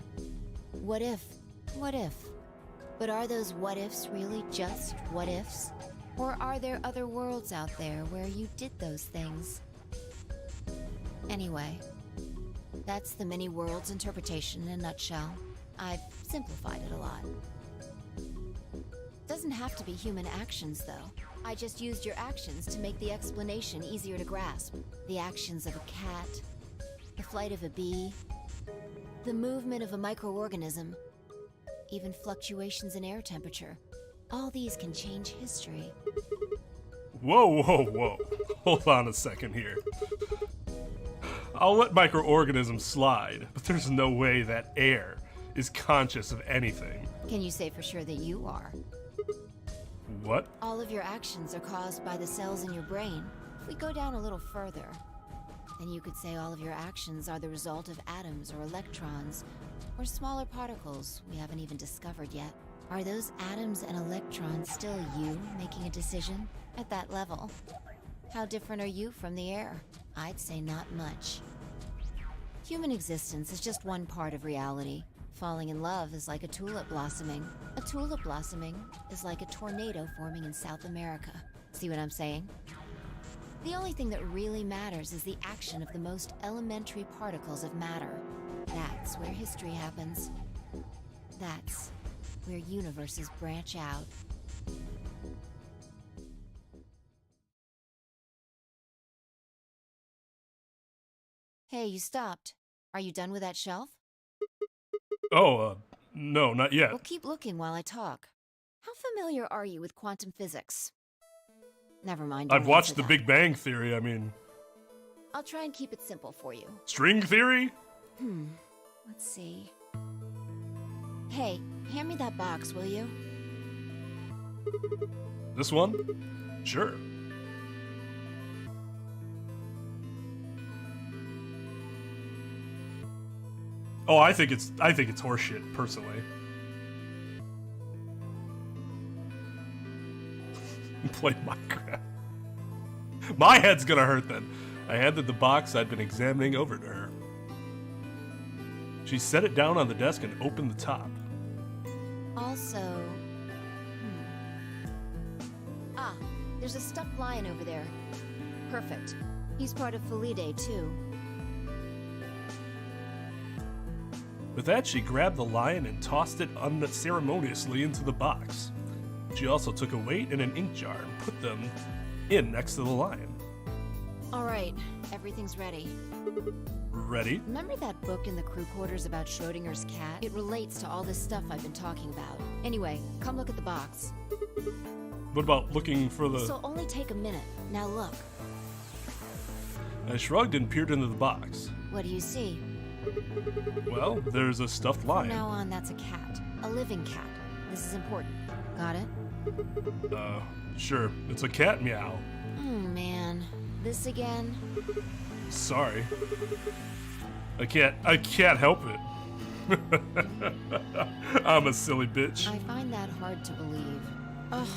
S4: What if? What if? But are those what ifs really just what ifs? Or are there other worlds out there where you did those things? Anyway, that's the many worlds interpretation in a nutshell. I've simplified it a lot. Doesn't have to be human actions, though. I just used your actions to make the explanation easier to grasp. The actions of a cat, the flight of a bee, the movement of a microorganism, even fluctuations in air temperature. All these can change history.
S1: Whoa, whoa, whoa. Hold on a second here. I'll let microorganisms slide, but there's no way that air is conscious of anything.
S4: Can you say for sure that you are?
S1: What?
S4: All of your actions are caused by the cells in your brain. If we go down a little further, then you could say all of your actions are the result of atoms or electrons, or smaller particles we haven't even discovered yet. Are those atoms and electrons still you making a decision at that level? How different are you from the air? I'd say not much. Human existence is just one part of reality. Falling in love is like a tulip blossoming. A tulip blossoming is like a tornado forming in South America. See what I'm saying? The only thing that really matters is the action of the most elementary particles of matter. That's where history happens. That's where universes branch out. Hey, you stopped. Are you done with that shelf?
S1: Oh, no, not yet.
S4: Well, keep looking while I talk. How familiar are you with quantum physics? Never mind.
S1: I've
S4: don't
S1: watched
S4: answer
S1: The
S4: that.
S1: Big Bang Theory, I mean...
S4: I'll try and keep it simple for you.
S1: String theory?
S4: Let's see. Hey, hand me that box, will you?
S1: This one? Sure. Oh, I think it's horseshit, personally. Play Minecraft. My head's gonna hurt then. I handed the box I'd been examining over to her. She set it down on the desk and opened the top.
S4: Also... Ah, there's a stuffed lion over there. Perfect. He's part of Felidae, too.
S1: With that, she grabbed the lion and tossed it unceremoniously into the box. She also took a weight and an ink jar and put them in next to the lion.
S4: Alright, everything's ready.
S1: Ready?
S4: Remember that book in the crew quarters about Schrodinger's cat? It relates to all this stuff I've been talking about. Anyway, come look at the box.
S1: What about looking for the...
S4: So only take a minute. Now look.
S1: I shrugged and peered into the box.
S4: What do you see?
S1: Well, there's a stuffed lion.
S4: From now on, that's a cat. A living cat. This is important. Got it?
S1: Sure. It's a cat meow.
S4: Oh, man. This again?
S1: Sorry. I can't help it. I'm a silly bitch.
S4: I find that hard to believe. Ugh.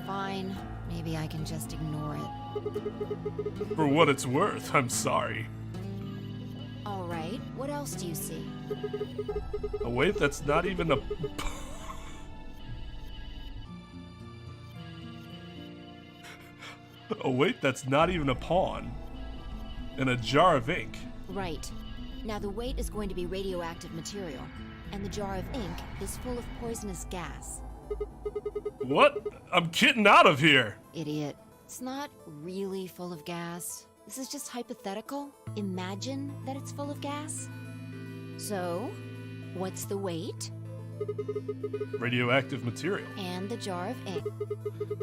S4: Fine. Maybe I can just ignore it.
S1: For what it's worth, I'm sorry.
S4: Alright, what else do you see?
S1: A weight that's not even a... A weight that's not even a pawn. And a jar of ink.
S4: Right. Now the weight is going to be radioactive material, and the jar of ink is full of poisonous gas.
S1: What? I'm getting out of here!
S4: Idiot. It's not really full of gas. This is just hypothetical. Imagine that it's full of gas. So, what's the weight?
S1: Radioactive material.
S4: And the jar of ink.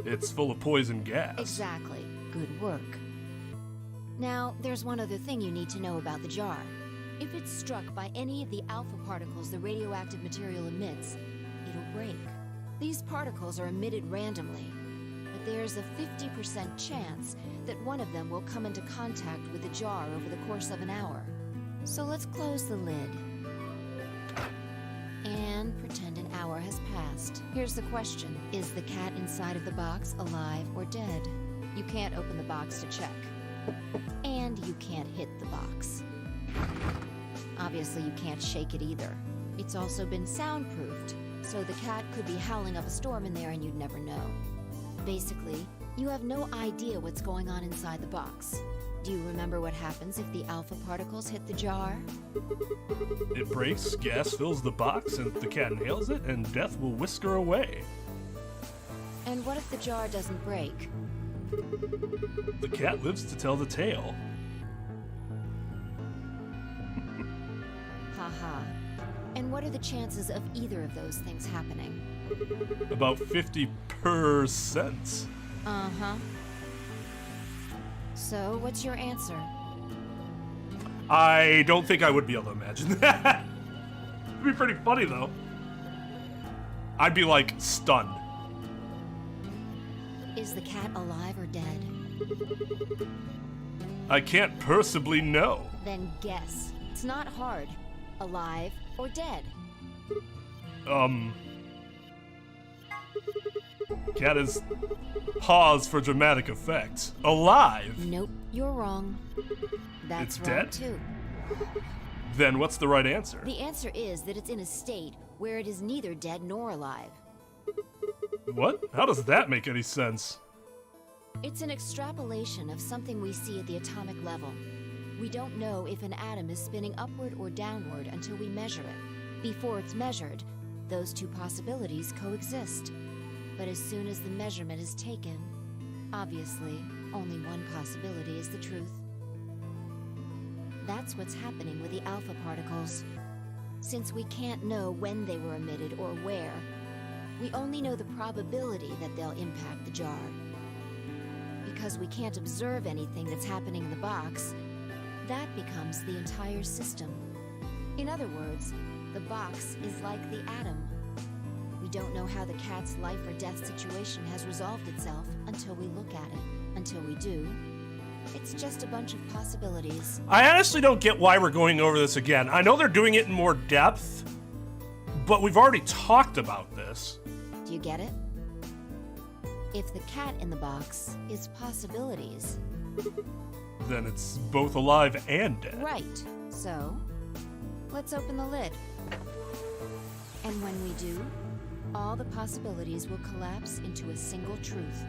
S1: It's full of poison gas.
S4: Exactly. Good work. Now, there's one other thing you need to know about the jar. If it's struck by any of the alpha particles the radioactive material emits, it'll break. These particles are emitted randomly, but there's a 50% chance that one of them will come into contact with the jar over the course of an hour. So let's close the lid. And pretend an hour has passed. Here's the question. Is the cat inside of the box alive or dead? You can't open the box to check. And you can't hit the box. Obviously, you can't shake it either. It's also been soundproofed, so the cat could be howling up a storm in there and you'd never know. Basically, you have no idea what's going on inside the box. Do you remember what happens if the alpha particles hit the jar?
S1: It breaks, gas fills the box, and the cat inhales it, and death will whisk her away.
S4: And what if the jar doesn't break?
S1: The cat lives to tell the tale.
S4: Haha. And what are the chances of either of those things happening?
S1: About 50%.
S4: Uh-huh. So, what's your answer?
S1: I don't think I would be able to imagine that. It'd be pretty funny, though. I'd be, like, stunned.
S4: Is the cat alive or dead?
S1: I can't possibly know.
S4: Then guess. It's not hard. Alive or dead?
S1: Cat is pause for dramatic effect. Alive?
S4: Nope, you're wrong. That's
S1: It's
S4: wrong
S1: dead?
S4: too.
S1: Then what's the right answer?
S4: The answer is that it's in a state where it is neither dead nor alive.
S1: What? How does that make any sense?
S4: It's an extrapolation of something we see at the atomic level. We don't know if an atom is spinning upward or downward until we measure it. Before it's measured, those two possibilities coexist. But as soon as the measurement is taken, obviously, only one possibility is the truth. That's what's happening with the alpha particles. Since we can't know when they were emitted or where, we only know the probability that they'll impact the jar. Because we can't observe anything that's happening in the box, that becomes the entire system. In other words, the box is like the atom. We don't know how the cat's life or death situation has resolved itself until we look at it. Until we do, it's just a bunch of possibilities.
S1: I honestly don't get why we're going over this again. I know they're doing it in more depth, but we've already talked about this.
S4: Do you get it? If the cat in the box is possibilities,
S1: then it's both alive and dead.
S4: Right. So, let's open the lid. And when we do, all the possibilities will collapse into a single truth.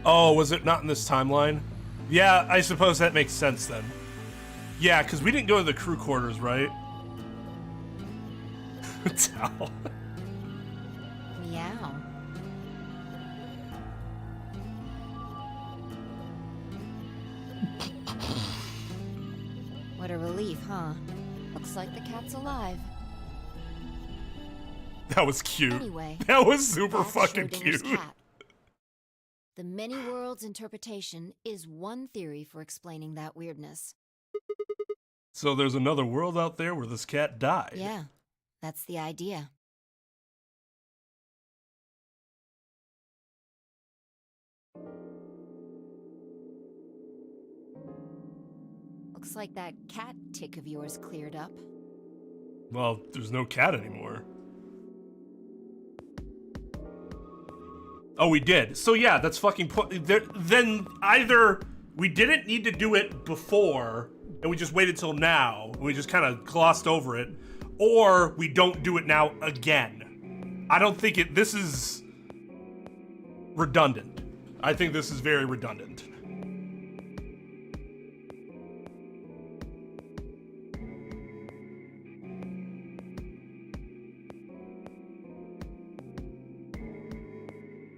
S1: Oh, was it not in this timeline? Yeah, I suppose that makes sense then. Yeah, because we didn't go to the crew quarters, right? Towel.
S4: Meow. What a relief, huh? Looks like the cat's alive.
S1: That was cute.
S4: Anyway,
S1: that was super
S4: that's
S1: fucking
S4: Schrodinger's
S1: cute.
S4: cat. The many worlds interpretation is one theory for explaining that weirdness.
S1: So there's another world out there where this cat died.
S4: Yeah, that's the idea. Looks like that cat tick of yours cleared up.
S1: Well, there's no cat anymore. Oh, we did. So yeah, that's fucking then either we didn't need to do it before and we just waited till now, and we just kind of glossed over it, or we don't do it now again. I don't think this is redundant. I think this is very redundant.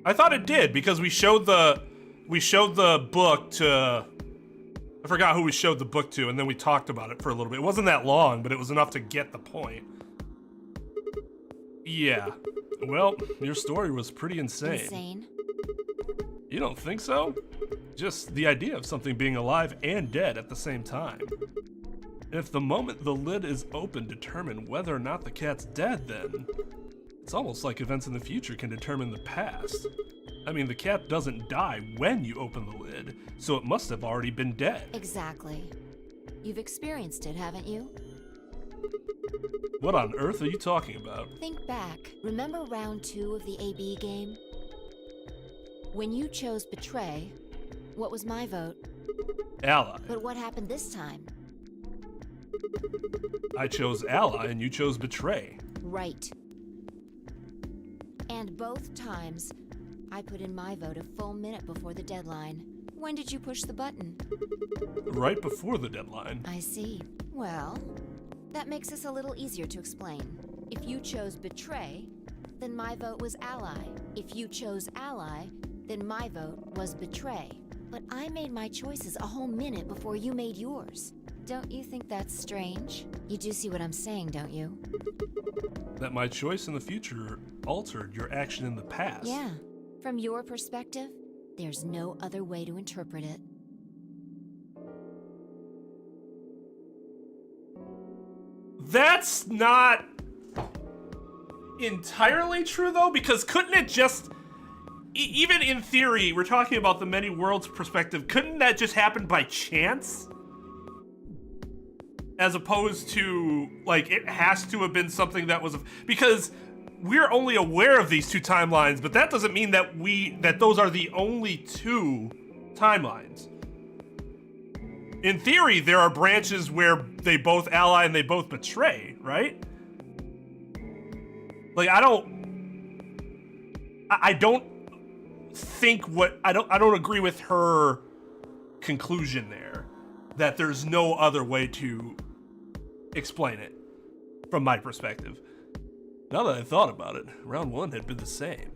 S1: I thought it did because we showed the book to, I forgot who we showed the book to, and then we talked about it for a little bit. It wasn't that long, but it was enough to get the point. Yeah. Well, your story was pretty insane.
S4: Insane?
S1: You don't think so? Just the idea of something being alive and dead at the same time. If the moment the lid is open determine whether or not the cat's dead, then it's almost like events in the future can determine the past. I mean, the cat doesn't die when you open the lid, so it must have already been dead.
S4: Exactly. You've experienced it, haven't you?
S1: What on earth are you talking about?
S4: Think back. Remember round 2 of the AB game? When you chose Betray, what was my vote?
S1: Ally.
S4: But what happened this time?
S1: I chose Ally and you chose Betray.
S4: Right. And both times, I put in my vote a full minute before the deadline. When did you push the button?
S1: Right before the deadline.
S4: I see. Well, that makes this a little easier to explain. If you chose Betray, then my vote was Ally. If you chose Ally, then my vote was Betray. But I made my choices a whole minute before you made yours. Don't you think that's strange? You do see what I'm saying, don't you?
S1: That my choice in the future altered your action in the past.
S4: Yeah. From your perspective, there's no other way to interpret it.
S1: That's not entirely true, though, because couldn't it just, even in theory, we're talking about the many worlds perspective, couldn't that just happen by chance? As opposed to, like, it has to have been something that was, because we're only aware of these 2 timelines, but that doesn't mean that those are the only 2 timelines. In theory, there are branches where they both ally and they both betray, right? Like, I don't agree with her conclusion there, that there's no other way to explain it from my perspective. Now that I thought about it, round 1 had been the same.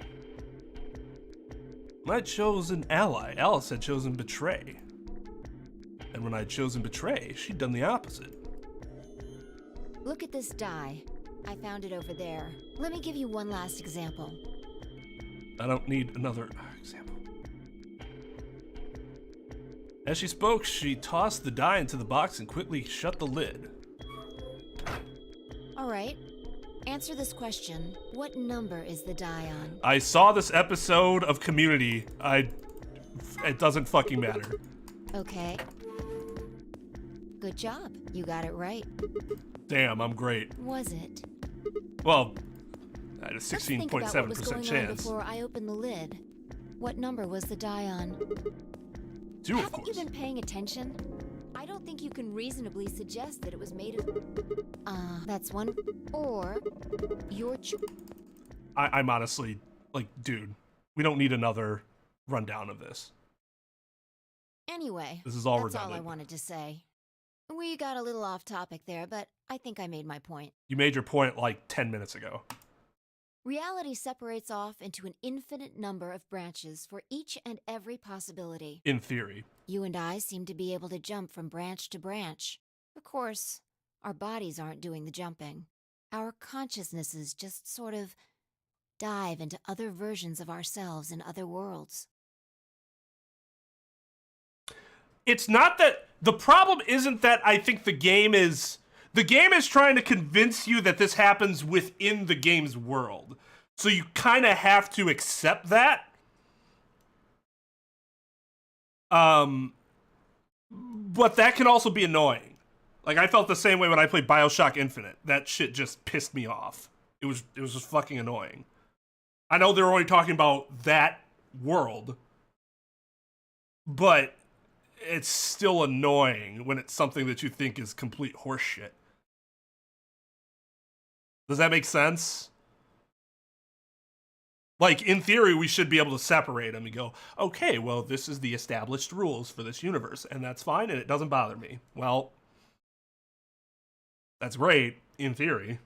S1: I chose an ally. Alice had chosen betray. And when I'd chosen betray, she'd done the opposite.
S4: Look at this die. I found it over there. Let me give you one last example.
S1: I don't need another example. As she spoke, she tossed the die into the box and quickly shut the lid.
S4: All right. Answer this question. What number is the die on?
S1: I saw this episode of Community. It doesn't fucking matter.
S4: Okay. Good job. You got it right.
S1: Damn, I'm great.
S4: Was it?
S1: Well, I had a
S4: Let's think about what was
S1: 16.7%
S4: going on
S1: chance.
S4: before I opened the lid. What number was the die on?
S1: 2, of
S4: Haven't
S1: course.
S4: you been paying attention? I don't think you can reasonably suggest that it was made of... that's one. Or, your
S1: I'm honestly, like, dude, we don't need another rundown of this.
S4: Anyway,
S1: This is all
S4: that's all I
S1: redundant.
S4: wanted to say. We got a little off topic there, but I think I made my point.
S1: You made your point like 10 minutes ago.
S4: Reality separates off into an infinite number of branches for each and every possibility.
S1: In theory.
S4: You and I seem to be able to jump from branch to branch. Of course, our bodies aren't doing the jumping. Our consciousnesses just sort of dive into other versions of ourselves in other worlds.
S1: It's not that... The problem isn't that I think the game is trying to convince you that this happens within the game's world. So you kind of have to accept that. But that can also be annoying. Like, I felt the same way when I played BioShock Infinite. That shit just pissed me off. It was just fucking annoying. I know they're only talking about that world, but it's still annoying when it's something that you think is complete horseshit. Does that make sense? Like, in theory, we should be able to separate them and go, okay, well, this is the established rules for this universe, and that's fine, and it doesn't bother me. Well, that's great, in theory.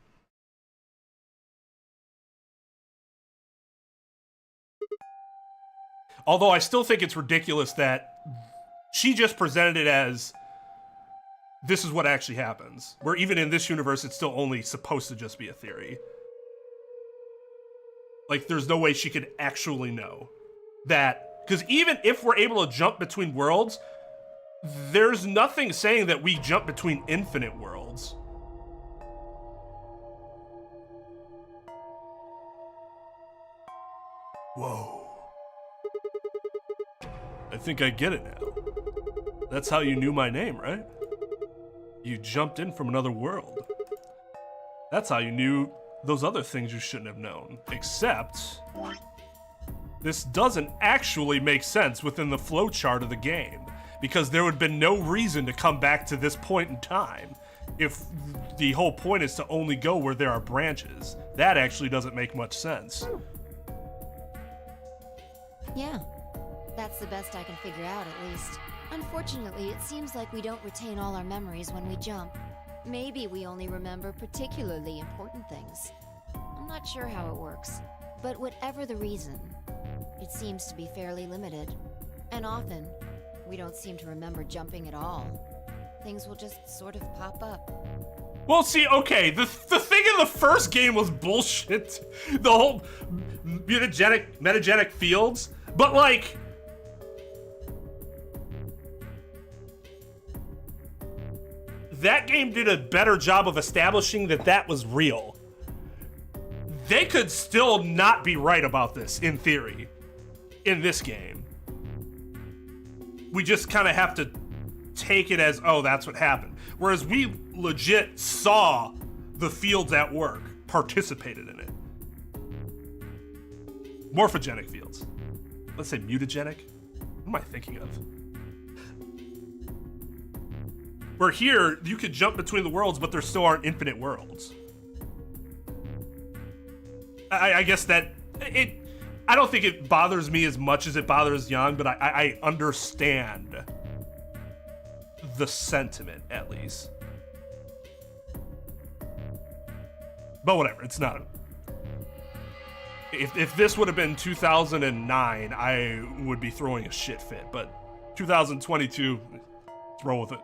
S1: Although I still think it's ridiculous that she just presented it as this is what actually happens. Where even in this universe, it's still only supposed to just be a theory. Like, there's no way she could actually know that. Because even if we're able to jump between worlds, there's nothing saying that we jump between infinite worlds. Whoa. I think I get it now. That's how you knew my name, right? You jumped in from another world. That's how you knew those other things you shouldn't have known. Except, this doesn't actually make sense within the flowchart of the game, because there would have been no reason to come back to this point in time if the whole point is to only go where there are branches. That actually doesn't make much sense.
S4: Yeah, that's the best I can figure out, at least. Unfortunately, it seems like we don't retain all our memories when we jump. Maybe we only remember particularly important things. I'm not sure how it works, but whatever the reason, it seems to be fairly limited. And often, we don't seem to remember jumping at all. Things will just sort of pop up.
S1: Well, see, okay, the thing in the first game was bullshit. The whole metagenic fields, but like, that game did a better job of establishing that that was real. They could still not be right about this, in theory, in this game. We just kind of have to take it as, oh, that's what happened. Whereas we legit saw the fields at work, participated in it. Morphogenic fields. Let's say mutagenic. What am I thinking of? Where here, you could jump between the worlds, but there still aren't infinite worlds. I guess that I don't think it bothers me as much as it bothers Yang, but I understand the sentiment, at least. But whatever, it's not. If this would have been 2009, I would be throwing a shit fit. But 2022, let's roll with it.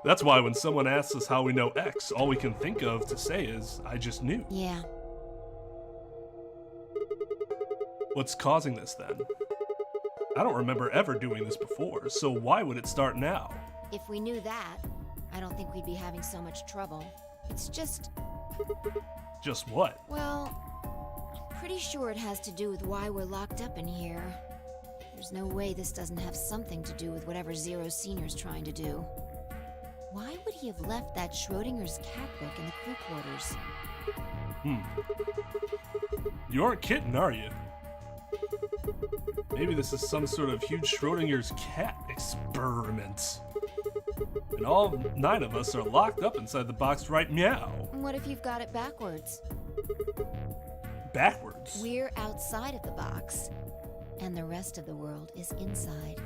S1: That's why when someone asks us how we know X, all we can think of to say is, I just knew.
S4: Yeah.
S1: What's causing this then? I don't remember ever doing this before, so why would it start now?
S4: If we knew that, I don't think we'd be having so much trouble. It's just...
S1: Just what?
S4: Well, I'm pretty sure it has to do with why we're locked up in here. There's no way this doesn't have something to do with whatever Zero Senior's trying to do. Why would he have left that Schrodinger's cat book in the crew quarters?
S1: You aren't kidding, are you? Maybe this is some sort of huge Schrodinger's cat experiment. And all 9 of us are locked up inside the box right meow.
S4: What if you've got it backwards?
S1: Backwards?
S4: We're outside of the box, and the rest of the world is inside.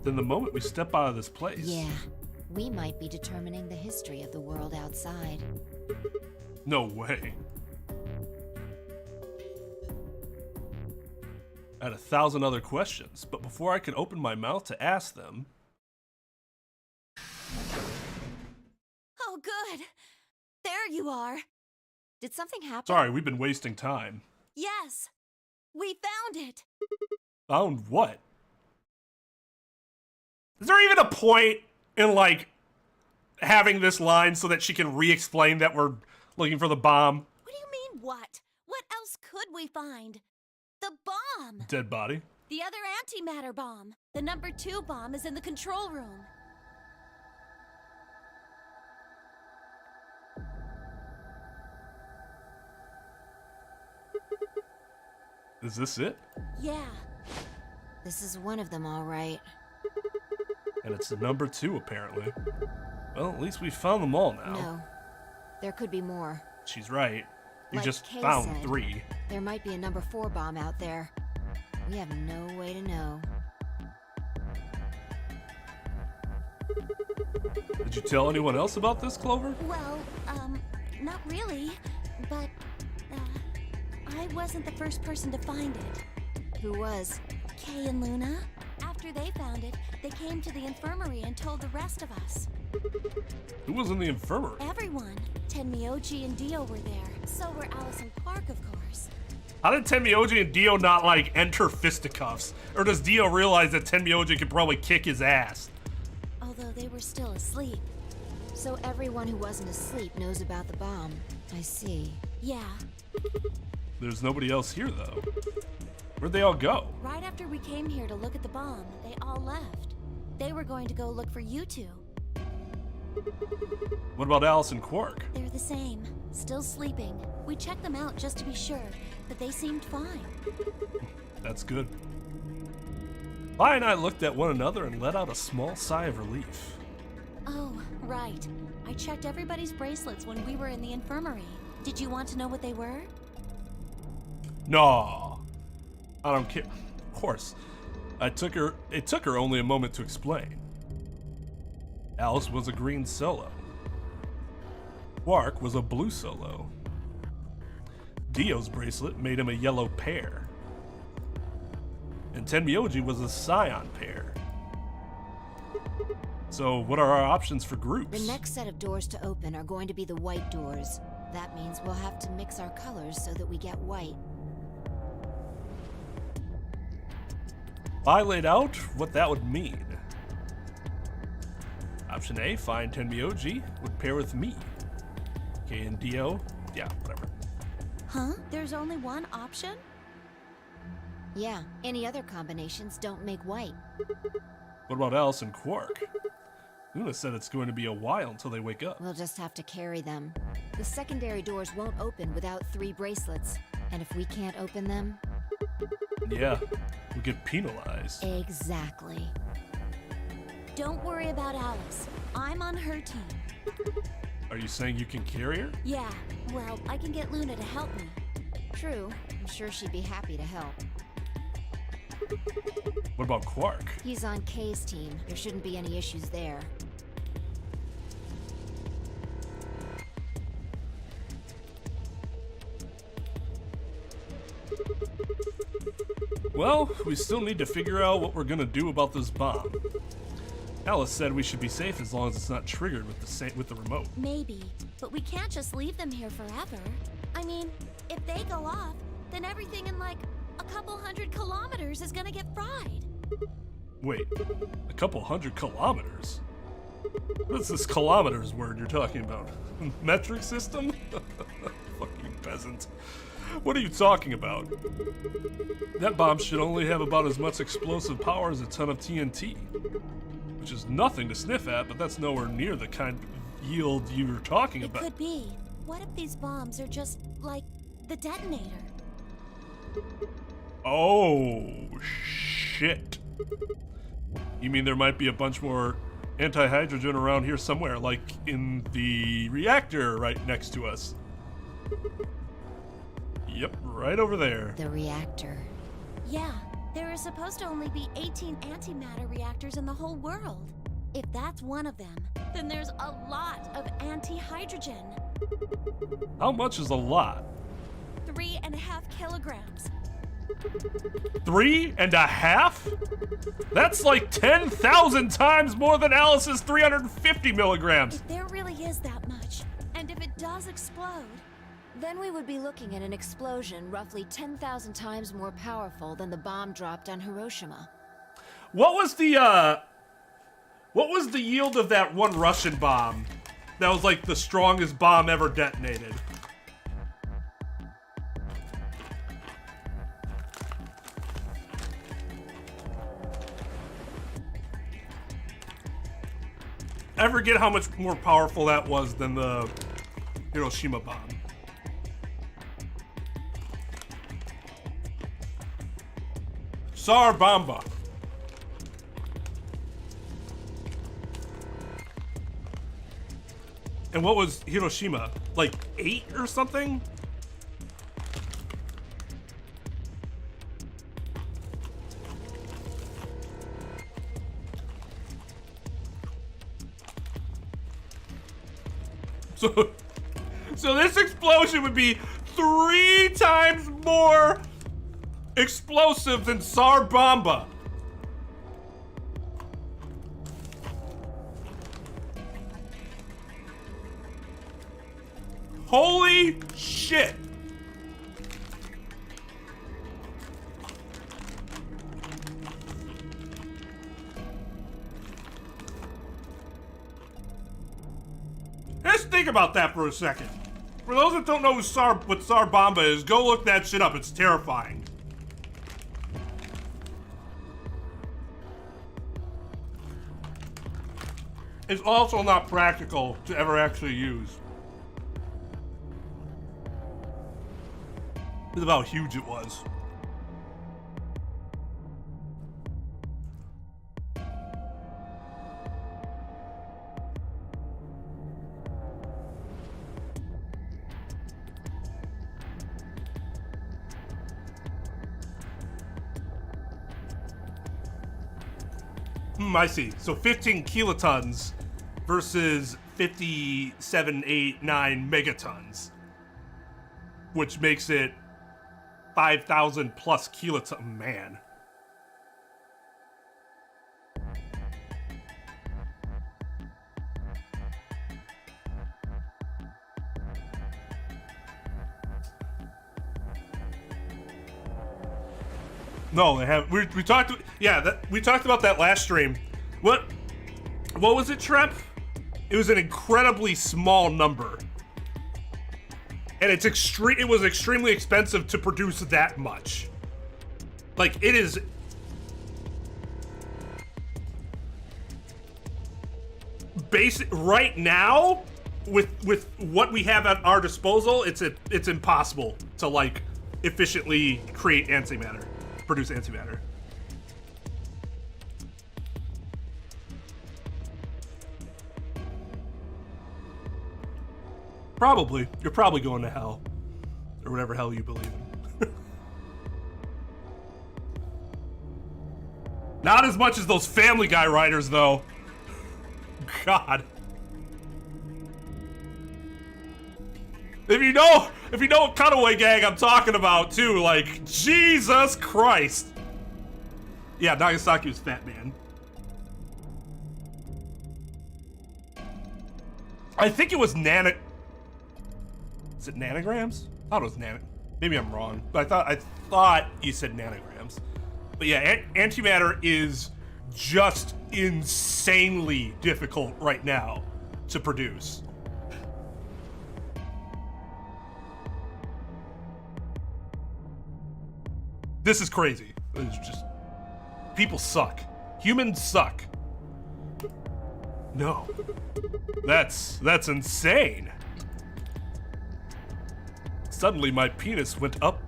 S1: Then the moment we step out of this place...
S4: Yeah, we might be determining the history of the world outside.
S1: No way. I had 1,000 other questions, but before I could open my mouth to ask them...
S3: Oh, good. There you are.
S4: Did something happen?
S1: Sorry, we've been wasting time.
S3: Yes. We found it.
S1: Found what? Is there even a point in, like, having this line so that she can re-explain that we're looking for the bomb?
S3: What do you mean, what? What else could we find? The bomb!
S1: Dead body?
S3: The other antimatter bomb. The number 2 bomb is in the control room.
S1: Is this it?
S3: Yeah.
S4: This is one of them, all right.
S1: And it's the number 2, apparently. Well, at least we found them all now.
S4: No. There could be more.
S1: She's right. You
S4: Like
S1: just
S4: Kay
S1: found
S4: said,
S1: 3.
S4: There might be a number 4 bomb out there. We have no way to know.
S1: Did you tell anyone else about this, Clover?
S3: Well, not really. But, I wasn't the first person to find it.
S4: Who was?
S3: Kay and Luna. After they found it, they came to the infirmary and told the rest of us.
S1: Who was in the infirmary?
S3: Everyone. Tenmyoji and Dio were there. So were Alice and Quark, of course.
S1: How did Tenmyoji and Dio not, like, enter fisticuffs? Or does Dio realize that Tenmyoji could probably kick his ass?
S3: Although they were still asleep.
S4: So everyone who wasn't asleep knows about the bomb. I see.
S3: Yeah.
S1: There's nobody else here, though. Where'd they all go?
S3: Right after we came here to look at the bomb, they all left. They were going to go look for you 2.
S1: What about Alice and Quark?
S3: They're the same. Still sleeping. We checked them out just to be sure, but they seemed fine.
S1: That's good. Vi and I looked at one another and let out a small sigh of relief.
S3: Oh, right. I checked everybody's bracelets when we were in the infirmary. Did you want to know what they were?
S1: No, I don't care. Of course. It took her only a moment to explain. Alice was a green solo. Quark was a blue solo. Dio's bracelet made him a yellow pair. And Tenmyoji was a cyan pair. So what are our options for groups?
S4: The next set of doors to open are going to be the white doors. That means we'll have to mix our colors so that we get white.
S1: I laid out what that would mean. Option A, find Tenmyoji, would pair with me. K and Dio, yeah, whatever.
S3: Huh? There's only one option?
S4: Yeah, any other combinations don't make white.
S1: What about Alice and Quark? Luna said it's going to be a while until they wake up.
S4: We'll just have to carry them. The secondary doors won't open without 3 bracelets. And if we can't open them...
S1: Yeah, we get penalized.
S4: Exactly.
S3: Don't worry about Alice. I'm on her team.
S1: Are you saying you can carry her?
S3: Yeah, well, I can get Luna to help me.
S4: True. I'm sure she'd be happy to help.
S1: What about Quark?
S4: He's on Kay's team. There shouldn't be any issues there.
S1: Well, we still need to figure out what we're gonna do about this bomb. Alice said we should be safe as long as it's not triggered with the remote.
S3: Maybe, but we can't just leave them here forever. I mean, if they go off, then everything in like a couple 100 kilometers is gonna get fried.
S1: Wait, a couple 100 kilometers? What's this kilometers word you're talking about? Metric system? Fucking peasant. What are you talking about? That bomb should only have about as much explosive power as a ton of TNT. Which is nothing to sniff at, but that's nowhere near the kind of yield you were talking about.
S3: It could be. What if these bombs are just like the detonator?
S1: Oh, shit. You mean there might be a bunch more anti-hydrogen around here somewhere, like in the reactor right next to us? Yep, right over there.
S4: The reactor.
S3: Yeah, there is supposed to only be 18 antimatter reactors in the whole world. If that's one of them, then there's a lot of anti-hydrogen.
S1: How much is a lot?
S3: 3.5 kilograms.
S1: 3.5? That's like 10,000 times more than Alice's 350 milligrams.
S3: If there really is that much, and if it does explode,
S4: then we would be looking at an explosion roughly 10,000 times more powerful than the bomb dropped on Hiroshima.
S1: What was the yield of that one Russian bomb that was like the strongest bomb ever detonated? I forget how much more powerful that was than the Hiroshima bomb. Tsar Bomba. And what was Hiroshima? Like 8 or something? So this explosion would be 3 times more explosive than Tsar Bomba. Holy shit. Just think about that for a second. For those that don't know what Tsar Bomba is, go look that shit up. It's terrifying. It's also not practical to ever actually use. It's about how huge it was. I see. So 15 kilotons versus 5789 megatons, which makes it 5,000 plus kilotons. Man. No, they have. We talked. Yeah, we talked about that last stream. What was it, Trep? It was an incredibly small number, and it was extremely expensive to produce that much. Like it is. Basic right now, with what we have at our disposal, it's impossible to like efficiently create antimatter. Produce antimatter. Probably. You're probably going to hell. Or whatever hell you believe in. Not as much as those Family Guy writers, though. God. If you know what cutaway gang I'm talking about, too, like, Jesus Christ. Yeah, Nagasaki was Fat Man. I think it was Is it nanograms? I thought it was Maybe I'm wrong, but I thought you said nanograms. But yeah, antimatter is just insanely difficult right now to produce. This is crazy. It's just people suck. Humans suck. No. That's insane. Suddenly my penis went up,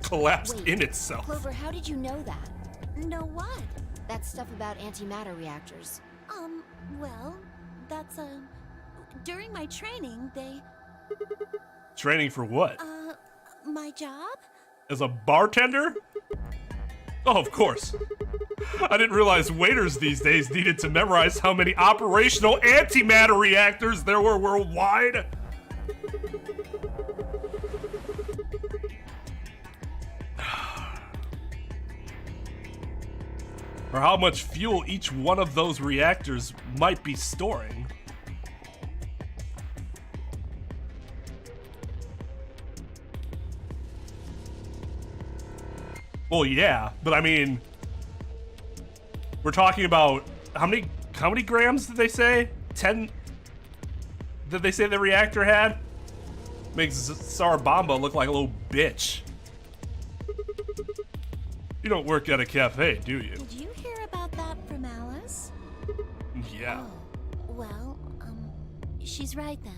S1: collapsed in itself.
S4: Clover, how did you know that?
S3: Know what?
S4: That stuff about antimatter reactors.
S3: Well, that's, during my training, they...
S1: Training for what?
S3: My job?
S1: As a bartender? Oh, of course. I didn't realize waiters these days needed to memorize how many operational antimatter reactors there were worldwide. Or how much fuel each one of those reactors might be storing. Well, yeah, but I mean, we're talking about how many grams did they say? 10? Did they say the reactor had? Makes Sarabamba look like a little bitch. You don't work at a cafe, do you?
S3: Did you hear about that from Alice?
S1: Yeah.
S3: Oh, well, she's right then.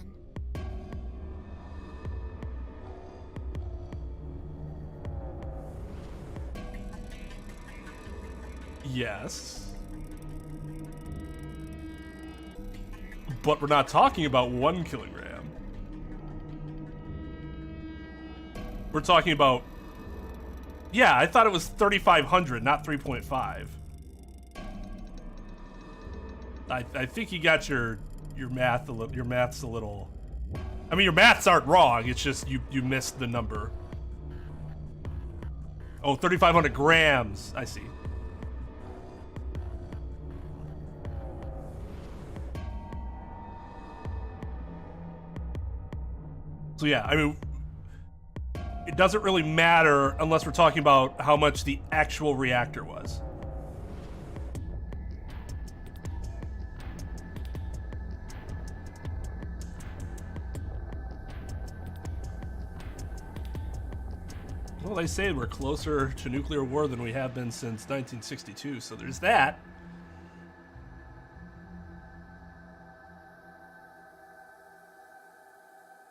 S1: Yes. But we're not talking about 1 kilogram. We're talking about... Yeah, I thought it was 3,500, not 3.5. I think you got your math a little... Your math's a little... I mean, your maths aren't wrong. It's just you missed the number. Oh, 3,500 grams. I see. So yeah, I mean, it doesn't really matter unless we're talking about how much the actual reactor was. Well, they say we're closer to nuclear war than we have been since 1962, so there's that.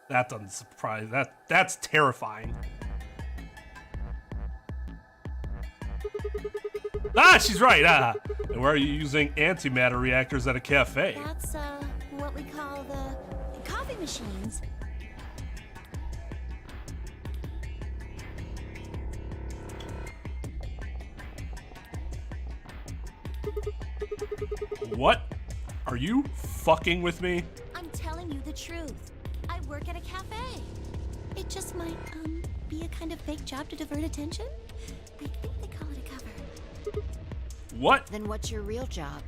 S1: That doesn't surprise. That's terrifying. Ah, she's right. And why are you using antimatter reactors at a cafe?
S3: That's, what we call the coffee machines.
S1: What? Are you fucking with me?
S3: I'm telling you the truth. I work at a cafe. It just might, be a kind of fake job to divert attention. I think they call it a cover.
S1: What?
S4: Then what's your real job?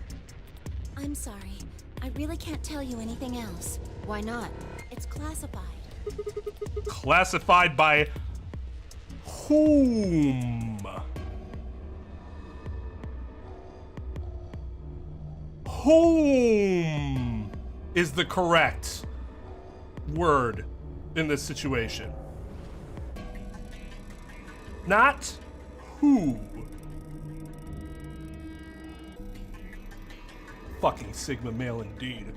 S3: I'm sorry. I really can't tell you anything else.
S4: Why not?
S3: It's classified.
S1: Classified by whom? Whom is the correct word in this situation? Not who. Fucking Sigma male indeed.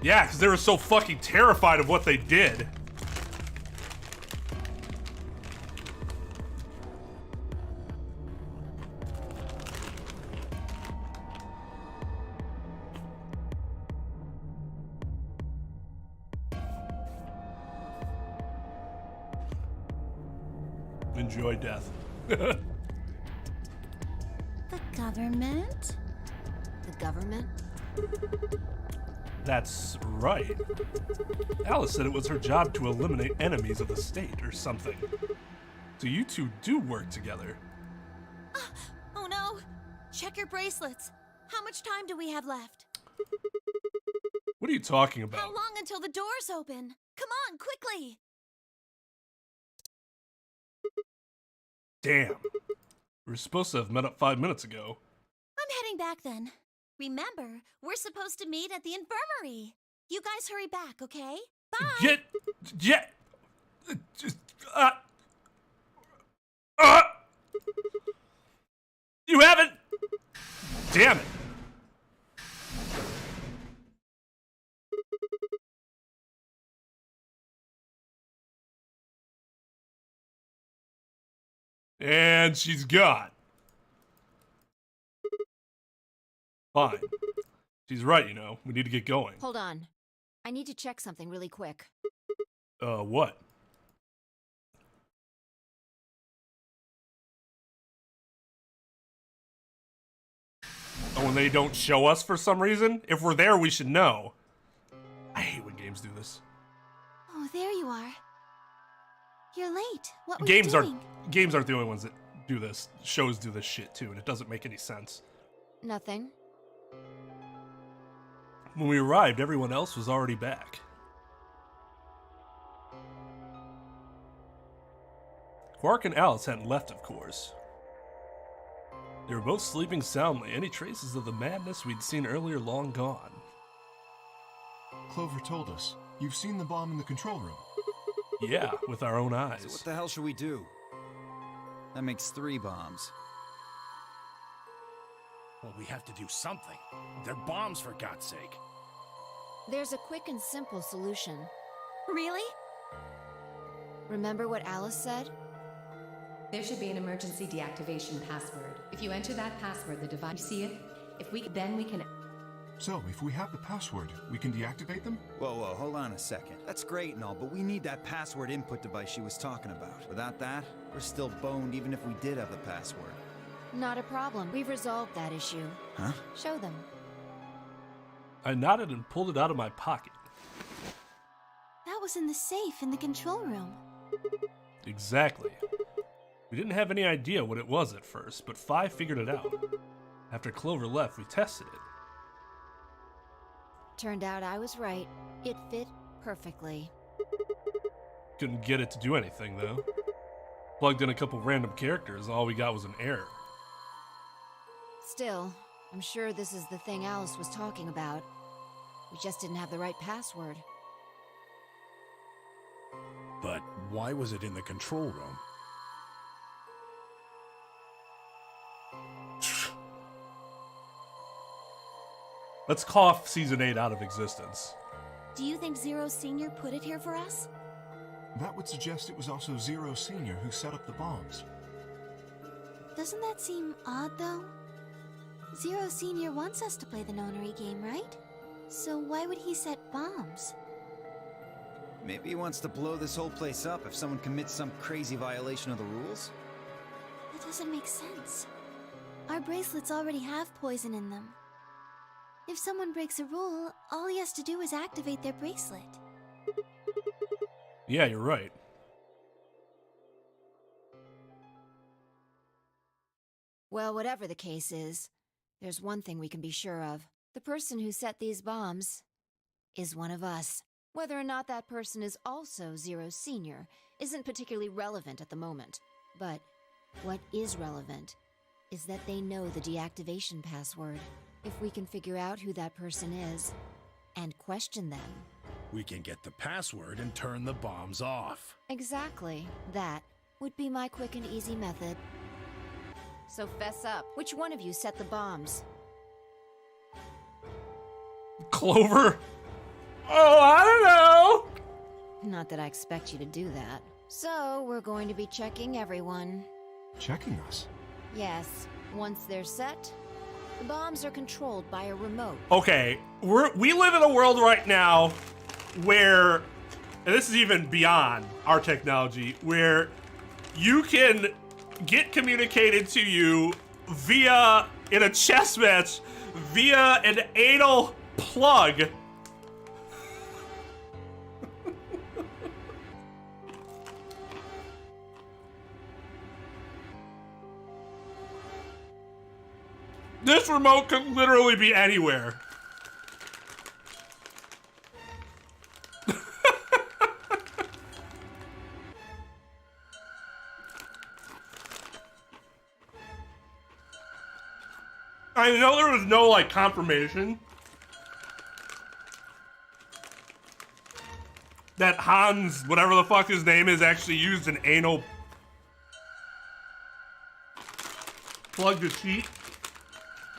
S1: Yeah, because they were so fucking terrified of what they did. Enjoy death.
S3: government?
S4: The government?
S1: That's right. Alice said it was her job to eliminate enemies of the state or something. So you two do work together.
S3: Oh no! Check your bracelets. How much time do we have left?
S1: What are you talking about?
S3: How long until the doors open? Come on, quickly!
S1: Damn. We were supposed to have met up 5 minutes ago.
S3: I'm heading back then. Remember, we're supposed to meet at the infirmary. You guys hurry back, okay? Bye!
S1: You haven't... Damn it. And she's gone. Fine. She's right, you know. We need to get going.
S4: Hold on. I need to check something really quick.
S1: What? Oh, when they don't show us for some reason? If we're there, we should know. I hate when games do this.
S3: Oh, there you are. You're late. What were you doing?
S1: Games aren't the only ones that do this. Shows do this shit too, and it doesn't make any sense.
S4: Nothing.
S1: When we arrived, everyone else was already back. Quark and Alice hadn't left, of course. They were both sleeping soundly, any traces of the madness we'd seen earlier long gone.
S7: Clover told us. You've seen the bomb in the control room.
S1: Yeah, with our own eyes.
S5: So what the hell should we do? That makes 3 bombs.
S8: Well, we have to do something. They're bombs, for God's sake.
S4: There's a quick and simple solution.
S3: Really?
S4: Remember what Alice said?
S10: There should be an emergency deactivation password. If you enter that password, the device see it. Then we can...
S7: So, if we have the password, we can deactivate them?
S5: Whoa, hold on a second. That's great and all, but we need that password input device she was talking about. Without that, we're still boned even if we did have the password.
S4: Not a problem. We've resolved that issue.
S5: Huh?
S4: Show them.
S1: I nodded and pulled it out of my pocket.
S3: That was in the safe in the control room.
S1: Exactly. We didn't have any idea what it was at first, but Fi figured it out. After Clover left, we tested it.
S4: Turned out I was right. It fit perfectly.
S1: Couldn't get it to do anything, though. Plugged in a couple random characters, and all we got was an error.
S4: Still, I'm sure this is the thing Alice was talking about. We just didn't have the right password.
S8: But why was it in the control room?
S1: Let's cough Season 8 out of existence.
S3: Do you think Zero Senior put it here for us?
S7: That would suggest it was also Zero Senior who set up the bombs.
S3: Doesn't that seem odd, though? Zero Senior wants us to play the Nonary game, right? So why would he set bombs?
S5: Maybe he wants to blow this whole place up if someone commits some crazy violation of the rules?
S3: That doesn't make sense. Our bracelets already have poison in them. If someone breaks a rule, all he has to do is activate their bracelet.
S1: Yeah, you're right.
S4: Well, whatever the case is, there's one thing we can be sure of. The person who set these bombs is one of us. Whether or not that person is also Zero Senior isn't particularly relevant at the moment. But what is relevant is that they know the deactivation password. If we can figure out who that person is and question them,
S8: We can get the password and turn the bombs off.
S4: exactly, that would be my quick and easy method. So fess up. Which one of you set the bombs?
S1: Clover? Oh, I don't know!
S4: Not that I expect you to do that. So, we're going to be checking everyone.
S7: Checking us?
S4: Yes, once they're set, the bombs are controlled by a remote.
S1: Okay, we live in a world right now where, and this is even beyond our technology, where you can get communicated to you in a chess match via an anal plug. This remote could literally be anywhere. I know there was no, like, confirmation that Hans, whatever the fuck his name is, actually used an anal plug to cheat.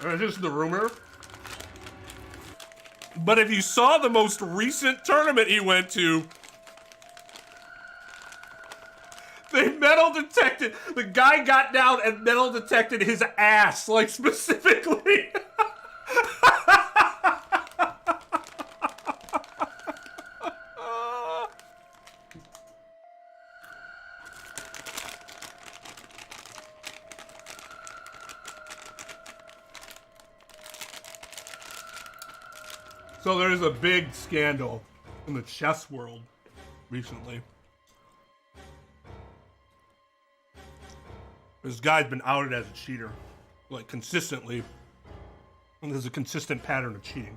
S1: Or is this the rumor? But if you saw the most recent tournament he went to, they metal detected, the guy got down and metal detected his ass, like specifically. So there's a big scandal in the chess world recently. This guy's been outed as a cheater, like, consistently. And there's a consistent pattern of cheating.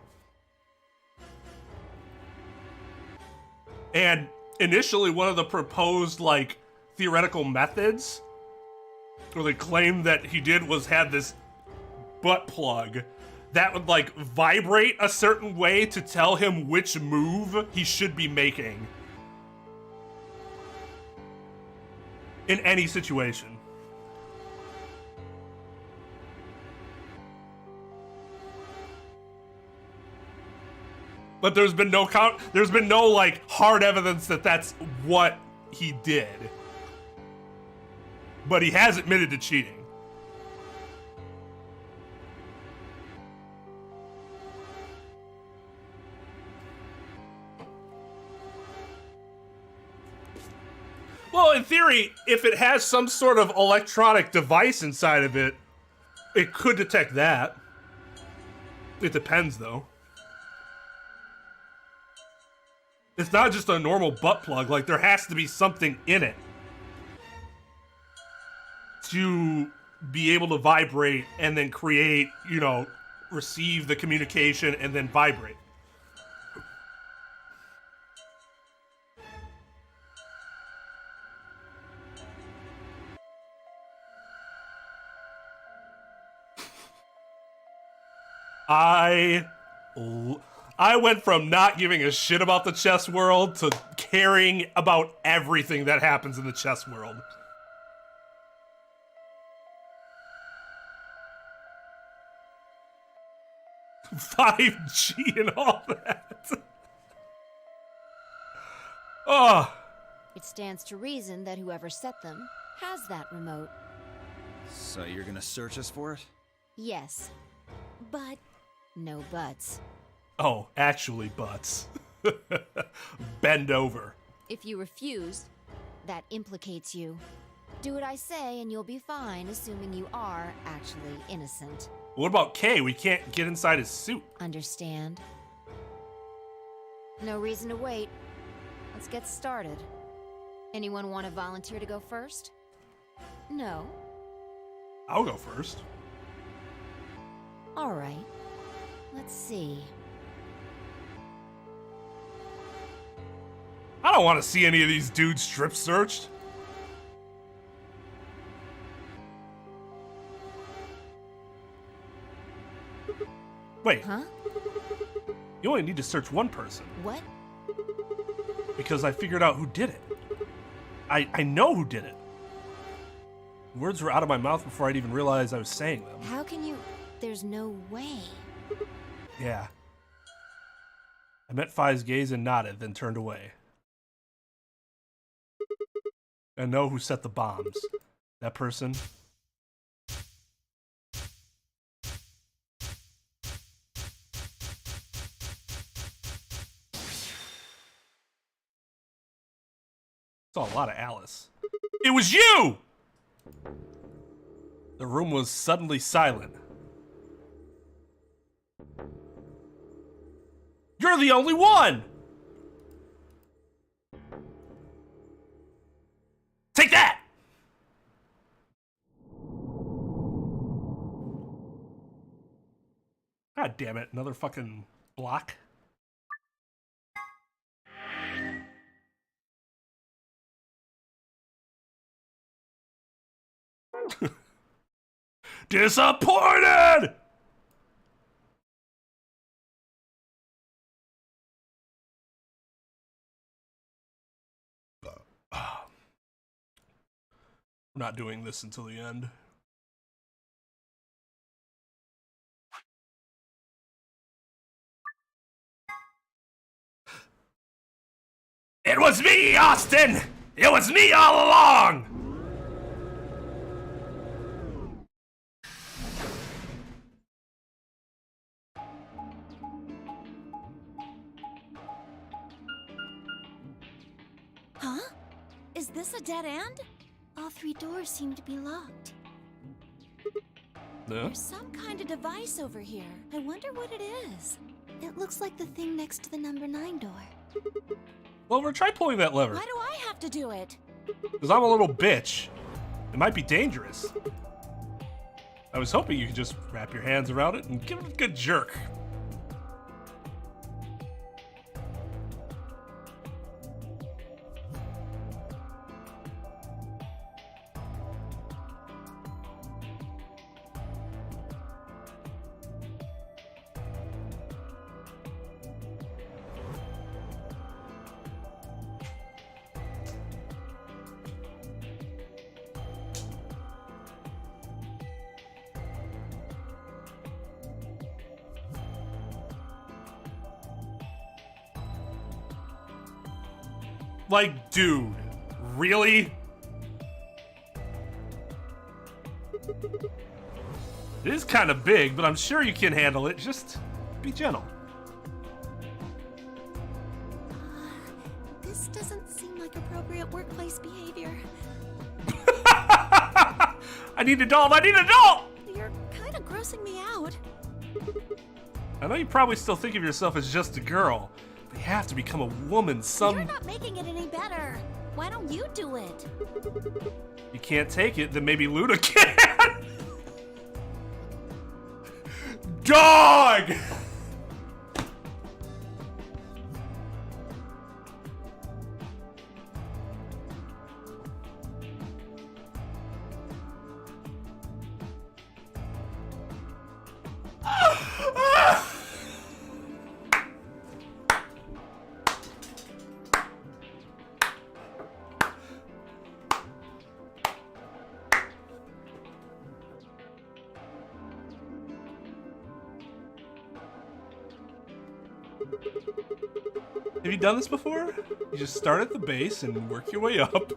S1: And initially, one of the proposed, like, theoretical methods, or they claimed that he did, was had this butt plug that would, like, vibrate a certain way to tell him which move he should be making in any situation. But there's been no like hard evidence that that's what he did. But he has admitted to cheating. Well, in theory, if it has some sort of electronic device inside of it, it could detect that. It depends, though. It's not just a normal butt plug. Like, there has to be something in it to be able to vibrate and then create, you know, receive the communication and then vibrate. I went from not giving a shit about the chess world to caring about everything that happens in the chess world. $5G and all that. Oh.
S4: It stands to reason that whoever set them has that remote.
S5: So you're gonna search us for it?
S4: Yes. But no buts.
S1: Oh, actually butts. Bend over.
S4: If you refuse, that implicates you. Do what I say and you'll be fine, assuming you are actually innocent.
S1: What about Kay? We can't get inside his suit.
S4: Understand? No reason to wait. Let's get started. Anyone want to volunteer to go first? No?
S1: I'll go first.
S4: All right. Let's see.
S1: I don't want to see any of these dudes strip searched. Wait.
S4: Huh?
S1: You only need to search one person.
S4: What?
S1: Because I figured out who did it. I know who did it. Words were out of my mouth before I'd even realize I was saying them.
S4: How can you... There's no way.
S1: Yeah. I met Fi's gaze and nodded, then turned away. I know who set the bombs. That person. Saw a lot of Alice. It was you! The room was suddenly silent. You're the only one! Take that! God damn it, another fucking block. Disappointed! I'm not doing this until the end. It was me, Austin! It was me all along!
S3: Huh? Is this a dead end? All 3 doors seem to be locked.
S1: No?
S3: There's some kind of device over here. I wonder what it is. It looks like the thing next to the number 9 door.
S1: Well, we're try pulling that lever.
S3: Why do I have to do it?
S1: Because I'm a little bitch. It might be dangerous. I was hoping you could just wrap your hands around it and give it a good jerk. Like, dude, really? It is kind of big, but I'm sure you can handle it. Just be gentle.
S3: This doesn't seem like appropriate workplace behavior.
S1: I need an adult! I need an adult!
S3: You're kind of grossing me out.
S1: I know you probably still think of yourself as just a girl. But you have to become a woman some...
S3: You're not making it any better. Why don't you do it?
S1: You can't take it, then maybe Luna can! Dog! Have you done this before? You just start at the base and work your way up.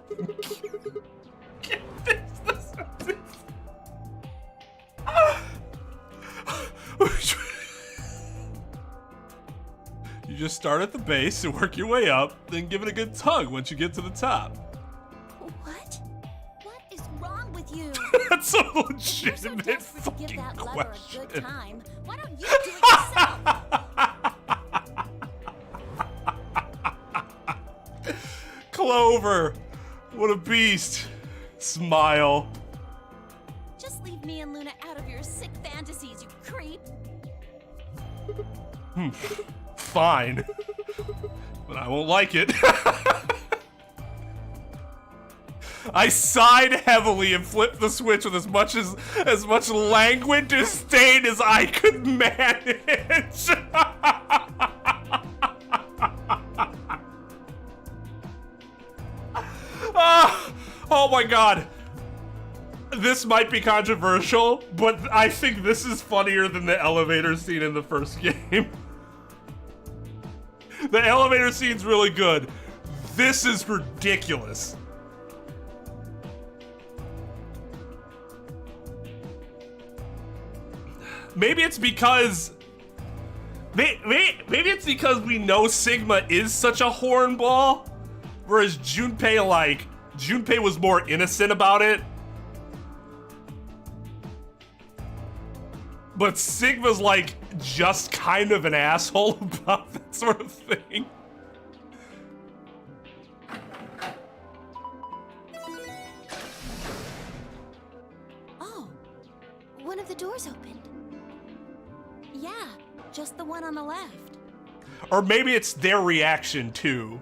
S1: You just start at the base and work your way up, then give it a good tug once you get to the top.
S3: What? What is wrong with you?
S1: That's a
S3: You're so
S1: legitimate
S3: desperate to
S1: fucking
S3: give that lever
S1: question.
S3: a good time. Why don't you do it yourself?
S1: Clover! What a beast. Smile.
S3: Just leave me and Luna out of your sick fantasies, you creep.
S1: Fine. But I won't like it. I sighed heavily and flipped the switch with as much languid disdain as I could manage. Oh my god. This might be controversial, but I think this is funnier than the elevator scene in the first game. The elevator scene's really good. This is ridiculous. Maybe it's because... Maybe it's because we know Sigma is such a hornball, whereas Junpei was more innocent about it. But Sigma's like just kind of an asshole about that sort of thing.
S3: Oh, one of the doors opened. Yeah, just the one on the left.
S1: Or maybe it's their reaction too.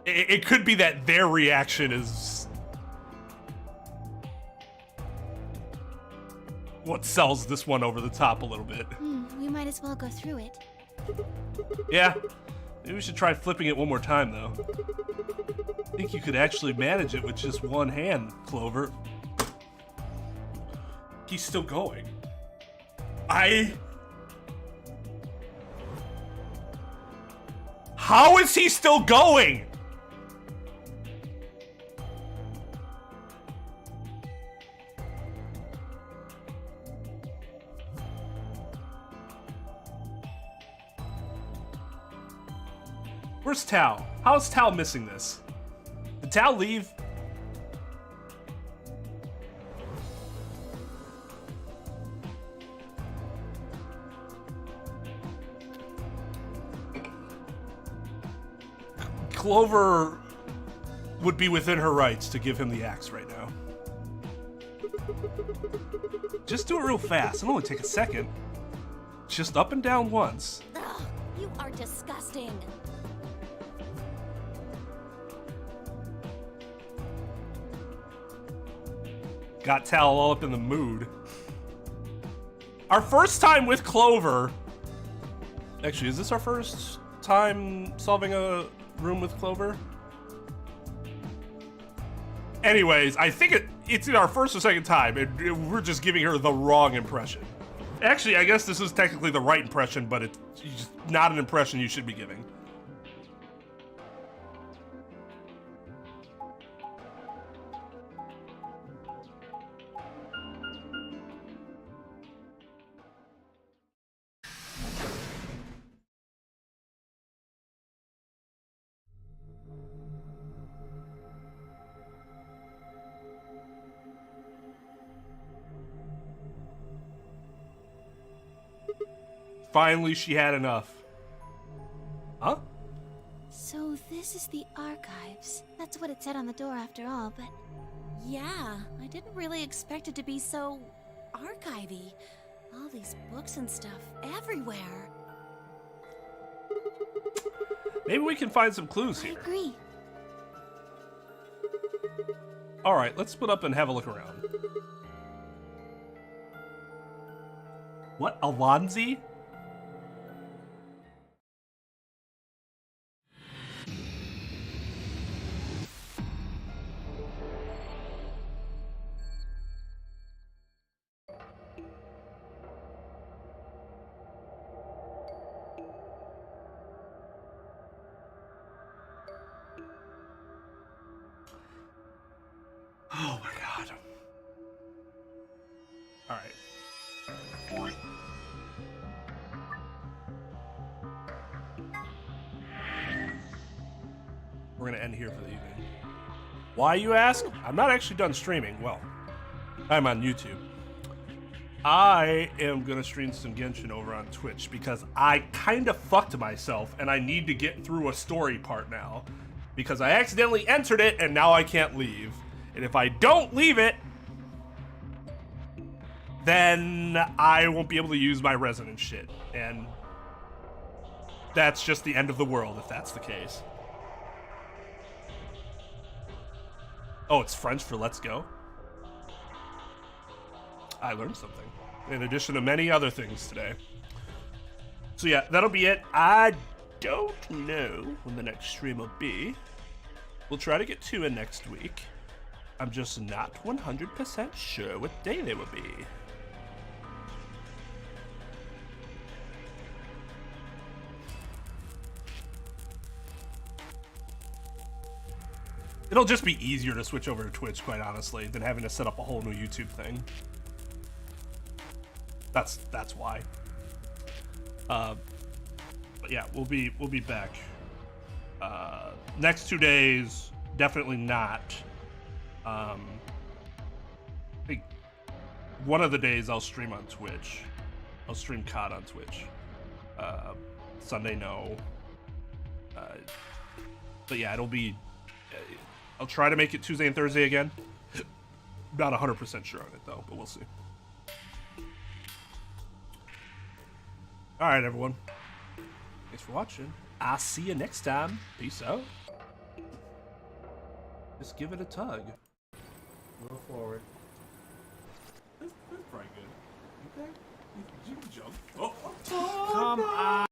S1: It could be that their reaction is what sells this one over the top a little bit.
S3: We might as well go through it.
S1: Yeah. Maybe we should try flipping it one more time, though. I think you could actually manage it with just one hand, Clover. He's still going. How is he still going? Where's Tal? How is Tal missing this? Did Tal leave? Clover would be within her rights to give him the axe right now. Just do it real fast. It'll only take a second. Just up and down once.
S3: Ugh, you are disgusting.
S1: Got Tal all up in the mood. Our first time with Clover. Actually, is this our first time solving a room with Clover? Anyways, I think it's in our first or second time, and we're just giving her the wrong impression. Actually, I guess this is technically the right impression, but it's just not an impression you should be giving. Finally, she had enough. Huh?
S3: So this is the archives. That's what it said on the door after all, but... Yeah, I didn't really expect it to be so... archivy. All these books and stuff everywhere.
S1: Maybe we can find some clues here.
S3: I agree.
S1: Alright, let's split up and have a look around. What? Alonzi? Oh my god. Alright. We're gonna end here for the evening. Why, you ask? I'm not actually done streaming. Well, I'm on YouTube. I am gonna stream some Genshin over on Twitch because I kind of fucked myself and I need to get through a story part now because I accidentally entered it and now I can't leave. And if I don't leave it, then I won't be able to use my resident shit. And that's just the end of the world if that's the case. Oh, it's French for let's go? I learned something. In addition to many other things today. So yeah, that'll be it. I don't know when the next stream will be. We'll try to get 2 in next week. I'm just not 100% sure what day they will be. It'll just be easier to switch over to Twitch, quite honestly, than having to set up a whole new YouTube thing. That's why. But yeah, we'll be back. Next 2 days, definitely not. I think one of the days I'll stream on Twitch. I'll stream COD on Twitch. Sunday, no. But yeah, it'll be... I'll try to make it Tuesday and Thursday again. Not 100% sure on it, though, but we'll see. Alright, everyone. Thanks for watching. I'll see you next time. Peace out. Just give it a tug. Move forward. That's probably good. Okay. You can jump. Oh.
S5: Come on!